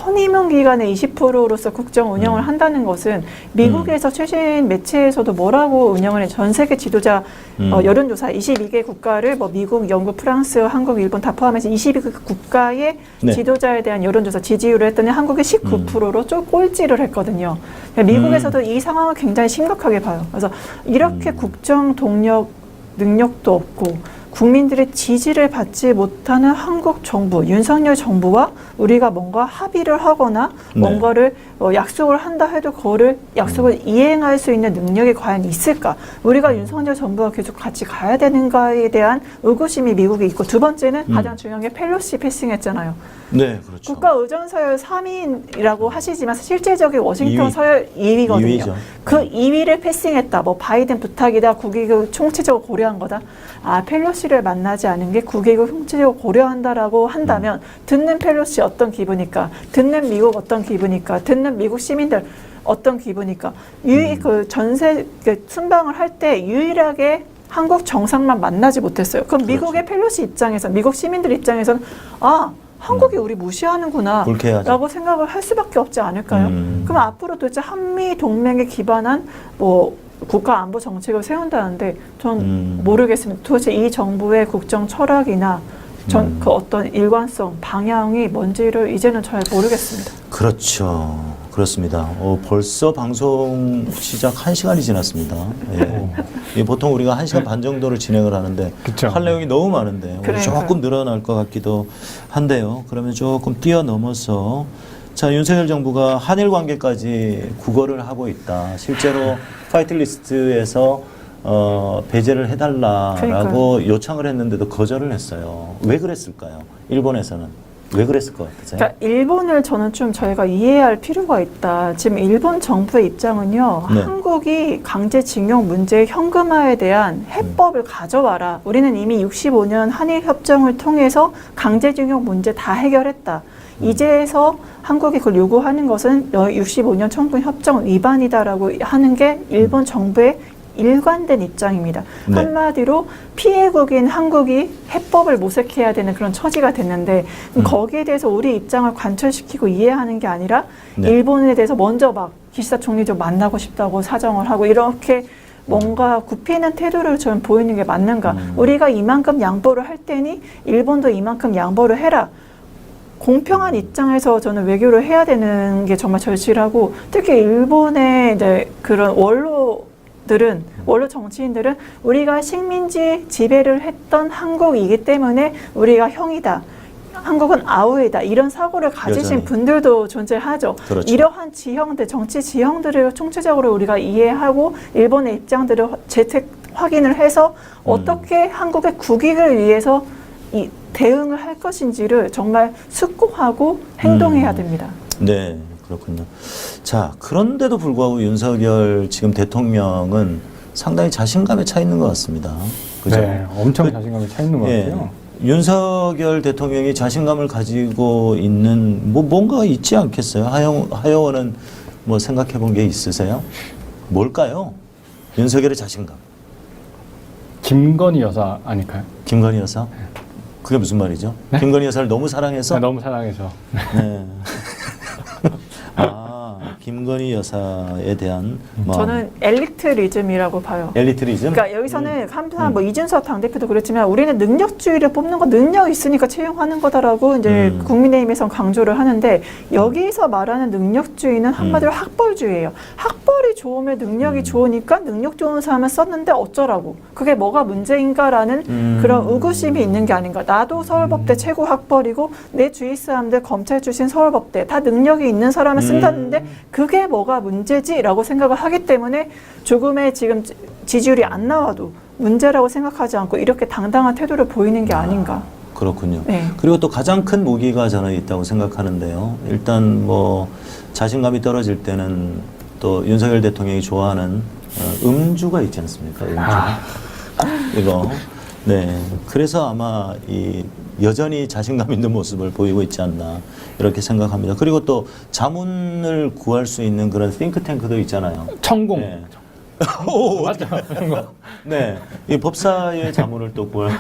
허니문 기간에 20%로서 국정 운영을 한다는 것은 미국에서 최신 매체에서도 뭐라고 운영을 해. 전 세계 지도자 여론조사 22개 국가를 뭐 미국, 영국, 프랑스, 한국, 일본 다 포함해서 22개 국가의 네. 지도자에 대한 여론조사 지지율을 했더니 한국이 19%로 좀 꼴찌를 했거든요. 미국에서도 이 상황을 굉장히 심각하게 봐요. 그래서 이렇게 국정 동력 능력도 없고 국민들의 지지를 받지 못하는 한국 정부, 윤석열 정부와 우리가 뭔가 합의를 하거나 네. 뭔가를 약속을 한다 해도 그거를 약속을 이행할 수 있는 능력이 과연 있을까? 우리가 윤석열 정부와 계속 같이 가야 되는가에 대한 의구심이 미국에 있고 두 번째는 가장 중요한 게 펠로시 패싱했잖아요. 네, 그렇죠. 국가 의전 서열 3위라고 하시지만 실제적인 워싱턴 2위. 서열 2위거든요. 2위죠. 그 2위를 패싱했다. 뭐 바이든 부탁이다. 국익을 총체적으로 고려한 거다. 아, 펠로시를 만나지 않은 게 국익을 총체적으로 고려한다라고 한다면 듣는 펠로시 어떤 기분일까? 듣는 미국 어떤 기분일까? 듣는 미국 시민들 어떤 기분일까? 그 전세 순방을 할 때 유일하게 한국 정상만 만나지 못했어요. 그럼 미국의 펠로시 입장에서 미국 시민들 입장에서는 아 한국이 우리 무시하는구나 불쾌하죠. 라고 생각을 할 수밖에 없지 않을까요? 그럼 앞으로 도대체 한미 동맹에 기반한 뭐 국가 안보 정책을 세운다는데 전 모르겠습니다. 도대체 이 정부의 국정 철학이나 전 그 어떤 일관성, 방향이 뭔지를 이제는 잘 모르겠습니다. 그렇죠. 그렇습니다. 벌써 방송 시작 1시간이 지났습니다. 예. 보통 우리가 1시간 반 정도를 진행을 하는데 그쵸. 할 내용이 너무 많은데 오늘 그러니까요. 조금 늘어날 것 같기도 한데요. 그러면 조금 뛰어넘어서 자, 윤석열 정부가 한일 관계까지 국어를 하고 있다. 실제로 파이트리스트에서 배제를 해달라라고 그러니까요. 요청을 했는데도 거절을 했어요. 왜 그랬을까요? 일본에서는 왜 그랬을 것 같으세요? 그러니까 일본을 저는 좀 저희가 이해할 필요가 있다. 지금 일본 정부의 입장은요. 네. 한국이 강제징용 문제 현금화에 대한 해법을 가져와라. 우리는 이미 65년 한일 협정을 통해서 강제징용 문제 다 해결했다. 이제서 한국이 그걸 요구하는 것은 65년 청구 협정 위반이다라고 하는 게 일본 정부의 일관된 입장입니다. 네. 한마디로 피해국인 한국이 해법을 모색해야 되는 그런 처지가 됐는데 거기에 대해서 우리 입장을 관철시키고 이해하는 게 아니라 네. 일본에 대해서 먼저 막 기시다 총리 좀 만나고 싶다고 사정을 하고 이렇게 뭔가 굽히는 태도를 좀 보이는 게 맞는가. 우리가 이만큼 양보를 할 테니 일본도 이만큼 양보를 해라. 공평한 입장에서 저는 외교를 해야 되는 게 정말 절실하고 특히 일본의 이제 그런 원로 정치인들은 우리가 식민지 지배를 했던 한국이기 때문에 우리가 형이다. 한국은 아우이다. 이런 사고를 가지신 여전히. 분들도 존재하죠. 그렇죠. 이러한 지형들, 정치 지형들을 총체적으로 우리가 이해하고 일본의 입장들을 재책 확인을 해서 어떻게 한국의 국익을 위해서 이 대응을 할 것인지를 정말 숙고하고 행동해야 됩니다. 네, 그렇군요. 자, 그런데도 불구하고 윤석열 지금 대통령은 상당히 자신감에 차 있는 것 같습니다. 그죠? 네, 엄청 자신감이 차 있는 것 예, 같아요. 윤석열 대통령이 자신감을 가지고 있는 뭔가가 있지 않겠어요? 하여원은 뭐 생각해 본 게 있으세요? 뭘까요? 윤석열의 자신감. 김건희 여사 아닐까요? 김건희 여사? 그게 무슨 말이죠? 네? 김건희 여사를 너무 사랑해서? 네, 너무 사랑해서. 네. 김건희 여사에 대한 마음. 저는 엘리트리즘이라고 봐요. 엘리트리즘? 그러니까 여기서는 항상 뭐 이준석 당대표도 그랬지만 우리는 능력주의를 뽑는 거 능력 있으니까 채용하는 거다라고 이제 국민의힘에선 강조를 하는데 여기서 말하는 능력주의는 한마디로 학벌주의예요. 학벌이 좋으면 능력이 좋으니까 능력 좋은 사람을 썼는데 어쩌라고. 그게 뭐가 문제인가라는 그런 의구심이 있는 게 아닌가. 나도 서울법대 최고 학벌이고 내 주위 사람들 검찰 출신 서울법대 다 능력이 있는 사람을 쓴다는데 그게 뭐가 문제지라고 생각을 하기 때문에 조금의 지금 지지율이 안 나와도 문제라고 생각하지 않고 이렇게 당당한 태도를 보이는 게 아닌가. 그렇군요. 네. 그리고 또 가장 큰 무기가 저는 있다고 생각하는데요. 일단 뭐 자신감이 떨어질 때는 또 윤석열 대통령이 좋아하는 음주가 있지 않습니까? 음주. 이거. 네. 그래서 아마 여전히 자신감 있는 모습을 보이고 있지 않나 이렇게 생각합니다. 그리고 또 자문을 구할 수 있는 그런 싱크탱크도 있잖아요. 천공. 네. 오, 맞죠? 그런 거. 네. 이 법사의 자문을 또 구하기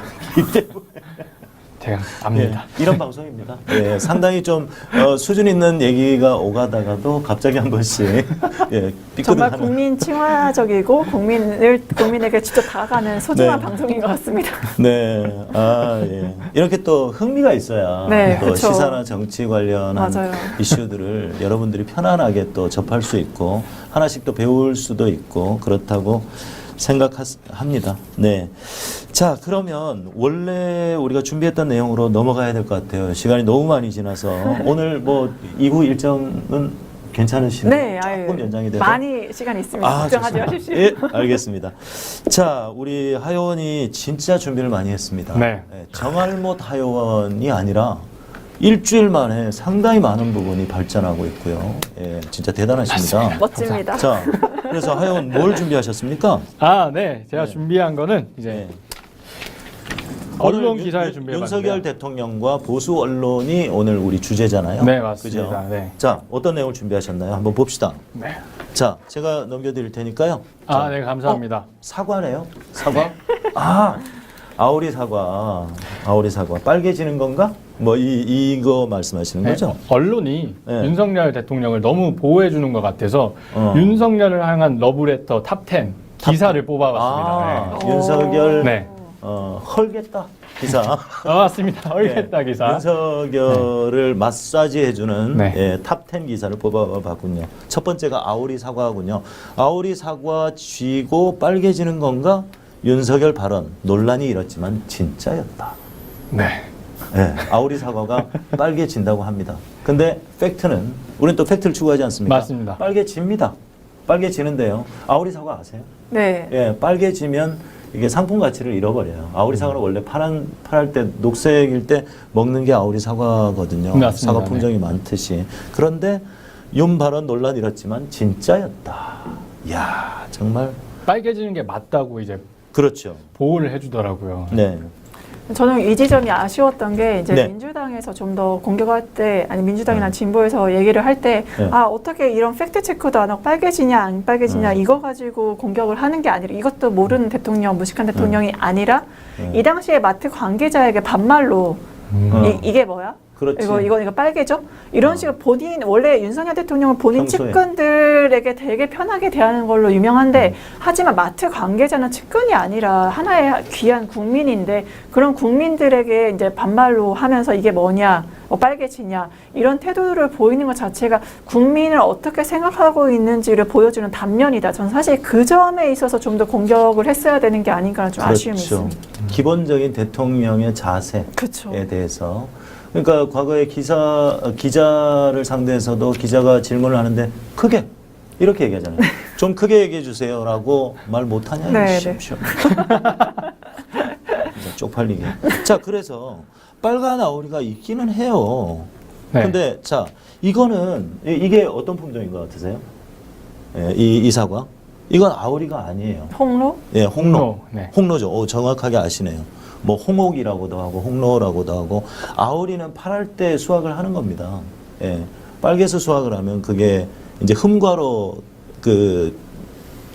때문에. 제가 압니다. 예, 이런 방송입니다. 예, 상당히 좀 수준 있는 얘기가 오가다가도 갑자기 한 번씩 예, 정말 삐끗하는. 국민 친화적이고 국민에게 직접 다가가는 소중한 네. 방송인 것 같습니다. 네, 예. 이렇게 또 흥미가 있어야 네, 또 그쵸. 시사나 정치 관련한 맞아요. 이슈들을 여러분들이 편안하게 또 접할 수 있고 하나씩 또 배울 수도 있고 그렇다고 생각합니다. 네. 자, 그러면 원래 우리가 준비했던 내용으로 넘어가야 될 것 같아요. 시간이 너무 많이 지나서 오늘 뭐 이후 일정은 괜찮으시나요? 네, 조금 연장이 돼서 많이 시간이 있습니다. 걱정하지 좋습니다. 마십시오. 예, 알겠습니다. 자, 우리 하요원이 진짜 준비를 많이 했습니다. 네. 정알못 하요원이 아니라 일주일 만에 상당히 많은 부분이 발전하고 있고요. 예, 진짜 대단하십니다. 멋집니다. 자, 그래서 하요원 뭘 준비하셨습니까? 네. 제가 네. 준비한 거는 이제 네. 언론 오늘 기사를 준비해봤는데요. 윤석열 대통령과 보수 언론이 오늘 우리 주제잖아요. 네, 맞습니다. 그죠? 네. 자, 어떤 내용을 준비하셨나요? 한번 봅시다. 네. 자, 제가 넘겨드릴 테니까요. 네, 감사합니다. 사과네요? 사과? 아오리 사과. 아오리 사과. 빨개지는 건가? 뭐 이거 말씀하시는 네, 거죠? 언론이 네. 윤석열 대통령을 너무 보호해 주는 것 같아서 윤석열을 향한 러브레터 탑10 기사를 뽑아봤습니다. 네. 윤석열 네. 헐겠다 기사. 맞습니다. 얼겠다 기사. 윤석열을 마사지해주는 네. 예, 탑10 기사를 뽑아봤군요. 첫 번째가 아우리 사과군요. 아우리 사과 쥐고 빨개지는 건가? 윤석열 발언 논란이 일었지만 진짜였다. 네. 예, 아우리 사과가 빨개진다고 합니다. 근데 팩트는 우리는 또 팩트를 추구하지 않습니까? 맞습니다. 빨개집니다. 빨개지는데요. 아우리 사과 아세요? 네. 예, 빨개지면 이게 상품 가치를 잃어버려요. 아우리 사과는 원래 파랄 때 녹색일 때 먹는 게 아우리 사과거든요. 맞습니다. 사과 품종이 많듯이. 그런데 윤 발언 논란 일었지만 진짜였다. 이야, 정말 빨개지는 게 맞다고 이제 그렇죠. 보호를 해주더라고요. 네. 저는 이 지점이 아쉬웠던 게 이제 네. 민주당에서 좀 더 공격할 때 아니 민주당이나 진보에서 얘기를 할 때 네. 어떻게 이런 팩트 체크도 안 하고 빨개지냐 안 빨개지냐 이거 가지고 공격을 하는 게 아니라 이것도 모르는 대통령 무식한 대통령이 아니라 이 당시에 마트 관계자에게 반말로 이게 뭐야? 그렇지. 이거 빨개져? 이런 식으로 본인 원래 윤석열 대통령은 본인 평소에. 측근들에게 되게 편하게 대하는 걸로 유명한데 하지만 마트 관계자는 측근이 아니라 하나의 귀한 국민인데 그런 국민들에게 이제 반말로 하면서 이게 뭐냐? 빨개지냐? 이런 태도를 보이는 것 자체가 국민을 어떻게 생각하고 있는지를 보여주는 단면이다. 저는 사실 그 점에 있어서 좀 더 공격을 했어야 되는 게 아닌가 좀 아쉬움이 있습니다. 기본적인 대통령의 자세에 그렇죠. 대해서. 그러니까 과거에 기자를 상대해서도 기자가 질문을 하는데 크게 이렇게 얘기하잖아요. 좀 크게 얘기해 주세요라고 말 못하냐? 네, 진짜 쪽팔리게. 자, 그래서 빨간 아우리가 있기는 해요. 네. 근데 자, 이거는 이게 어떤 품종인 것 같으세요? 예, 이 사과? 이건 아우리가 아니에요. 홍로? 예, 홍로. 홍로, 네. 홍로죠. 오, 정확하게 아시네요. 뭐 홍옥이라고도 하고 홍로라고도 하고 아우리는 파랄 때 수확을 하는 겁니다. 예. 빨개서 수확을 하면 그게 이제 흠과로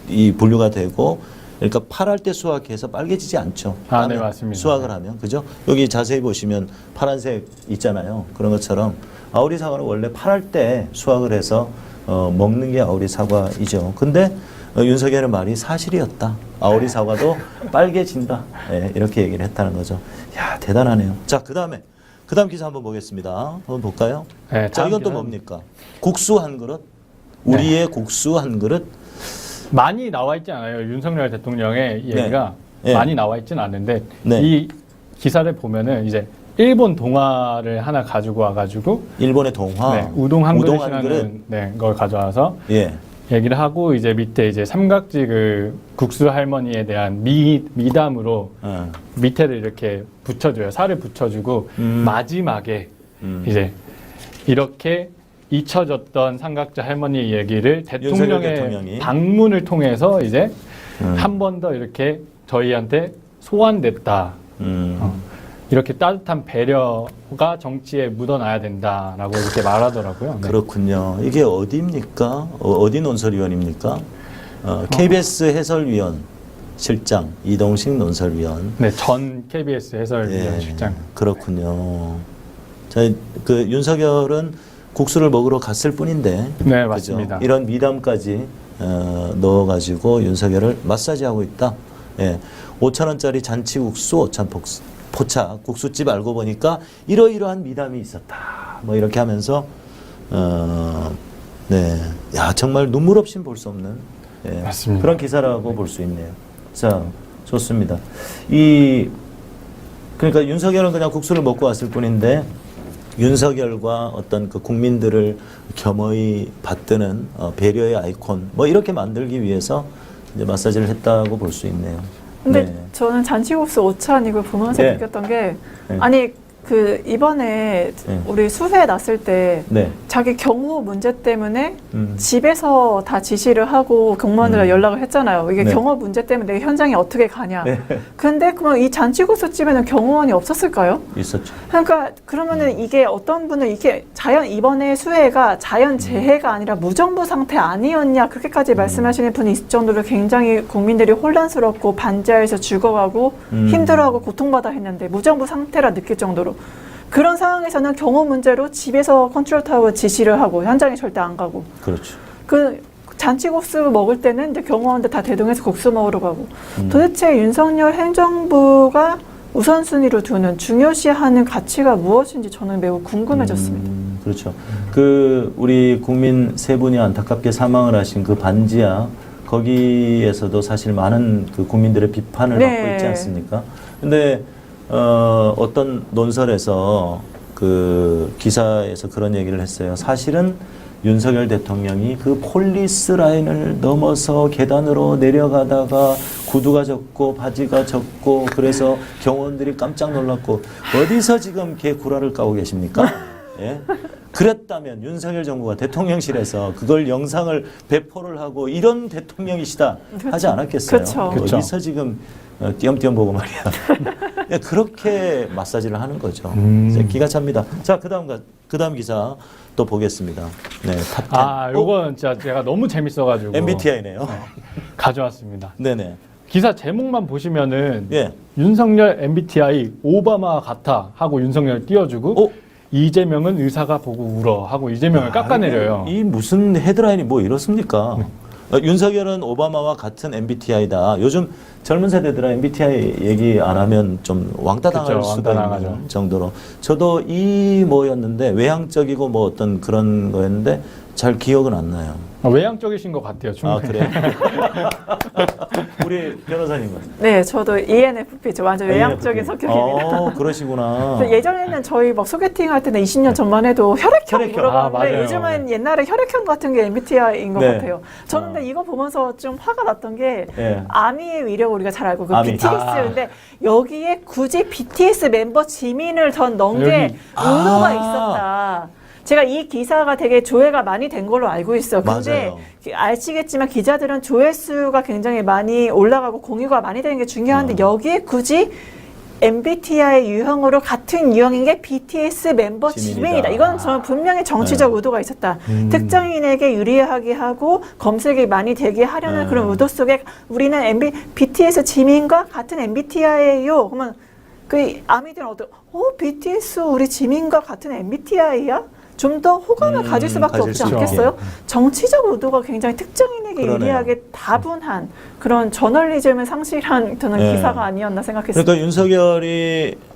이 분류가 되고 그러니까 파랄 때 수확해서 빨개지지 않죠. 네, 맞습니다. 수확을 하면 그죠? 여기 자세히 보시면 파란색 있잖아요. 그런 것처럼 아우리 사과는 원래 파랄 때 수확을 해서 먹는 게 아우리 사과이죠. 근데 윤석열의 말이 사실이었다. 아우리 사과도 빨개진다. 예, 이렇게 얘기를 했다는 거죠. 야, 대단하네요. 자, 그다음 기사 한번 보겠습니다. 한번 볼까요? 네, 자, 이건 또 기사는- 뭡니까? 국수 한 그릇? 우리의 국수 한 그릇? 많이 나와 있지 않아요. 윤석열 대통령의 얘기가 네. 많이 나와 있지는 않은데 네. 이 기사를 보면은 이제 일본 동화를 하나 가지고 와가지고 일본의 동화. 네, 우동 한 우동 한 그릇이라는 네, 걸 가져와서 예. 얘기를 하고 이제 밑에 이제 삼각지 그 국수 할머니에 대한 미담으로 밑에를 이렇게 붙여줘요. 살을 붙여주고 마지막에 이제 이렇게 잊혀졌던 삼각지 할머니 얘기를 윤석열 대통령의 대통령이. 방문을 통해서 이제 한 번 더 이렇게 저희한테 소환됐다. 이렇게 따뜻한 배려가 정치에 묻어나야 된다라고 이렇게 말하더라고요. 네. 그렇군요. 이게 어디입니까? 어디 논설위원입니까? KBS 해설위원 실장 이동식 논설위원. 네, 전 KBS 해설위원 실장. 그렇군요. 자, 그 윤석열은 국수를 먹으러 갔을 뿐인데, 네, 그죠? 맞습니다. 이런 미담까지 넣어가지고 윤석열을 마사지하고 있다. 예, 5,000원짜리 잔치국수 5,000 포착 국수집 알고 보니까 이러이러한 미담이 있었다. 뭐 이렇게 하면서 네, 야 정말 눈물 없이 볼 수 없는 예, 맞습니다. 그런 기사라고 볼 수 있네요. 자, 좋습니다. 그러니까 윤석열은 그냥 국수를 먹고 왔을 뿐인데 윤석열과 어떤 그 국민들을 겸허히 받드는 배려의 아이콘 뭐 이렇게 만들기 위해서 이제 마사지를 했다고 볼 수 있네요. 근데 네. 저는 잔치국수 오찬 이걸 보면서 네. 느꼈던 게 네. 아니 그 이번에 네. 우리 수세 났을 때 네. 자기 경호 문제 때문에 집에서 다 지시를 하고 경무원들 연락을 했잖아요. 이게 네. 경호 문제 때문에 내가 현장에 어떻게 가냐. 네. 근데 그러면 이 잔치국수 집에는 경호원이 없었을까요? 있었죠. 그러니까 그러면은 이게 어떤 분은 이게 이번에 수해가 자연 재해가 아니라 무정부 상태 아니었냐 그렇게까지 말씀하시는 분이 있을 정도로 굉장히 국민들이 혼란스럽고 반지하에서 죽어가고 힘들어하고 고통받아 했는데 무정부 상태라 느낄 정도로 그런 상황에서는 경호 문제로 집에서 컨트롤 타워 지시를 하고 현장에 절대 안 가고 그렇죠. 그 잔치국수 먹을 때는 이제 경호원들 다 대동해서 국수 먹으러 가고 도대체 윤석열 행정부가 우선순위로 두는 중요시하는 가치가 무엇인지 저는 매우 궁금해졌습니다. 그렇죠. 그 우리 국민 세 분이 안타깝게 사망을 하신 그 반지하 거기에서도 사실 많은 그 국민들의 비판을 네. 받고 있지 않습니까? 근데 어떤 논설에서 그 기사에서 그런 얘기를 했어요. 사실은 윤석열 대통령이 그 폴리스 라인을 넘어서 계단으로 내려가다가 구두가 젖고 바지가 젖고 그래서 경호원들이 깜짝 놀랐고 어디서 지금 개 구라를 까고 계십니까? 예? 그랬다면 윤석열 정부가 대통령실에서 그걸 영상을 배포를 하고 이런 대통령이시다 하지 않았겠어요? 그렇죠. 어디서 지금 띄엄띄엄 보고 말이야. 예, 그렇게 마사지를 하는 거죠. 기가 찹니다. 자, 그다음 기사 또 보겠습니다. 네, 탑 10. 아, 요건 진짜 제가 너무 재밌어가지고 MBTI네요. 가져왔습니다. 네네. 기사 제목만 보시면은 예. 윤석열 MBTI 오바마 같아 하고 윤석열 띄워주고 이재명은 의사가 보고 울어 하고 이재명을 깎아내려요. 이 무슨 헤드라인이 뭐 이렇습니까? 윤석열은 오바마와 같은 MBTI다. 요즘 젊은 세대들은 MBTI 얘기 안 하면 좀 왕따 당할 그쵸, 수가 왕따 있는 나가죠. 정도로. 저도 이 뭐였는데 외향적이고 뭐 어떤 그런 거였는데 잘 기억은 안 나요. 외향적이신 것 같아요. 아, 충분히. 그래요? 우리 변호사님은? 네, 저도 ENFP죠. 완전 외향적인 성격입니다. 그러시구나. 그래서 예전에는 저희 막 소개팅 할 때는 20년 전만 해도 혈액형 혈액형. 물어봤는데 맞아요. 요즘은 옛날에 혈액형 같은 게 MBTI인 것 네. 같아요. 저는 근데 이거 보면서 좀 화가 났던 게 예. 아미의 위력 우리가 잘 알고 그 아미. BTS인데 여기에 굳이 BTS 멤버 지민을 전 넣은 게 여기. 의도가 있었다. 제가 이 기사가 되게 조회가 많이 된 걸로 알고 있어요. 근데 맞아요. 아시겠지만 기자들은 조회수가 굉장히 많이 올라가고 공유가 많이 되는 게 중요한데 여기에 굳이 MBTI 유형으로 같은 유형인 게 BTS 멤버 지민이다. 지명이다. 이건 저는 분명히 정치적 의도가 있었다. 특정인에게 유리하게 하고 검색이 많이 되게 하려는 그런 의도 속에 우리는 BTS 지민과 같은 MBTI예요. 그러면 그 아미들은 BTS 우리 지민과 같은 MBTI야? 좀 더 호감을 가질 수밖에 가질 없지 수 있게. 않겠어요? 정치적 의도가 굉장히 특정인에게 그러네요. 유리하게 다분한 그런 저널리즘을 상실한 저는 네. 기사가 아니었나 생각했습니다. 그러니까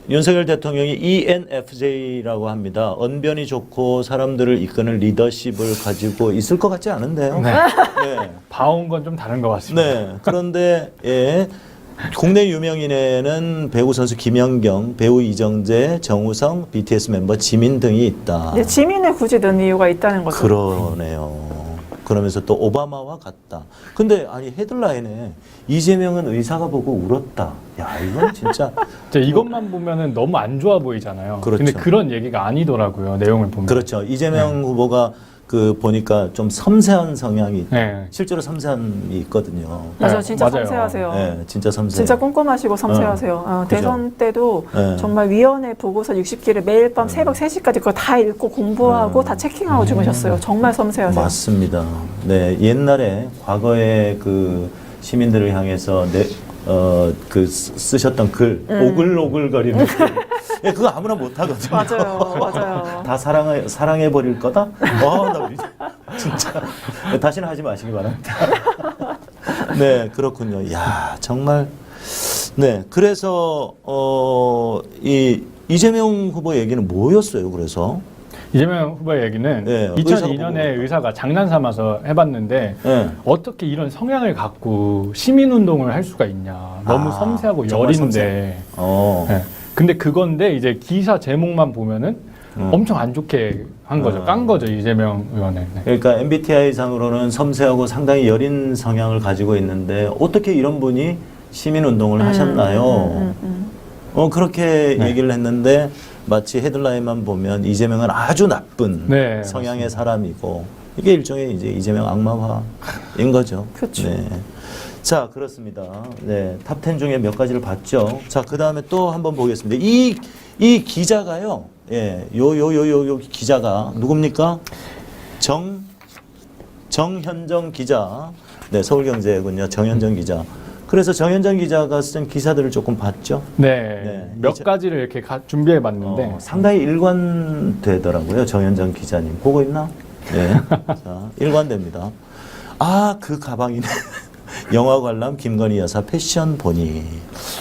윤석열 대통령이 ENFJ라고 합니다. 언변이 좋고 사람들을 이끄는 리더십을 가지고 있을 것 같지 않은데요. 네. 네. 봐온 건 좀 다른 것 같습니다. 네. 그런데 예. 국내 유명인에는 배우 선수 김연경, 배우 이정재, 정우성, BTS 멤버 지민 등이 있다. 네, 지민을 굳이 넣은 이유가 있다는 거죠. 그러네요. 그러면서 또 오바마와 같다. 근데 아니 헤드라인에 이재명은 의사가 보고 울었다. 야, 이건 진짜 이것만 보면은 너무 안 좋아 보이잖아요. 그렇죠. 근데 그런 얘기가 아니더라고요. 내용을 보면. 그렇죠. 이재명 후보가 그 보니까 좀 섬세한 성향이 네. 실제로 섬세함이 있거든요. 맞아요, 네, 진짜 맞아요. 섬세하세요. 네, 진짜 섬세. 진짜 꼼꼼하시고 섬세하세요. 대선 때도 네. 정말 위원회 보고서 60기를 매일 밤 새벽 3시까지 그거 다 읽고 공부하고 다 체킹하고 주무셨어요. 정말 섬세하세요. 맞습니다. 네, 옛날에 과거에 그 시민들을 향해서 쓰셨던 글 오글오글거리는 글. 예, 그거 아무나 못 하거든요. 맞아요. 다 사랑해 버릴 거다. 나 진짜 다시는 하지 마시기 바랍니다. 네, 그렇군요. 야, 정말. 네, 그래서 이 이재명 후보 얘기는 뭐였어요? 그래서 이재명 후보의 얘기는 네, 2002년에 의사가 장난 삼아서 해봤는데 네. 어떻게 이런 성향을 갖고 시민운동을 할 수가 있냐. 너무 섬세하고 정말 여린데. 네. 근데 그건데 이제 기사 제목만 보면은 엄청 안 좋게 한 거죠. 깐 거죠, 이재명 의원을. 네. 그러니까 MBTI 상으로는 섬세하고 상당히 여린 성향을 가지고 있는데 어떻게 이런 분이 시민운동을 하셨나요? 그렇게 네. 얘기를 했는데 마치 헤드라인만 보면 이재명은 아주 나쁜 네, 성향의 맞습니다. 사람이고 이게 일종의 이제 이재명 악마화인 거죠. 그렇죠. 네. 자, 그렇습니다. 네, 탑10 중에 몇 가지를 봤죠. 자, 그 다음에 또 한번 보겠습니다. 이 기자가요, 예, 요 기자가 누굽니까? 정현정 기자. 네, 서울경제군요. 정현정 기자. 그래서 정현정 기자가 쓴 기사들을 조금 봤죠. 네, 몇 가지를 이렇게 준비해 봤는데 상당히 일관되더라고요. 정현정 기자님 보고 있나? 네, 자, 일관됩니다. 아, 그 가방이네. 영화 관람 김건희 여사 패션 보니.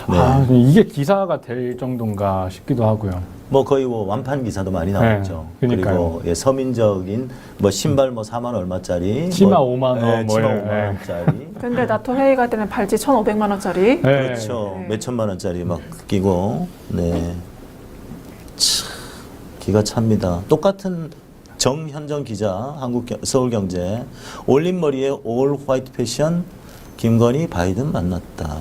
네. 아, 이게 기사가 될 정도인가 싶기도 하고요. 뭐 거의 뭐 완판 기사도 많이 나왔죠. 네, 그러니까요. 그리고 서민적인 뭐 신발 뭐 4만 얼마짜리, 치마 뭐, 5만 원, 치마 뭐 5만 원짜리. 근데 나토 회의가 되면 발찌 1,500만 원짜리. 그렇죠. 네. 몇 천만 원짜리 막 끼고. 네. 참, 기가 찹니다. 똑같은 정현정 기자, 서울경제. 올린 머리에 올 화이트 패션, 김건희 바이든 만났다.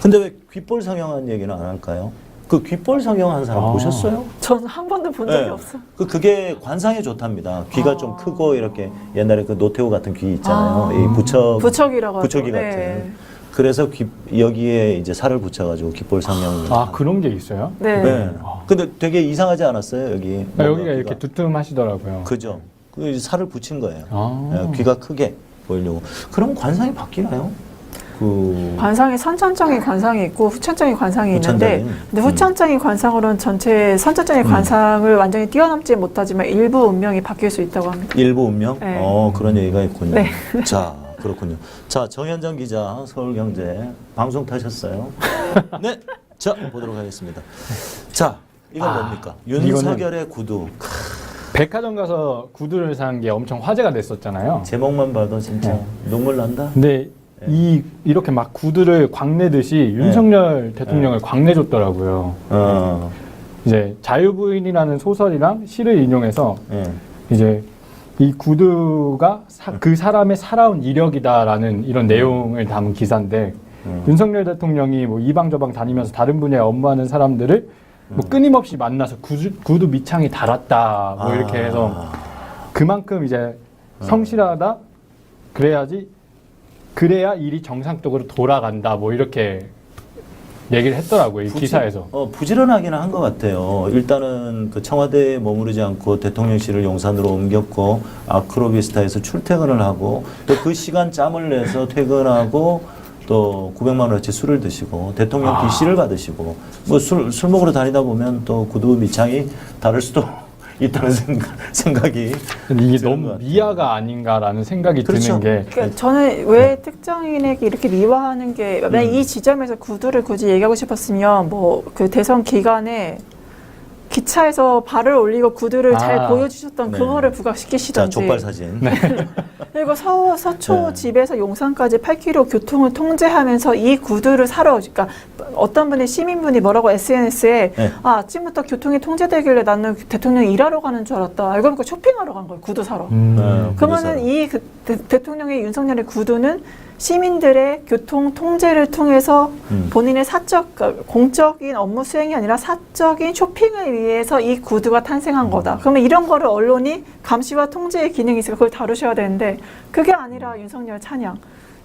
근데 왜 귓볼 성형한 얘기는 안 할까요? 그 귓볼 성형한 사람 보셨어요? 저는 한 번도 본 적이 없어요. 그게 관상에 좋답니다. 귀가 좀 크고 이렇게 옛날에 그 노태우 같은 귀 있잖아요. 이 부척이라고 부척이 하죠. 같은. 네. 그래서 여기에 이제 살을 붙여가지고 귓볼 성형을. 아, 그런 게 있어요? 네. 네. 근데 되게 이상하지 않았어요, 여기? 아, 여기가 이렇게 두툼하시더라고요. 그죠. 그 살을 붙인 거예요. 아. 네, 귀가 크게 보이려고. 그럼 관상이 바뀌나요? 관상이 선천적인 관상이 있고 후천적인 관상이 있는데, 후천적인. 근데 후천적인 관상으로는 전체 선천적인 관상을 완전히 뛰어넘지 못하지만 일부 운명이 바뀔 수 있다고 합니다. 일부 운명? 네. 그런 얘기가 있군요. 네. 자, 그렇군요. 자, 정현정 기자, 서울경제 방송 타셨어요? 네. 자, 보도록 하겠습니다. 자, 이건 뭡니까? 윤석열의 구두. 백화점 가서 구두를 산 게 엄청 화제가 됐었잖아요. 제목만 봐도 진짜 눈물 난다. 근데 이렇게 막 구두를 광내듯이 윤석열 대통령을 광내줬더라고요. 이제 자유부인이라는 소설이랑 시를 인용해서 이제 이 구두가 그 사람의 살아온 이력이다라는 이런 내용을 담은 기사인데 윤석열 대통령이 뭐 이방저방 다니면서 다른 분야에 업무하는 사람들을 뭐 끊임없이 만나서 구두 밑창이 달았다 뭐 이렇게 해서 그만큼 이제 성실하다 그래야 일이 정상적으로 돌아간다 뭐 이렇게 얘기를 했더라고요. 이 기사에서. 부지런하기는 한 것 같아요. 일단은 그 청와대에 머무르지 않고 대통령실을 용산으로 옮겼고 아크로비스타에서 출퇴근을 하고 또 그 시간 짬을 내서 퇴근하고 또 900만 원어치 술을 드시고 대통령 비시를 받으시고 뭐 술 먹으러 다니다 보면 또 구두 밑창이 다를 수도 있다는 생각이 이게 너무 미화가 아닌가라는 생각이 그렇죠. 드는 게 그러니까 저는 왜 특정인에게 이렇게 미화하는 게 만약 이 지점에서 구두를 굳이 얘기하고 싶었으면 뭐 그 대선 기간에 기차에서 발을 올리고 구두를 잘 보여주셨던 네. 그거를 부각시키시던지. 자, 족발 사진. 그리고 서초 네. 집에서 용산까지 8km 교통을 통제하면서 이 구두를 사러, 그러니까 어떤 분이 시민분이 뭐라고 SNS에 네. 아침부터 교통이 통제되길래 나는 대통령이 일하러 가는 줄 알았다. 알고 보니까 쇼핑하러 간 거예요. 구두 사러. 그러면은 이 대통령의 윤석열의 구두는 시민들의 교통 통제를 통해서 본인의 공적인 업무 수행이 아니라 사적인 쇼핑을 위해서 이 구두가 탄생한 거다. 그러면 이런 거를 언론이 감시와 통제의 기능이 있으니까 그걸 다루셔야 되는데 그게 아니라 윤석열 찬양.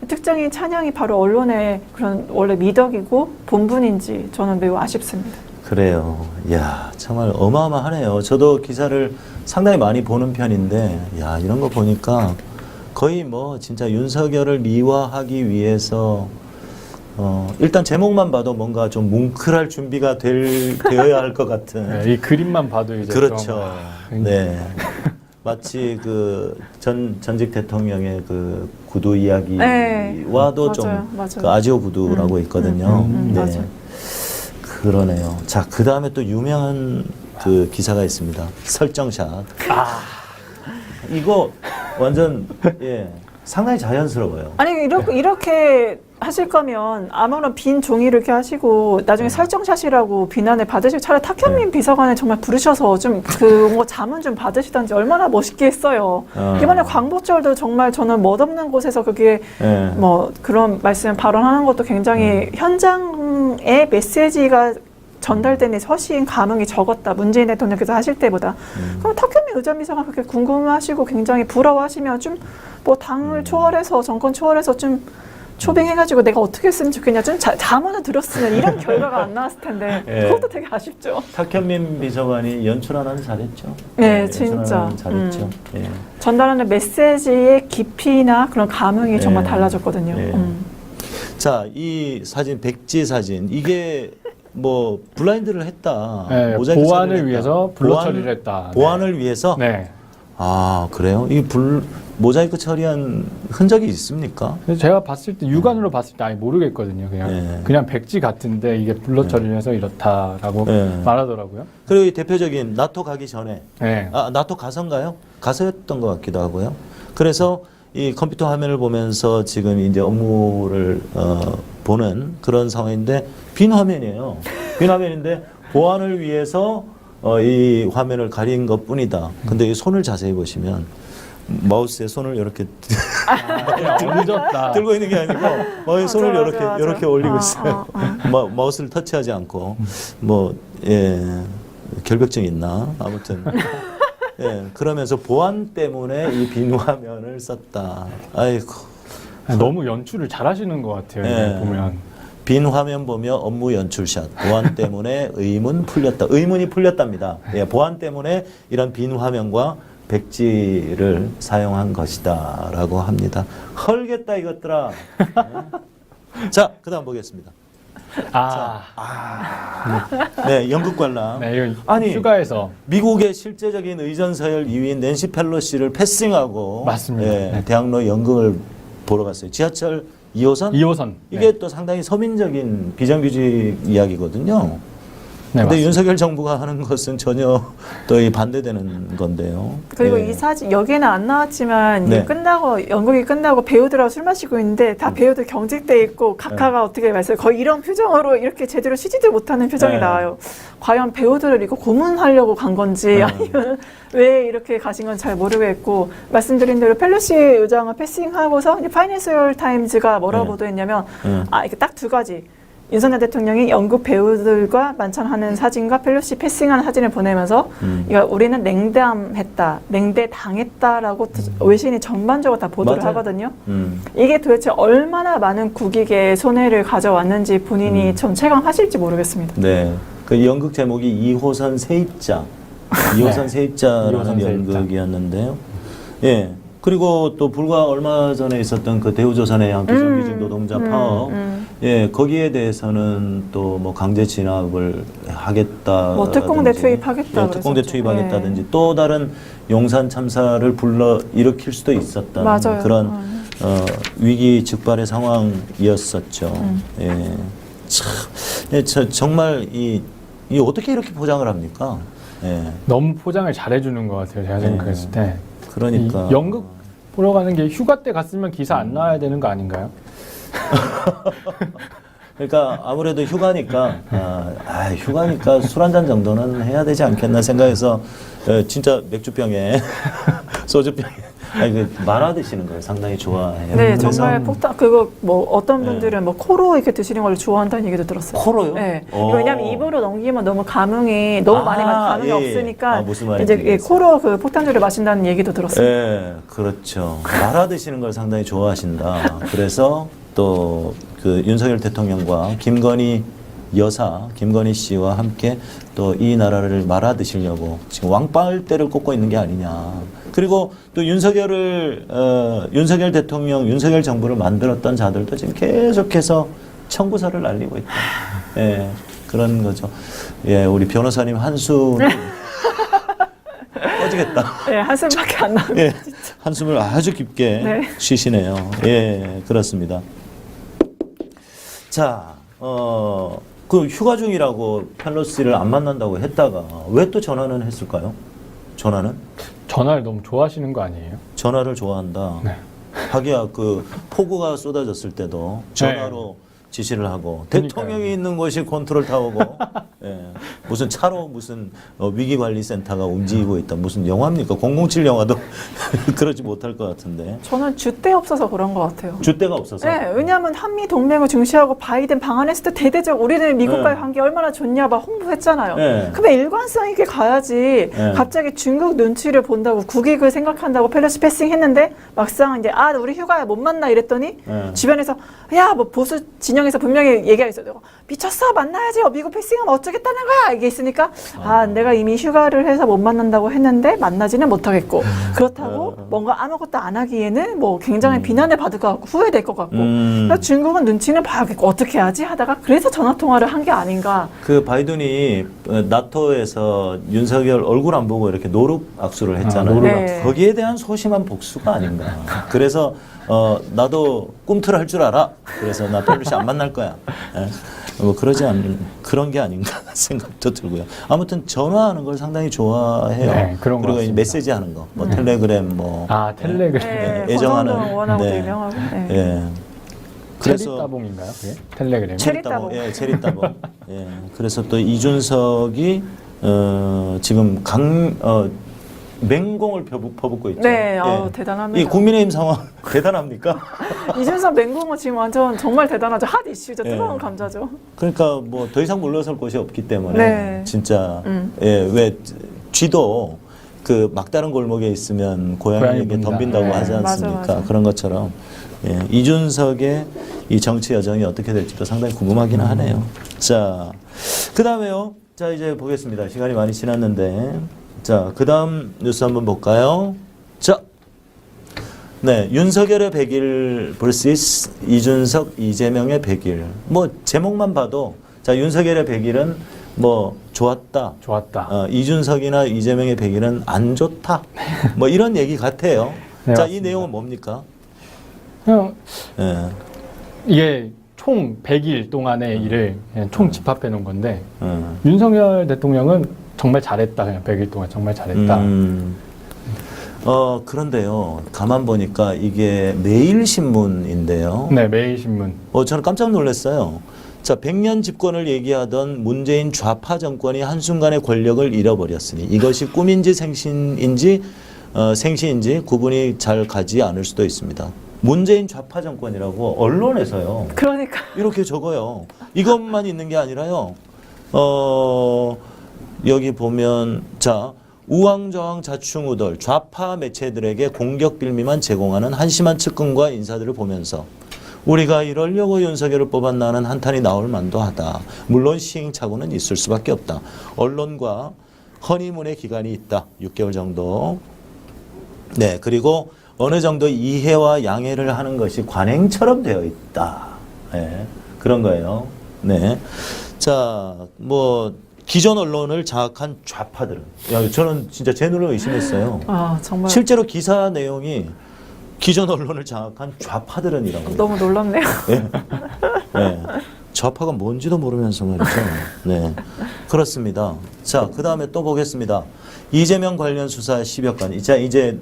특정인 찬양이 바로 언론의 그런 원래 미덕이고 본분인지 저는 매우 아쉽습니다. 그래요. 이야, 정말 어마어마하네요. 저도 기사를 상당히 많이 보는 편인데, 야, 이런 거 보니까 거의 뭐 진짜 윤석열을 미화하기 위해서 일단 제목만 봐도 뭔가 좀 뭉클할 준비가 되어야 할 것 같은. 이 그림만 봐도 이제 그렇죠. 네. 마치 그 전직 대통령의 그 구두 이야기와도 좀 그 아지오 구두라고 있거든요. 네. 맞아요. 그러네요. 자, 그 다음에 또 유명한 그 기사가 있습니다. 설정샷. 이거 완전 상당히 자연스러워요. 아니 이렇게 하실 거면 아무런 빈 종이를 이렇게 하시고 나중에 설정샷이라고 비난을 받으시고 차라리 탁현민 비서관을 정말 부르셔서 좀 뭐 자문 좀 받으시던지 얼마나 멋있게 했어요. 이번에 광복절도 정말 저는 멋없는 곳에서 그게 뭐 그런 말씀 발언하는 것도 굉장히 현장의 메시지가 전달되는 서신 감흥이 적었다. 문재인 대통령께서 하실 때보다. 그럼 탁현민 의전비서관 그렇게 궁금하시고 굉장히 부러워하시면 좀 뭐 당을 초월해서 정권 초월해서 좀 초빙해가지고 내가 어떻게 했으면 좋겠냐 좀 자문을 드렸으면 이런 결과가 안 나왔을 텐데 그것도 되게 아쉽죠. 탁현민 비서관이 연출 하나는 잘했죠. 네, 진짜 잘했죠. 전달하는 메시지의 깊이나 그런 감흥이 정말 달라졌거든요. 자, 이 사진 백지 사진 이게 뭐 블라인드를 했다. 네, 모자이크 보안을 처리를 위해서 블러 처리를 했다. 보안을 위해서? 네. 아, 그래요? 이 모자이크 처리한 흔적이 있습니까? 그래서 제가 봤을 때 육안으로 봤을 때 아예 모르겠거든요. 네. 그냥 백지 같은데 이게 블러 처리를 해서 이렇다라고 네. 말하더라고요. 그리고 이 대표적인 나토 가기 전에 네. 나토 가서인가요? 가서였던 것 같기도 하고요. 그래서 이 컴퓨터 화면을 보면서 지금 이제 업무를 보는 그런 상황인데 빈 화면이에요. 빈 화면인데 보안을 위해서 이 화면을 가린 것뿐이다. 근데 이 손을 자세히 보시면 마우스에 손을 이렇게 얹었다. 들고 있는 게 아니고 손을 맞아. 이렇게 올리고 있어요. 마우스를 터치하지 않고 결벽증 있나 아무튼 그러면서 보안 때문에 이 빈 화면을 썼다. 아이고 너무 연출을 잘하시는 것 같아요. 예. 보면. 빈 화면 보며 업무 연출샷. 보안 때문에 의문이 풀렸답니다. 예, 보안 때문에 이런 빈 화면과 백지를 사용한 것이다라고 합니다. 헐겠다 이것들아. 자, 그다음 보겠습니다. 네, 연극 관람. 네, 이거 아니, 휴가에서 미국의 실제적인 의전 서열 2위인 낸시 펠로시를 패싱하고 맞습니다. 네. 대학로 연극을 보러 갔어요. 지하철 2호선? 2호선. 이게 또 상당히 서민적인 비정규직 이야기거든요. 네, 근데 맞습니다. 윤석열 정부가 하는 것은 전혀 또 이 반대되는 건데요. 그리고 예. 이 사진 여기는 안 나왔지만 네. 이게 끝나고 연극이 끝나고 배우들하고 술 마시고 있는데 다 배우들 경직돼 있고 각하가 어떻게 말했어요? 거의 이런 표정으로 이렇게 제대로 쉬지도 못하는 표정이 네. 나와요. 과연 배우들을 이거 고문하려고 간 건지 아니면 왜 이렇게 가신 건 잘 모르겠고 말씀드린 대로 펠로시 의장을 패싱하고서 이제 파이낸셜 타임즈가 뭐라고 네. 보도했냐면 이게 딱 두 가지. 윤석열 대통령이 연극 배우들과 만찬하는 사진과 펠로시 패싱하는 사진을 보내면서 이거 우리는 냉대당했다라고 외신이 전반적으로 다 보도를 맞아요. 하거든요. 이게 도대체 얼마나 많은 국익의 손해를 가져왔는지 본인이 전 체감하실지 모르겠습니다. 네. 그 연극 제목이 2호선 세입자. 2호선 세입자라는 2호선 세입자. 연극이었는데요. 예. 그리고 또 불과 얼마 전에 있었던 그 대우조선의 한 비정규직 노동자 파업, 예, 거기에 대해서는 또 뭐 강제 진압을 하겠다. 뭐 특공대 투입하겠다. 예, 특공대 그랬었죠. 투입하겠다든지 또 다른 용산 참사를 불러 일으킬 수도 있었던 맞아요. 그런 위기 즉발의 상황이었었죠. 예, 참, 예, 정말 이 어떻게 이렇게 포장을 합니까? 예, 너무 포장을 잘해주는 것 같아요. 제가 생각했을 때. 그러니까 이 연극 보러 가는 게 휴가 때 갔으면 기사 안 나와야 되는 거 아닌가요? 그러니까 아무래도 휴가니까 휴가니까 술 한 잔 정도는 해야 되지 않겠나 생각해서 진짜 맥주병에 소주병에 말아 드시는 걸 상당히 좋아해요. 네, 그래서 정말 폭탄 그거 뭐 어떤 분들은 뭐 코로 이렇게 드시는 걸 좋아한다는 얘기도 들었어요. 코로요? 네. 오. 왜냐하면 입으로 넘기면 너무 감흥이 너무 많이 감흥이 예. 없으니까 무슨 말인지 이제 알겠어요. 코로 그 폭탄주를 마신다는 얘기도 들었어요. 예, 그렇죠. 말아 드시는 걸 상당히 좋아하신다. 그래서 또 그 윤석열 대통령과 김건희 씨와 함께 또 이 나라를 말아 드시려고 지금 왕빨대를 꽂고 있는 게 아니냐. 그리고 또 윤석열 대통령, 윤석열 정부를 만들었던 자들도 지금 계속해서 청구서를 날리고 있다. 예, 그런 거죠. 예, 우리 변호사님 한숨 꺼지겠다. 네, 한숨밖에 안 나요. 예, 한숨을 아주 깊게 네. 쉬시네요. 예, 그렇습니다. 자, 그 휴가 중이라고 펠로시를 안 만난다고 했다가 왜 또 전화는 했을까요? 전화는? 전화를 너무 좋아하시는 거 아니에요? 전화를 좋아한다. 네. 하기야 그 폭우가 쏟아졌을 때도 전화로 지시를 하고 그러니까요. 대통령이 있는 곳이 컨트롤 타워고 예, 무슨 차로 무슨 위기관리센터가 움직이고 있다. 무슨 영화입니까? 007 영화도 그러지 못할 것 같은데. 저는 줏대 없어서 그런 것 같아요. 줏대가 없어서. 네, 왜냐하면 한미 동맹을 중시하고 바이든 방한했을 때 대대적 우리는 미국과의 네. 관계 얼마나 좋냐 막 홍보했잖아요. 네. 그러면 일관성 있게 가야지. 네. 갑자기 중국 눈치를 본다고 국익을 생각한다고 펠로시 패싱했는데 막상 이제 우리 휴가에 못 만나 이랬더니 네. 주변에서 야 뭐 보수 진영 진영에서 분명히 얘기가 있어요. 미쳤어, 만나야지. 미국 패싱하면 어쩌겠다는 거야. 이게 있으니까 내가 이미 휴가를 해서 못 만난다고 했는데 만나지는 못하겠고 그렇다고 뭔가 아무것도 안 하기에는 뭐 굉장히 비난을 받을 것 같고 후회될 것 같고 그래서 중국은 눈치는 봐야겠고 어떻게 하지 하다가 그래서 전화 통화를 한 게 아닌가. 그 바이든이 나토에서 윤석열 얼굴 안 보고 이렇게 노룩 악수를 했잖아요. 네. 거기에 대한 소심한 복수가 아닌가. 그래서 나도 꿈틀 할 줄 알아. 그래서 나 펠로시 안 만날 거야. 예? 뭐 그러지 않는 그런 게 아닌가 생각도 들고요. 아무튼 전화하는 걸 상당히 좋아해요. 네, 그런 것 그리고 같습니다. 메시지 하는 거, 뭐 텔레그램, 뭐 텔레그램. 네, 애정하는. 고성동 워낙 네. 유명하고. 네. 예. 체리따봉인가요? 그게? 텔레그램. 체리따봉. 예, 체리따봉. 예. 그래서 또 이준석이 지금 맹공을 퍼붓고 있죠. 네, 예. 대단합니다. 이 국민의힘 상황 대단합니까? 이준석 맹공은 지금 완전 정말 대단하죠. 핫 이슈죠. 예. 뜨거운 감자죠. 그러니까 뭐 더 이상 물러설 곳이 없기 때문에 네. 진짜 왜 쥐도 그 막다른 골목에 있으면 고양이에게 고양이 문다. 덤빈다고 네, 하지 맞아, 않습니까? 맞아. 그런 것처럼 예, 이준석의 이 정치 여정이 어떻게 될지도 상당히 궁금하긴 하네요. 자, 그 다음에요. 자, 이제 보겠습니다. 시간이 많이 지났는데. 자, 그 다음 뉴스 한번 볼까요? 자, 네, 윤석열의 100일 vs 이준석, 이재명의 100일. 뭐, 제목만 봐도, 자, 윤석열의 100일은 뭐, 좋았다. 이준석이나 이재명의 100일은 안 좋다. 뭐, 이런 얘기 같아요. 네, 자, 맞습니다. 이 내용은 뭡니까? 그냥 예. 이게 총 100일 동안의 일을 그냥 총 집합해 놓은 건데 음. 윤석열 대통령은 정말 잘했다. 그냥 100일 동안 정말 잘했다. 그런데요. 가만 보니까 이게 매일신문인데요. 네, 매일신문. 저는 깜짝 놀랐어요. 자, 100년 집권을 얘기하던 문재인 좌파 정권이 한순간에 권력을 잃어버렸으니 이것이 꿈인지 생신인지 구분이 잘 가지 않을 수도 있습니다. 문재인 좌파 정권이라고 언론에서요. 그러니까. 이렇게 적어요. 이것만 있는 게 아니라요. 여기 보면 자, 우왕좌왕 자충우돌 좌파 매체들에게 공격 빌미만 제공하는 한심한 측근과 인사들을 보면서 우리가 이러려고 윤석열을 뽑았나는 한탄이 나올 만도 하다. 물론 시행착오는 있을 수밖에 없다. 언론과 허니문의 기간이 있다. 6개월 정도. 네, 그리고 어느 정도 이해와 양해를 하는 것이 관행처럼 되어 있다. 네, 그런 거예요. 네. 자, 뭐 기존 언론을 장악한 좌파들은, 저는 진짜 제 눈을 의심했어요. 정말. 실제로 기사 내용이 기존 언론을 장악한 좌파들은이라고. 너무 놀랍네요. 네. 네. 좌파가 뭔지도 모르면서 말이죠. 네. 그렇습니다. 자, 그 다음에 또 보겠습니다. 이재명 관련 수사 10여 건. 자, 이제,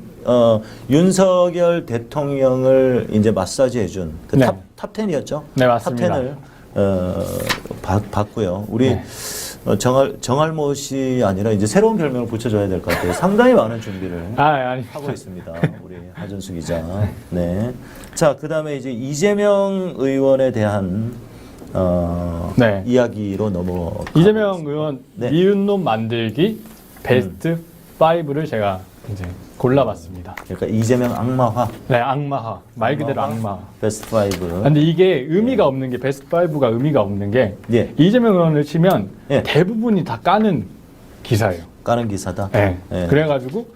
윤석열 대통령을 이제 마사지 해준 그 네. 탑 10이었죠? 네, 맞습니다. 탑 10을 봤고요. 우리 네. 정할모 씨 아니라 이제 새로운 별명을 붙여줘야 될 것 같아요. 상당히 많은 준비를 아니. 하고 있습니다. 우리 하준수 기자. 네. 자, 그 다음에 이제 이재명 의원에 대한 네. 이야기로 넘어. 이재명 의원 네. 미운 놈 만들기 베스트 5를 제가 이제 골라봤습니다. 그러니까 이재명 악마화. 네, 악마화. 말 그대로 악마화. 베스트 5. 근데 이게 의미가 없는 게 베스트 5가 의미가 없는 게 예. 이재명 의원을 치면 예. 대부분이 다 까는 기사예요. 까는 기사다. 네. 예. 그래가지고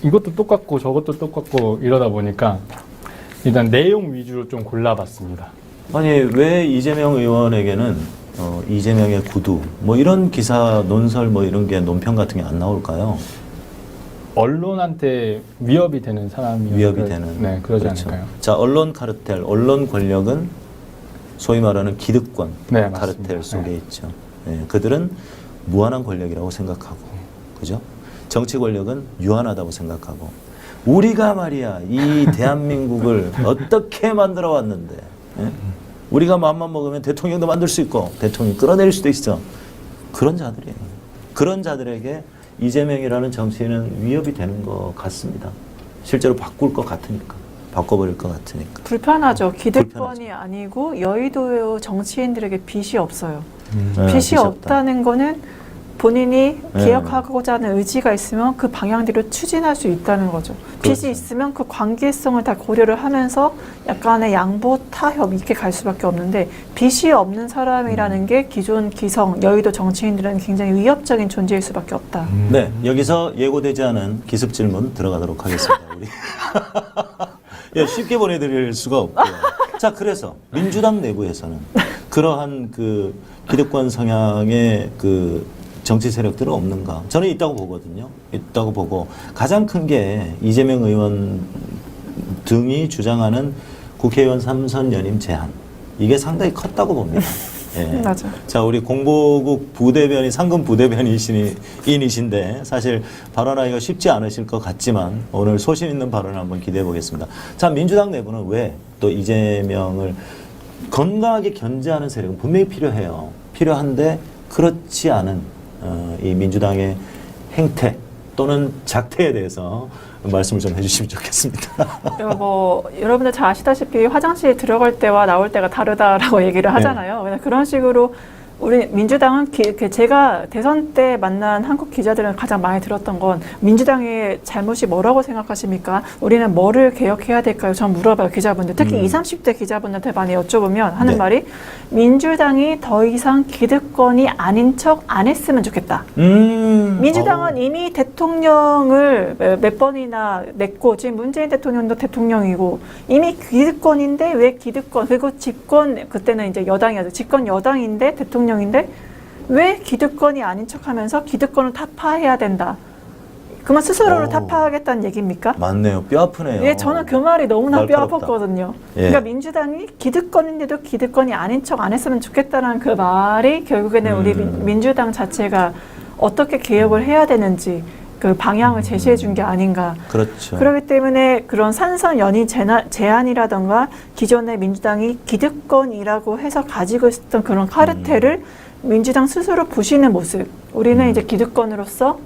이것도 똑같고 저것도 똑같고 이러다 보니까 일단 내용 위주로 좀 골라봤습니다. 아니, 왜 이재명 의원에게는 이재명의 구두 뭐 이런 기사 논설 뭐 이런 게 논평 같은 게 안 나올까요? 언론한테 위협이 되는 사람이 위협이 되는. 네, 그러지 그렇죠. 않을까요? 자, 언론 카르텔, 언론 권력은 소위 말하는 기득권 네, 카르텔 맞습니다. 속에 네. 있죠. 네, 그들은 무한한 권력이라고 생각하고, 그죠? 정치 권력은 유한하다고 생각하고, 우리가 말이야 이 대한민국을 어떻게 만들어 왔는데, 예? 우리가 마음만 먹으면 대통령도 만들 수 있고 대통령 끌어낼 수도 있어. 그런 자들이에요. 그런 자들에게 이재명이라는 정치인은 위협이 되는 것 같습니다. 실제로 바꿀 것 같으니까. 바꿔버릴 것 같으니까. 불편하죠. 기득권이 불편하죠. 아니고 여의도 정치인들에게 빚이 없어요. 네, 빚이 없다. 없다는 거는 본인이 네. 개혁하고자 하는 의지가 있으면 그 방향대로 추진할 수 있다는 거죠. 그렇죠. 빚이 있으면 그 관계성을 다 고려를 하면서 약간의 양보, 타협 이렇게 갈 수밖에 없는데 빚이 없는 사람이라는 게 기존 기성, 여의도 정치인들은 굉장히 위협적인 존재일 수밖에 없다. 네, 여기서 예고되지 않은 기습 질문 들어가도록 하겠습니다. 우리. 예, 쉽게 보내드릴 수가 없고요. 자, 그래서 민주당 내부에서는 그러한 그 기득권 성향의 그 정치 세력들은 없는가? 저는 있다고 보거든요. 있다고 보고 가장 큰 게 이재명 의원 등이 주장하는 국회의원 3선 연임 제한. 이게 상당히 컸다고 봅니다. 예. 맞아. 자, 우리 공보국 부대변인, 상금 부대변인이신데 사실 발언하기가 쉽지 않으실 것 같지만 오늘 소신 있는 발언을 한번 기대해 보겠습니다. 자, 민주당 내부는 왜 또 이재명을 건강하게 견제하는 세력은 분명히 필요해요. 필요한데 그렇지 않은 이 민주당의 행태 또는 작태에 대해서 말씀을 좀 해주시면 좋겠습니다. 뭐 여러분들 잘 아시다시피 화장실 들어갈 때와 나올 때가 다르다라고 얘기를 하잖아요. 그래서 그런 식으로 우리 민주당은 제가 대선 때 만난 한국 기자들은 가장 많이 들었던 건 민주당의 잘못이 뭐라고 생각하십니까? 우리는 뭐를 개혁해야 될까요? 전 물어봐요, 기자분들. 특히 20, 30대 기자분들한테 많이 여쭤보면 하는 말이 민주당이 더 이상 기득권이 아닌 척 안 했으면 좋겠다. 민주당은 이미 대통령을 몇 번이나 냈고 지금 문재인 대통령도 대통령이고 이미 기득권인데 왜 기득권 그리고 집권 그때는 이제 여당이었죠. 집권 여당인데 대통령인데 왜 기득권이 아닌 척하면서 기득권을 타파해야 된다. 그만 스스로를 타파하겠다는 얘기입니까? 맞네요. 뼈 아프네요. 예, 저는 그 말이 너무나 뼈 날카롭다. 아팠거든요. 예. 그러니까 민주당이 기득권인데도 기득권이 아닌 척 안 했으면 좋겠다는 그 말이 결국에는 우리 민주당 자체가 어떻게 개혁을 해야 되는지 그 방향을 제시해 준 게 아닌가. 그렇죠. 그렇기 때문에 그런 산선 연임 제한이라던가 기존의 민주당이 기득권이라고 해서 가지고 있었던 그런 카르텔을 민주당 스스로 부시는 모습. 우리는 이제 기득권으로서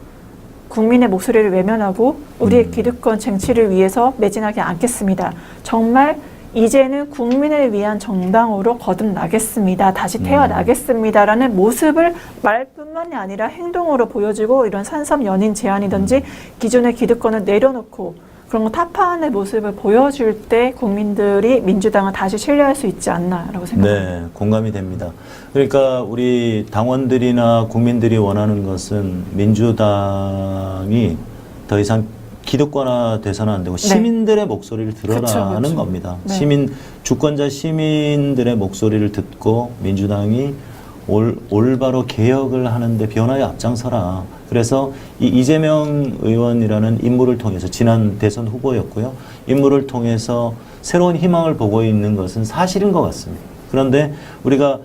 국민의 목소리를 외면하고 우리의 기득권 쟁취를 위해서 매진하지 않겠습니다. 정말 이제는 국민을 위한 정당으로 거듭나겠습니다. 다시 태어나겠습니다라는 모습을 말뿐만이 아니라 행동으로 보여주고 이런 산섬 연인 제한이든지 기존의 기득권을 내려놓고 그런 거 타파하는 모습을 보여줄 때 국민들이 민주당을 다시 신뢰할 수 있지 않나라고 생각합니다. 네, 공감이 됩니다. 그러니까 우리 당원들이나 국민들이 원하는 것은 민주당이 더 이상 기득권화 돼서는 안 되고 시민들의 목소리를 들어라는 그쵸. 겁니다. 네. 주권자 시민들의 목소리를 듣고 민주당이 올바로 개혁을 하는데 변화에 앞장서라. 그래서 이 이재명 의원이라는 인물을 통해서 지난 대선 후보였고요. 인물을 통해서 새로운 희망을 보고 있는 것은 사실인 것 같습니다. 그런데 우리가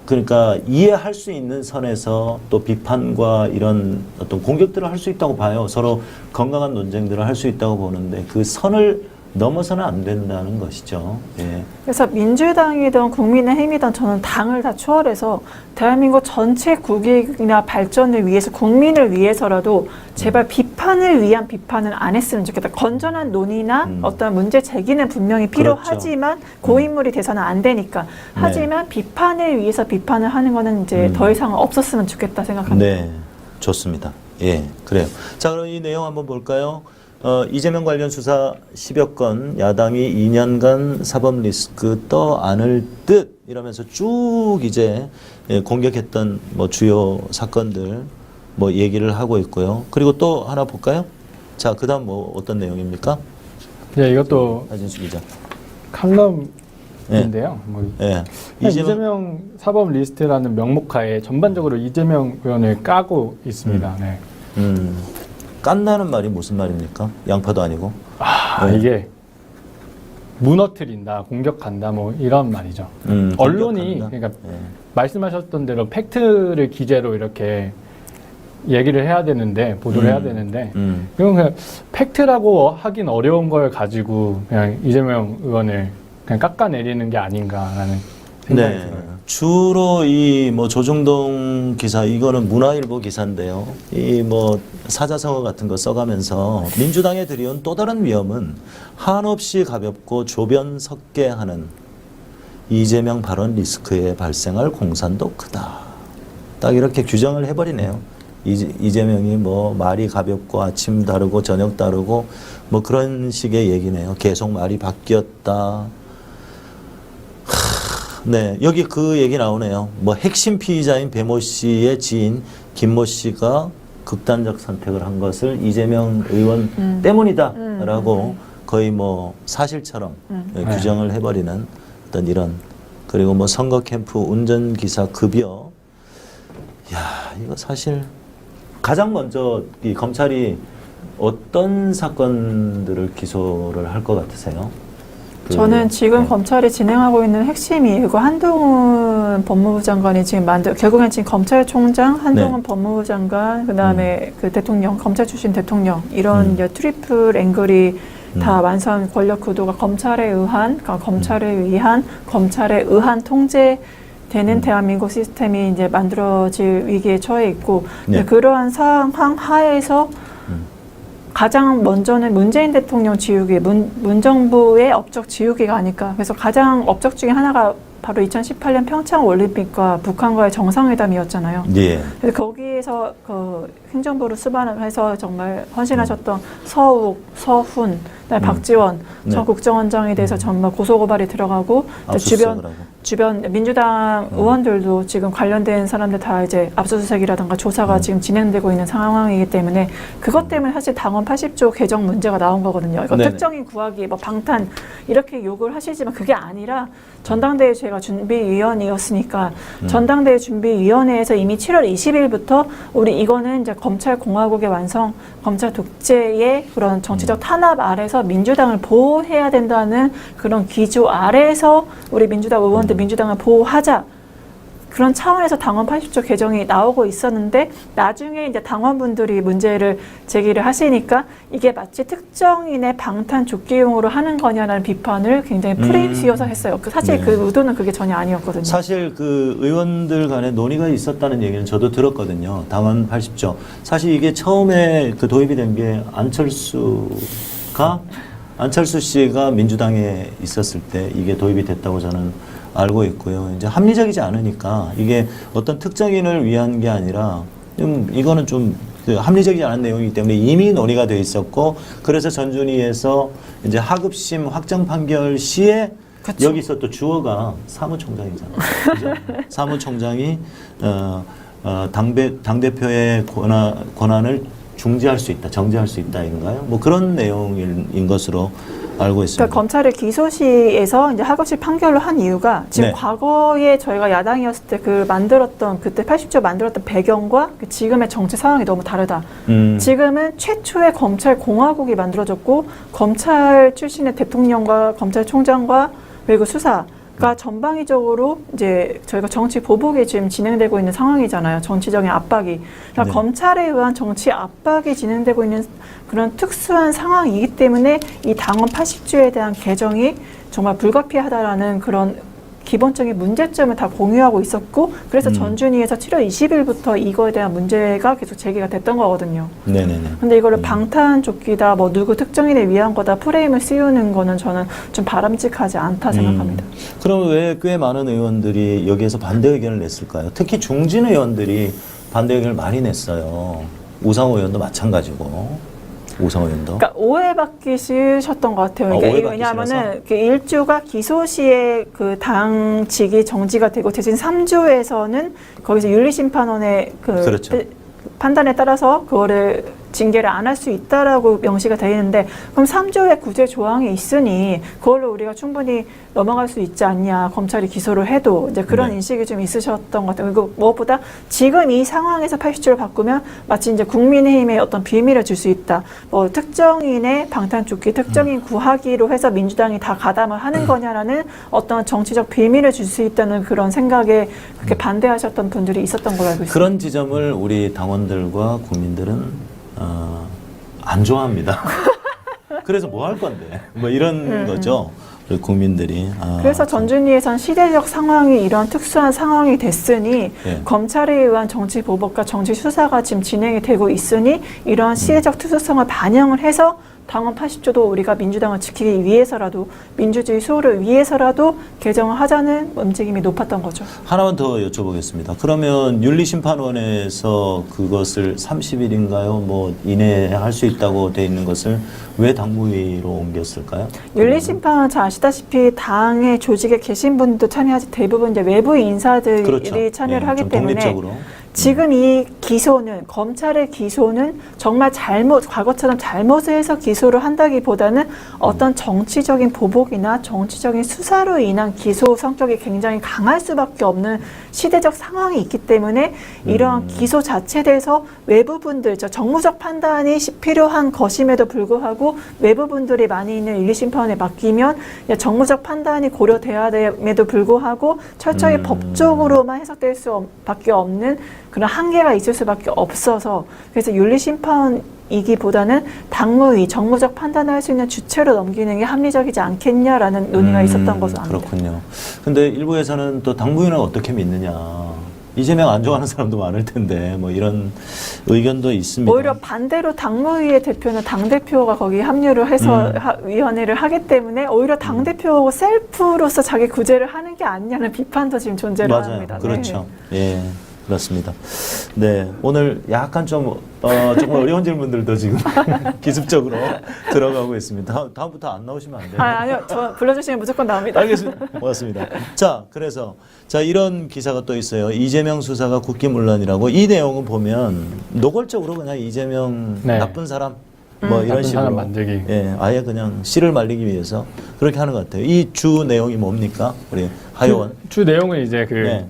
그러니까 이해할 수 있는 선에서 또 비판과 이런 어떤 공격들을 할 수 있다고 봐요. 서로 건강한 논쟁들을 할 수 있다고 보는데 그 선을 넘어서는 안 된다는 것이죠. 예. 그래서 민주당이든 국민의힘이든 저는 당을 다 초월해서 대한민국 전체 국익이나 발전을 위해서 국민을 위해서라도 제발 비판을 위한 비판은 안 했으면 좋겠다. 건전한 논의나 어떤 문제 제기는 분명히 필요하지만 고인물이 돼서는 안 되니까. 하지만 비판을 위해서 비판을 하는 거는 이제 더 이상 없었으면 좋겠다 생각합니다. 네, 좋습니다. 예, 그래요. 자, 그럼 이 내용 한번 볼까요? 이재명 관련 수사 10여 건, 야당이 2년간 사법 리스크 떠 안을 듯 이러면서 쭉 이제 공격했던 뭐 주요 사건들 뭐 얘기를 하고 있고요. 그리고 또 하나 볼까요? 자, 그 다음 뭐 어떤 내용입니까? 네, 이것도 하진수 기자. 칼럼인데요. 뭐 예. 이재명 사법 리스트라는 명목하에 전반적으로 이재명 의원을 까고 있습니다. 네. 깐다는 말이 무슨 말입니까? 양파도 아니고. 이게 무너뜨린다, 공격한다, 뭐 이런 말이죠. 언론이 공격한다? 그러니까 말씀하셨던 대로 팩트를 기재로 이렇게 얘기를 해야 되는데 보도를 해야 되는데 이건 그냥 팩트라고 하긴 어려운 걸 가지고 그냥 이재명 의원을 그냥 깎아내리는 게 아닌가라는 생각이 들어요. 주로 이 뭐 조중동 기사 이거는 문화일보 기사인데요. 이 뭐 사자성어 같은 거 써가면서 민주당에 들이온 또 다른 위험은 한없이 가볍고 조변 섞게 하는 이재명 발언 리스크에 발생할 공산도 크다. 딱 이렇게 규정을 해버리네요. 이재명이 뭐 말이 가볍고 아침 다르고 저녁 다르고 뭐 그런 식의 얘기네요. 계속 말이 바뀌었다. 네, 여기 그 얘기 나오네요. 뭐 핵심 피의자인 배모 씨의 지인 김모 씨가 극단적 선택을 한 것을 이재명 의원 때문이다라고 거의 뭐 사실처럼 규정을 해버리는 어떤 이런, 그리고 뭐 선거 캠프 운전기사 급여, 야, 이거 사실 가장 먼저 이 검찰이 어떤 사건들을 기소를 할 것 같으세요? 저는 지금 검찰이 진행하고 있는 핵심이 이거 한동훈 법무부 장관이 지금 결국엔 지금 검찰총장, 한동훈 법무부 장관, 그다음에 그 대통령, 검찰 출신 대통령 이런 이제 트리플 앵글이 다 완성 권력 구도가 검찰에 의한, 그러니까 검찰에 의한, 검찰에 의한 통제되는 대한민국 시스템이 이제 만들어질 위기에 처해 있고, 그러한 상황 하에서 가장 먼저는 문재인 대통령 지우기, 문정부의 업적 지우기가 아닐까. 그래서 가장 업적 중에 하나가 바로 2018년 평창 올림픽과 북한과의 정상회담이었잖아요. 예. 그래서 거기에서 그 행정부를 수반을 해서 정말 헌신하셨던 서욱, 서훈, 박지원 전 국정원장에 대해서 정말 고소고발이 들어가고 주변 민주당 의원들도 지금 관련된 사람들 다 이제 압수수색이라든가 조사가 지금 진행되고 있는 상황이기 때문에 그것 때문에 사실 당원 80조 개정 문제가 나온 거거든요. 이거 특정인 구하기, 뭐 방탄 이렇게 욕을 하시지만 그게 아니라 전당대회 제가 준비위원이었으니까 전당대회 준비위원회에서 이미 7월 20일부터 우리 이거는 이제 검찰 공화국의 완성, 검찰 독재의 그런 정치적 탄압 아래서 민주당을 보호해야 된다는 그런 기조 아래에서 우리 민주당 의원들 민주당을 보호하자. 그런 차원에서 당원 80조 개정이 나오고 있었는데 나중에 이제 당원분들이 문제를 제기를 하시니까 이게 마치 특정인의 방탄 조끼용으로 하는 거냐라는 비판을 굉장히 프레임 씌워서 했어요. 사실 그 의도는 그게 전혀 아니었거든요. 사실 그 의원들 간에 논의가 있었다는 얘기는 저도 들었거든요. 당원 80조. 사실 이게 처음에 그 도입이 된 게 안철수 씨가 민주당에 있었을 때 이게 도입이 됐다고 저는 알고 있고요. 이제 합리적이지 않으니까 이게 어떤 특정인을 위한 게 아니라 이거는 좀 합리적이지 않은 내용이기 때문에 이미 논의가 돼 있었고, 그래서 전준위에서 이제 하급심 확정 판결 시에 그쵸. 여기서 또 주어가 사무총장이잖아요. 그죠? 사무총장이 당대표의 권한을 중지할 수 있다, 정지할 수 있다인가요? 뭐 그런 내용인 것으로 알고 있습니다. 그러니까 검찰의 기소시에서 이제 하급심 판결로 한 이유가 지금 과거에 저희가 야당이었을 때 그때 80조 만들었던 배경과 지금의 정치 상황이 너무 다르다. 지금은 최초의 검찰 공화국이 만들어졌고 검찰 출신의 대통령과 검찰총장과 그리고 수사가 전방위적으로 이제 저희가 정치 보복이 지금 진행되고 있는 상황이잖아요. 정치적인 압박이. 그러니까 검찰에 의한 정치 압박이 진행되고 있는 그런 특수한 상황이기 때문에 이 당원 80조에 대한 개정이 정말 불가피하다라는 그런 기본적인 문제점을 다 공유하고 있었고, 그래서 전준위에서 7월 20일부터 이거에 대한 문제가 계속 제기가 됐던 거거든요. 네네네. 근데 이거를 방탄조끼다, 뭐 누구 특정인에 위한 거다 프레임을 씌우는 거는 저는 좀 바람직하지 않다 생각합니다. 그럼 왜 꽤 많은 의원들이 여기에서 반대 의견을 냈을까요? 특히 중진 의원들이 반대 의견을 많이 냈어요. 우상호 의원도 마찬가지고. 우상호 의원도. 그러니까 오해받기 싫으셨던 것 같아요. 그러니까 왜냐하면은 그 1조가 기소시에 그 당직이 정지가 되고 대신 3조에서는 거기서 윤리심판원의 그렇죠. 판단에 따라서 그거를 징계를 안 할 수 있다라고 명시가 되어 있는데, 그럼 3조의 구제 조항이 있으니 그걸로 우리가 충분히 넘어갈 수 있지 않냐, 검찰이 기소를 해도. 이제 그런 인식이 좀 있으셨던 것 같아요. 그리고 무엇보다 지금 이 상황에서 80조를 바꾸면 마치 이제 국민의힘에 어떤 비밀을 줄 수 있다. 뭐 특정인의 방탄조끼, 특정인 구하기로 해서 민주당이 다 가담을 하는 거냐라는 어떤 정치적 비밀을 줄 수 있다는 그런 생각에 그렇게 반대하셨던 분들이 있었던 걸로 알고 있습니다. 그런 지점을 우리 당원들과 국민들은 안 좋아합니다. 그래서 뭐 할 건데? 뭐 이런 거죠. 우리 국민들이. 그래서 전준위에선 시대적 상황이 이런 특수한 상황이 됐으니 검찰에 의한 정치 보복과 정치 수사가 지금 진행이 되고 있으니 이러한 시대적 특수성을 반영을 해서 당원 80조도 우리가 민주당을 지키기 위해서라도 민주주의 수호를 위해서라도 개정을 하자는 움직임이 높았던 거죠. 하나만 더 여쭤보겠습니다. 그러면 윤리심판원에서 그것을 30일인가요? 뭐 이내에 할 수 있다고 돼 있는 것을 왜 당무위로 옮겼을까요? 윤리심판 잘 아시다시피 당의 조직에 계신 분도 참여하지 대부분 이제 외부 인사들이 그렇죠. 참여를 예, 하기 좀 때문에 독립적으로. 지금 이 기소는 검찰의 기소는 정말 과거처럼 잘못을 해서 기소를 한다기보다는 어떤 정치적인 보복이나 정치적인 수사로 인한 기소 성격이 굉장히 강할 수밖에 없는 시대적 상황이 있기 때문에 이러한 기소 자체에 대해서 외부분들, 정무적 판단이 필요한 것임에도 불구하고 외부분들이 많이 있는 윤리심판에 맡기면 정무적 판단이 고려돼야 됨에도 불구하고 철저히 법적으로만 해석될 수밖에 없는 그런 한계가 있을 수밖에 없어서 그래서 윤리심판이기보다는 당무위, 정무적 판단을 할 수 있는 주체로 넘기는 게 합리적이지 않겠냐라는 논의가 있었던 것으로 압니다. 그렇군요. 근데 일부에서는 또 당무위는 어떻게 믿느냐. 이재명 안 좋아하는 사람도 많을 텐데 뭐 이런 의견도 있습니다. 오히려 반대로 당무위의 대표는 당대표가 거기 합류를 해서 위원회를 하기 때문에 오히려 당대표 셀프로서 자기 구제를 하는 게 아니냐는 비판도 지금 존재를 맞아요. 합니다. 그렇죠. 예. 그렇습니다. 네, 오늘 약간 좀 정말 어려운 질문들도 지금 기습적으로 들어가고 있습니다. 다음부터 안 나오시면 안 돼요. 아니요, 저 불러주시면 무조건 나옵니다. 알겠습니다. 고맙습니다. 자, 그래서 이런 기사가 또 있어요. 이재명 수사가 국기문란이라고. 이 내용은 보면 노골적으로 그냥 이재명 네. 나쁜 사람 뭐 이런 나쁜 식으로 사람 만들기. 예, 아예 그냥 씨를 말리기 위해서 그렇게 하는 것 같아요. 이 주 내용이 뭡니까, 우리 하요원? 주 내용은 이제 네.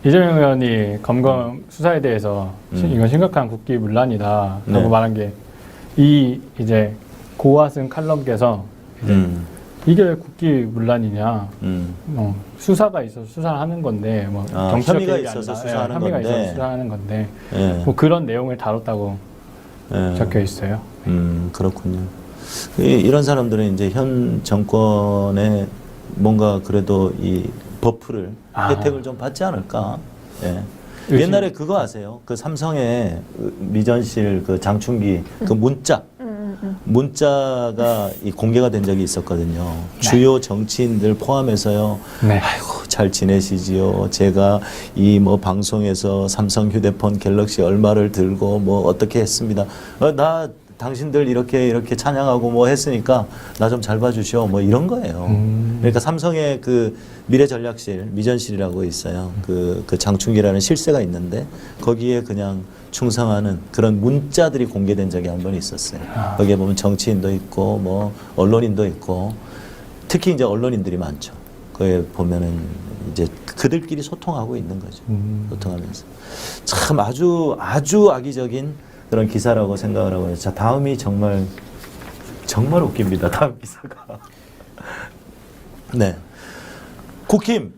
이재명 의원이 검검 수사에 대해서 이건 심각한 국기문란이다 네. 라고 말한 게 이 이제 고와 쓴 칼럼께서 이제 이게 왜 국기문란이냐 수사가 있어서 수사를 하는 건데 뭐 정치적 혐의가 개입이 있어서 아니다. 수사하는 혐의가 건데. 있어서 수사하는 건데 예. 뭐 그런 내용을 다뤘다고 예. 적혀 있어요. 그렇군요. 이런 사람들은 이제 현 정권에 뭔가 그래도 이 버프를 혜택을 좀 받지 않을까. 예. 옛날에 그거 아세요? 그 삼성의 미전실 그 장충기 그 문자가 이 공개가 된 적이 있었거든요. 네. 주요 정치인들 포함해서요. 네. 아이고 잘 지내시지요. 제가 이 뭐 방송에서 삼성 휴대폰 갤럭시 얼마를 들고 뭐 어떻게 했습니다. 나 당신들 이렇게 찬양하고 뭐 했으니까 나 좀 잘 봐주시오. 뭐 이런 거예요. 그러니까 삼성의 그 미래전략실, 미전실이라고 있어요. 그 장충기라는 실세가 있는데 거기에 그냥 충성하는 그런 문자들이 공개된 적이 한 번 있었어요. 거기에 보면 정치인도 있고 뭐 언론인도 있고 특히 이제 언론인들이 많죠. 거기에 보면은 이제 그들끼리 소통하고 있는 거죠. 소통하면서 참 아주 악의적인 그런 기사라고 생각을 하고 자 다음이 정말 웃깁니다. 다음 기사가 네 국힘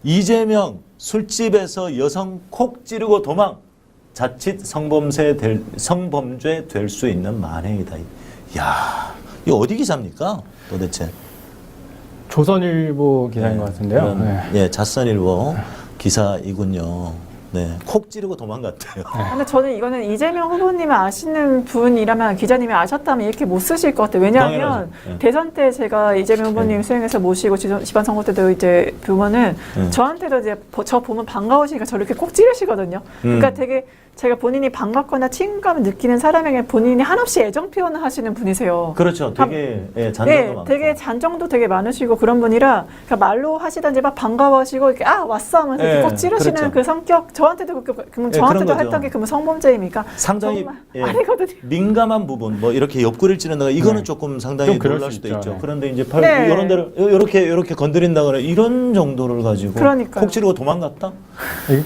이재명 술집에서 여성 콕 찌르고 도망 자칫 성범죄 될 수 있는 만행이다. 야 이거 어디 기사입니까 도대체? 조선일보 기사인 것 같은데요. 네. 예, 잣선일보 기사이군요. 네, 콕 찌르고 도망갔대요. 근데 저는 이거는 이재명 후보님을 아시는 분이라면 기자님이 아셨다면 이렇게 못 쓰실 것 같아요. 왜냐하면 당연하죠. 네. 대선 때 제가 이재명 후보님 수행해서 모시고 지방선거 때도 이제 보면은 저한테도 이제 저 보면 반가우시니까 저를 이렇게 꼭 찌르시거든요. 그러니까 되게 제가 본인이 반갑거나 친감을 느끼는 사람에게 본인이 한없이 애정 표현을 하시는 분이세요. 그렇죠. 되게 잔정도 네, 많고. 되게 잔정도 되게 많으시고 그런 분이라 그러니까 말로 하시던지 막 반가워하시고 이렇게 왔어 하면서 이렇게 꼭 찌르시는 그렇죠. 그 성격 저한테도 그럼 그런 저한테도 거죠. 했던 게 그러면 성범죄입니까? 상당히 정말 아니거든요. 민감한 부분 뭐 이렇게 옆구리를 찌른다가 이거는 네. 조금 상당히 좀 그럴 놀랄 수 수도 있죠. 있죠. 네. 그런데 이제 네. 이런 데를 이렇게 건드린다거나 이런 정도를 가지고 그러니까요. 콕 찌르고 도망갔다?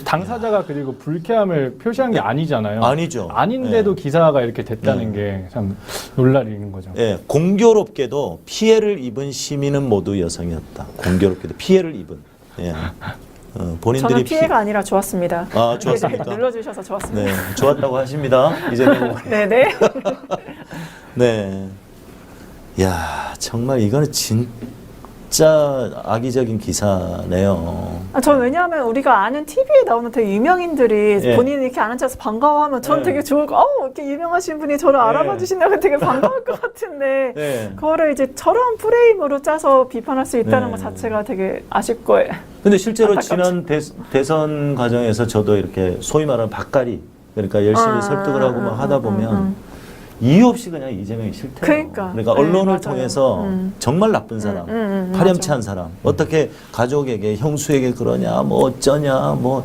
당사자가 그리고 불쾌함을 표시한 게 아니잖아요. 아니죠. 아닌데도 기사가 이렇게 됐다는 게 참 놀라리는 거죠. 예, 공교롭게도 피해를 입은 시민은 모두 여성이었다. 공교롭게도 피해를 입은. 예. 본인들이 저는 피해가 아니라 좋았습니다. 아, 좋았습니까? 눌러주셔서 좋았습니다. 네, 좋았다고 하십니다. 이재명 후보님. 네네. 네. 야, 정말 이거는 진짜 악의적인 기사네요. 저는 왜냐하면 우리가 아는 TV에 나오는 되게 유명인들이 예. 본인이 이렇게 아는 척해서 반가워하면 저는 예. 되게 좋을 거. 이렇게 유명하신 분이 저를 예. 알아봐 주신다면 되게 반가울 것 같은데 네. 그거를 이제 저런 프레임으로 짜서 비판할 수 있다는 네. 것 자체가 되게 아쉽고 근데 실제로 안타깝죠. 지난 대선 과정에서 저도 이렇게 소위 말하는 밥가리 그러니까 열심히 설득을 하고 막 하다 보면 이유 없이 그냥 이재명이 싫대요. 그러니까. 언론을 맞아요. 통해서 정말 나쁜 사람, 파렴치한 사람, 어떻게 가족에게 형수에게 그러냐, 뭐 어쩌냐, 뭐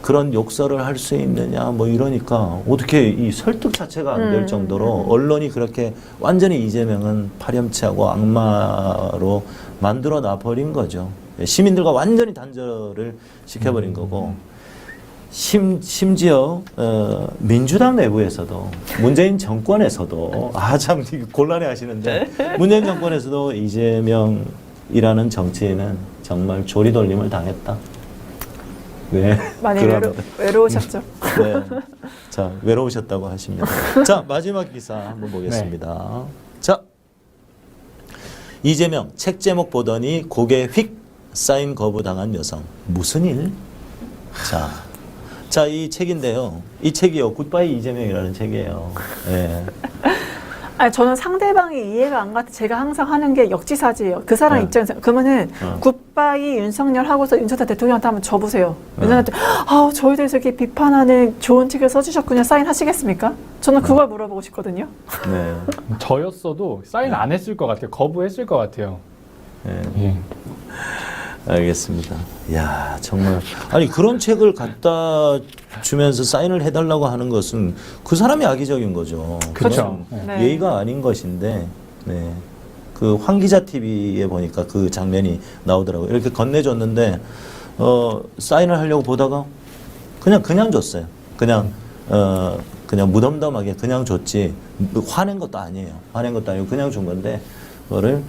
그런 욕설을 할 수 있느냐, 뭐 이러니까 어떻게 이 설득 자체가 안 될 정도로 언론이 그렇게 완전히 이재명은 파렴치하고 악마로 만들어 놔버린 거죠. 시민들과 완전히 단절을 시켜버린 거고. 심지어 민주당 내부에서도 문재인 정권에서도 참 곤란해 하시는데 문재인 정권에서도 이재명이라는 정치인은 정말 조리돌림을 당했다. 네. 많이 그런- 외로우셨죠. 네. 자, 외로우셨다고 하십니다. 자, 마지막 기사 한번 보겠습니다. 자, 이재명 책 제목 보더니 고개 휙 사인 거부당한 여성. 무슨 일? 자, 이 책인데요. 이 책이요. 굿바이 이재명이라는 책이에요. 예. 아니, 저는 상대방이 이해가 안 가도 제가 항상 하는 게 역지사지예요. 그 사람 네. 입장에서. 그러면은 굿바이 윤석열 하고서 윤석열 대통령한테 한번 줘보세요. 윤석열한테 저에 대해서 이렇게 비판하는 좋은 책을 써주셨군요. 사인하시겠습니까? 저는 그걸 물어보고 싶거든요. 네. 저였어도 사인 안 했을 것 같아요. 거부했을 것 같아요. 네. 예. 알겠습니다. 야, 정말. 아니, 그런 책을 갖다 주면서 사인을 해달라고 하는 것은 그 사람이 악의적인 거죠. 그렇죠. 그건 네. 예의가 아닌 것인데, 네. 그 황기자 TV에 보니까 그 장면이 나오더라고요. 이렇게 건네줬는데, 사인을 하려고 보다가 그냥 줬어요. 그냥 무덤덤하게 그냥 줬지, 화낸 것도 아니에요. 화낸 것도 아니고 그냥 준 건데, 그거를,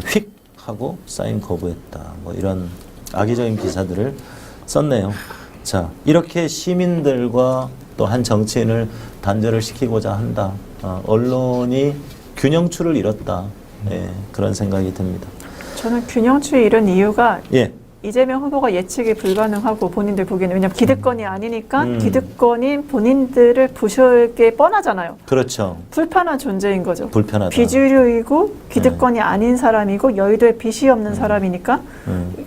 휙 하고 사인 거부했다. 뭐 이런 악의적인 기사들을 썼네요. 자, 이렇게 시민들과 또 한 정치인을 단절을 시키고자 한다. 언론이 균형추를 잃었다. 예, 그런 생각이 듭니다. 저는 균형추에 이른 이유가 예, 이재명 후보가 예측이 불가능하고 본인들 보기에는 왜냐하면 기득권이 아니니까 음. 기득권인 본인들을 부실 게 뻔하잖아요. 그렇죠. 불편한 존재인 거죠. 불편하다. 비주류이고 기득권이 아닌 사람이고 여의도에 빚이 없는 사람이니까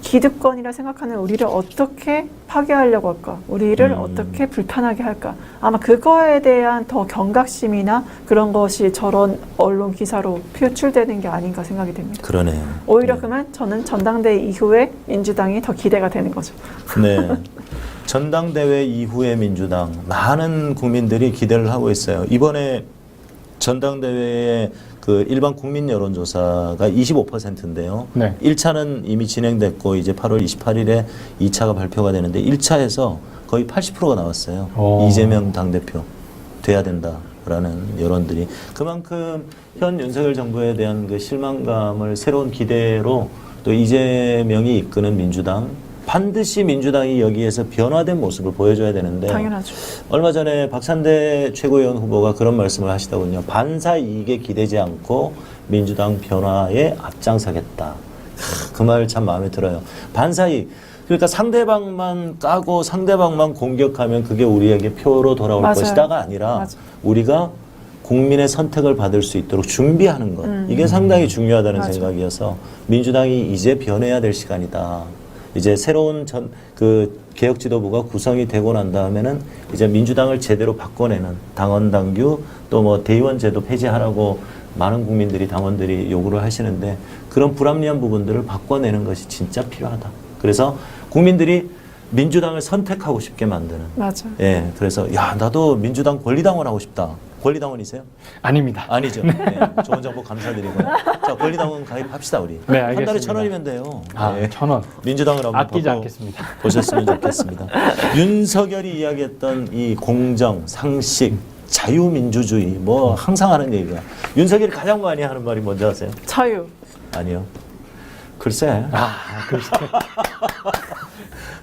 기득권이라 생각하는 우리를 어떻게 파괴하려고 할까? 우리를 어떻게 불편하게 할까? 아마 그거에 대한 더 경각심이나 그런 것이 저런 언론 기사로 표출되는 게 아닌가 생각이 됩니다. 그러네요. 오히려 그러면 저는 전당대회 이후에 민주당이 더 기대가 되는 거죠. 네. 전당대회 이후의 민주당 많은 국민들이 기대를 하고 있어요. 이번에 전당대회의 그 일반 국민 여론조사가 25%인데요. 네. 1차는 이미 진행됐고 이제 8월 28일에 2차가 발표가 되는데 1차에서 거의 80%가 나왔어요. 오. 이재명 당대표 돼야 된다라는 여론들이 그만큼 현 윤석열 정부에 대한 그 실망감을 새로운 기대로 또 이재명이 이끄는 민주당 반드시 민주당이 여기에서 변화된 모습을 보여줘야 되는데 당연하죠. 얼마 전에 박찬대 최고위원 후보가 그런 말씀을 하시더군요. 반사 이익에 기대지 않고 민주당 변화에 앞장서겠다. 그 말 참 마음에 들어요. 반사 이익. 그러니까 상대방만 까고 상대방만 공격하면 그게 우리에게 표로 돌아올 맞아요. 것이다가 아니라 맞아. 우리가 국민의 선택을 받을 수 있도록 준비하는 것. 이게 상당히 중요하다는 맞아. 생각이어서 민주당이 이제 변해야 될 시간이다. 이제 새로운 그 개혁 지도부가 구성이 되고 난 다음에는 이제 민주당을 제대로 바꿔내는 당원 당규 또 뭐 대의원 제도 폐지하라고 많은 국민들이 당원들이 요구를 하시는데 그런 불합리한 부분들을 바꿔내는 것이 진짜 필요하다. 그래서 국민들이 민주당을 선택하고 싶게 만드는. 맞아. 예, 그래서 야 나도 민주당 권리당원 하고 싶다. 권리당원이세요? 아닙니다. 아니죠. 네, 좋은 정보 감사드리고요. 자, 권리당원 가입합시다 우리. 네, 한 달에 알겠습니다. 1,000원이면 돼요. 아, 네. 1,000원. 민주당을 한번 아끼지 바꿔 않겠습니다. 보셨으면 좋겠습니다. 윤석열이 이야기했던 이 공정, 상식, 자유민주주의 뭐 항상 하는 얘기가 윤석열이 가장 많이 하는 말이 뭔지 아세요? 자유. 아니요. 글쎄. 글쎄.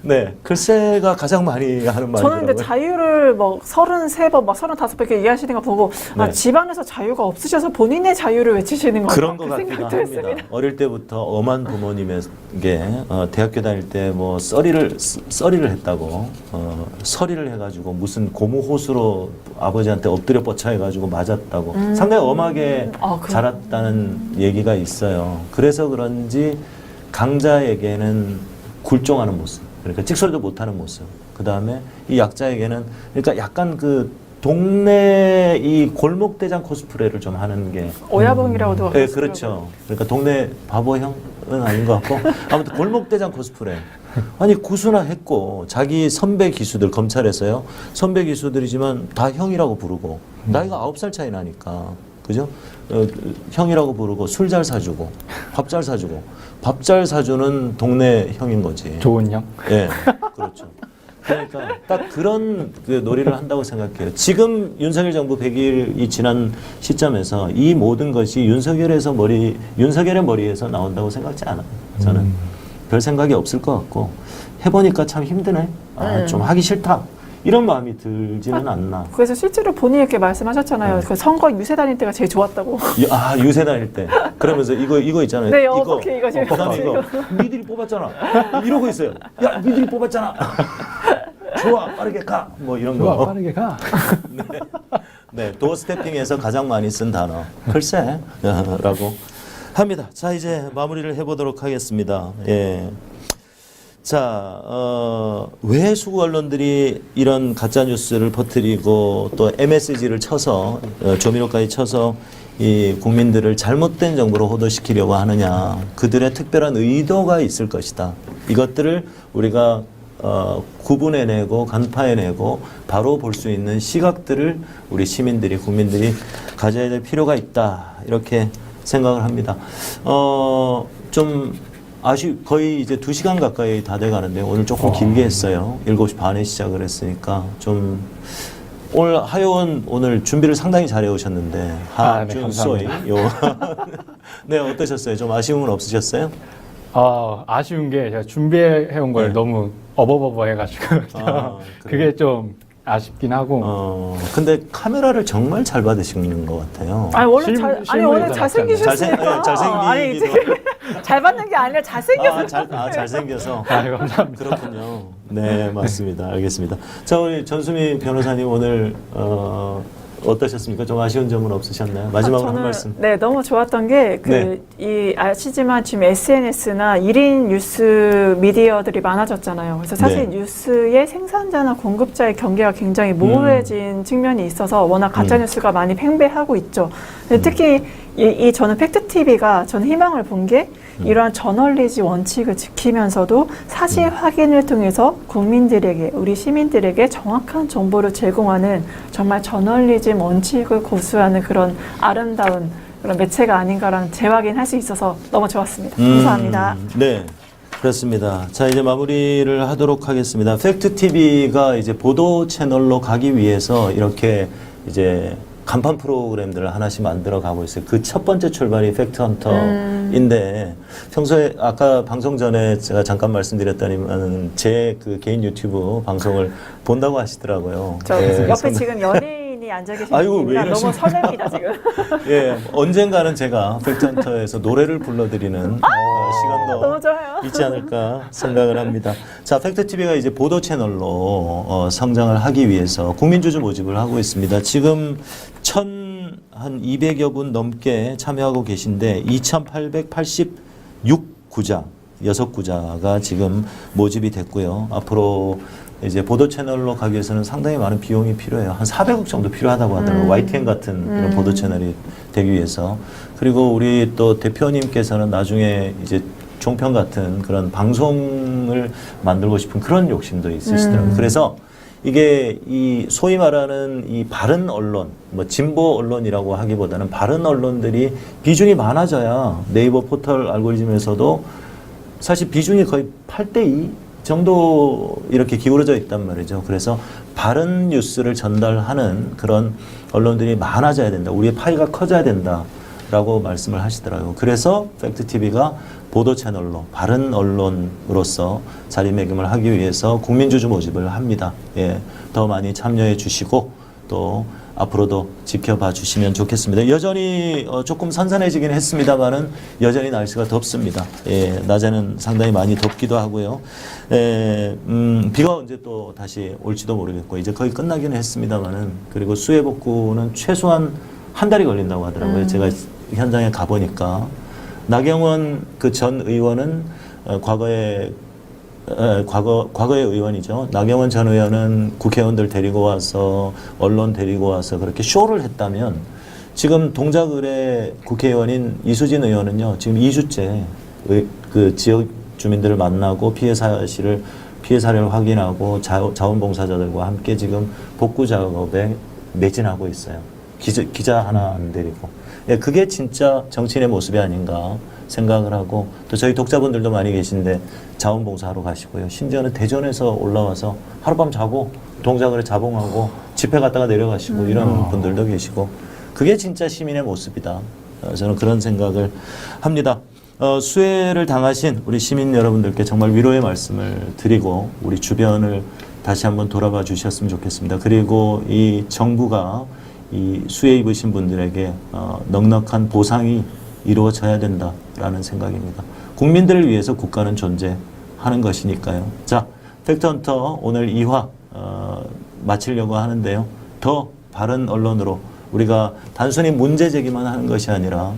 네, 글쎄가 가장 많이 하는 말이더라고요. 저는 근데 자유를 뭐 33번, 막 35번 이렇게 얘기하시는 거 보고 아, 네. 집안에서 자유가 없으셔서 본인의 자유를 외치시는 건가 그런 것 그 같기도 생각도 합니다. 했습니다. 어릴 때부터 엄한 부모님에게 대학교 다닐 때 뭐 썰이를 했다고 서리를 해가지고 무슨 고무호수로 아버지한테 엎드려 뻗쳐 해가지고 맞았다고 상당히 엄하게 자랐다는 얘기가 있어요. 그래서 그런지 강자에게는 굴종하는 모습, 그러니까 찍소리도 못하는 모습. 그 다음에 이 약자에게는 그러니까 약간 그 동네 이 골목대장 코스프레를 좀 하는 게 오야봉이라고도 네, 하시더라고요. 그렇죠. 그러니까 동네 바보형은 아닌 것 같고 아무튼 골목대장 코스프레. 아니 구수나 했고 자기 선배 기수들 검찰에서요. 선배 기수들이지만 다 형이라고 부르고 나이가 9살 차이 나니까 그죠? 형이라고 부르고 술 잘 사주고 밥 잘 사주고 밥 잘 사주는 동네 형인 거지. 좋은 형. 예, 그렇죠. 그러니까 딱 그런 그 놀이를 한다고 생각해요. 지금 윤석열 정부 100일이 지난 시점에서 이 모든 것이 윤석열의 머리에서 나온다고 생각지 않아요. 저는 별 생각이 없을 것 같고 해보니까 참 힘드네. 좀 하기 싫다. 이런 마음이 들지는 않나. 그래서 실제로 본인이 이렇게 말씀하셨잖아요. 그 선거 유세 다닐 때가 제일 좋았다고. 유세 다닐 때. 그러면서 이거 있잖아요. 네, 어떻게 이거 제일 그다음에 이거 니들이 뽑았잖아. 이러고 있어요. 야, 니들이 뽑았잖아. 좋아, 빠르게 가. 뭐 이런 좋아, 거. 빠르게 가. 네, 도어스태핑에서 가장 많이 쓴 단어. 글쎄, 라고 합니다. 자, 이제 마무리를 해보도록 하겠습니다. 예. 자, 왜 수구 언론들이 이런 가짜 뉴스를 퍼뜨리고 또 MSG를 쳐서 조미료까지 쳐서 이 국민들을 잘못된 정보로 호도시키려고 하느냐? 그들의 특별한 의도가 있을 것이다. 이것들을 우리가 구분해내고 간파해내고 바로 볼 수 있는 시각들을 우리 시민들이 국민들이 가져야 될 필요가 있다. 이렇게 생각을 합니다. 좀 거의 이제 2시간 가까이 다 돼가는데 오늘 조금 길게 했어요. 7시 반에 시작을 했으니까 좀 오늘 하요원 오늘 준비를 상당히 잘해 오셨는데 네, 하준소이 감사합니다. 네, 어떠셨어요? 좀 아쉬움은 없으셨어요? 아쉬운 게 제가 준비해온 걸 네. 너무 어버버버 해가지고 그게 좀 아쉽긴 하고. 근데 카메라를 정말 잘 받으시는 것 같아요. 아니 원래 실물이 원래 더 잘생기셨으니까. 아니, 잘생기기도 잘 받는 게 아니라 잘생겼어요. 잘생겨서. 아유, 감사합니다. 그렇군요. 네, 맞습니다. 알겠습니다. 자, 우리 전수미 변호사님 오늘 어떠셨습니까? 좀 아쉬운 점은 없으셨나요? 마지막으로 한 말씀. 네, 너무 좋았던 게 아시지만 지금 SNS나 1인 뉴스 미디어들이 많아졌잖아요. 그래서 사실 네. 뉴스의 생산자나 공급자의 경계가 굉장히 모호해진 측면이 있어서 워낙 가짜 뉴스가 많이 팽배하고 있죠. 근데 특히 저는 팩트TV가 저는 희망을 본 게 이러한 저널리즘 원칙을 지키면서도 사실 확인을 통해서 국민들에게, 우리 시민들에게 정확한 정보를 제공하는 정말 저널리즘 원칙을 고수하는 그런 아름다운 그런 매체가 아닌가라는 재확인할 수 있어서 너무 좋았습니다. 감사합니다. 네. 그렇습니다. 자, 이제 마무리를 하도록 하겠습니다. 팩트TV가 이제 보도 채널로 가기 위해서 이렇게 이제 간판 프로그램들을 하나씩 만들어 가고 있어요. 그 첫 번째 출발이 팩트헌터인데 평소에 아까 방송 전에 제가 잠깐 말씀드렸더니만 제 그 개인 유튜브 방송을 본다고 하시더라고요. 저 예, 옆에 지금 연예인이 앉아 아이고, 왜 계십니다. 너무 이러십니까? 설렙니다 지금. 예, 언젠가는 제가 팩트헌터에서 노래를 불러드리는 시간도 너무 좋아요. 있지 않을까 생각을 합니다. 자, 팩트TV가 이제 보도 채널로 성장을 하기 위해서 국민주주 모집을 하고 있습니다. 지금 한 200여 분 넘게 참여하고 계신데 2,886구자, 6구자가 지금 모집이 됐고요. 앞으로 이제 보도 채널로 가기 위해서는 상당히 많은 비용이 필요해요. 한 400억 정도 필요하다고 하더라고요. YTN 같은 이런 보도 채널이 되기 위해서. 그리고 우리 또 대표님께서는 나중에 이제 종편 같은 그런 방송을 만들고 싶은 그런 욕심도 있으시더라고요. 그래서 이게 이 소위 말하는 이 바른 언론, 뭐 진보 언론이라고 하기보다는 바른 언론들이 비중이 많아져야 네이버 포털 알고리즘에서도 사실 비중이 거의 8대2 정도 이렇게 기울어져 있단 말이죠. 그래서 바른 뉴스를 전달하는 그런 언론들이 많아져야 된다. 우리의 파이가 커져야 된다. 라고 말씀을 하시더라고요. 그래서 팩트TV가 보도 채널로 바른 언론으로서 자리매김을 하기 위해서 국민주주 모집을 합니다. 예, 더 많이 참여해 주시고 또 앞으로도 지켜봐 주시면 좋겠습니다. 여전히 조금 선선해지긴 했습니다만은 여전히 날씨가 덥습니다. 예, 낮에는 상당히 많이 덥기도 하고요. 비가 언제 또 다시 올지도 모르겠고 이제 거의 끝나기는 했습니다만은 그리고 수해 복구는 최소한 한 달이 걸린다고 하더라고요. 제가 현장에 가보니까 나경원 그 전 의원은 과거의 의원이죠. 나경원 전 의원은 국회의원들 데리고 와서 언론 데리고 와서 그렇게 쇼를 했다면 지금 동작을의 국회의원인 이수진 의원은요. 지금 2주째 그 지역 주민들을 만나고 피해 사례를 확인하고 자원봉사자들과 함께 지금 복구 작업에 매진하고 있어요. 기자 하나 안 데리고. 예, 그게 진짜 정치인의 모습이 아닌가 생각을 하고 또 저희 독자분들도 많이 계신데 자원봉사하러 가시고요. 심지어는 대전에서 올라와서 하룻밤 자고 동작을에 자봉하고 집회 갔다가 내려가시고 이런 분들도 계시고 그게 진짜 시민의 모습이다. 저는 그런 생각을 합니다. 수해를 당하신 우리 시민 여러분들께 정말 위로의 말씀을 드리고 우리 주변을 다시 한번 돌아봐 주셨으면 좋겠습니다. 그리고 이 정부가 이 수해 입으신 분들에게 넉넉한 보상이 이루어져야 된다라는 생각입니다. 국민들을 위해서 국가는 존재하는 것이니까요. 자, 팩트헌터 오늘 2화 마치려고 하는데요. 더 바른 언론으로 우리가 단순히 문제 제기만 하는 것이 아니라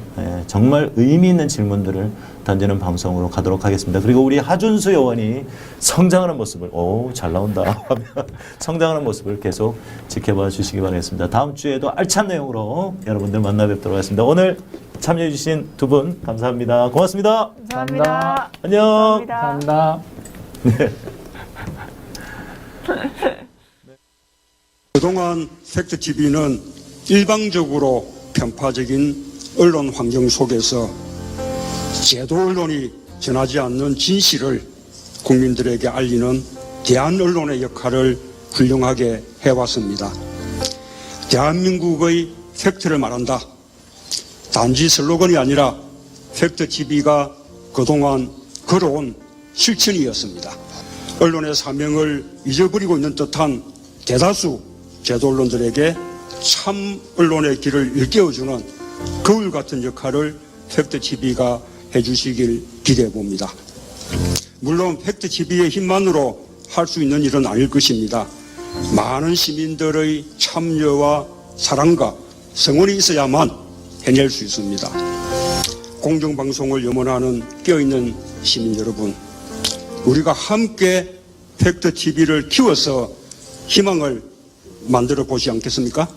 정말 의미 있는 질문들을 던지는 방송으로 가도록 하겠습니다. 그리고 우리 하준수 의원이 성장하는 모습을 잘 나온다 성장하는 모습을 계속 지켜봐 주시기 바라겠습니다. 다음 주에도 알찬 내용으로 여러분들 만나 뵙도록 하겠습니다. 오늘 참여해 주신 두 분 감사합니다. 고맙습니다. 감사합니다. 안녕. 감사합니다. 그동안 팩트TV는 일방적으로 편파적인 언론 환경 속에서 제도 언론이 전하지 않는 진실을 국민들에게 알리는 대한 언론의 역할을 훌륭하게 해왔습니다. 대한민국의 팩트를 말한다. 단지 슬로건이 아니라 팩트TV가 그동안 걸어온 실천이었습니다. 언론의 사명을 잊어버리고 있는 듯한 대다수 제도 언론들에게 참 언론의 길을 일깨워주는 거울 같은 역할을 팩트TV가 해주시길 기대해 봅니다. 물론 팩트TV의 힘만으로 할 수 있는 일은 아닐 것입니다. 많은 시민들의 참여와 사랑과 성원이 있어야만 해낼 수 있습니다. 공정방송을 염원하는 깨어있는 시민 여러분, 우리가 함께 팩트TV를 키워서 희망을 만들어 보지 않겠습니까?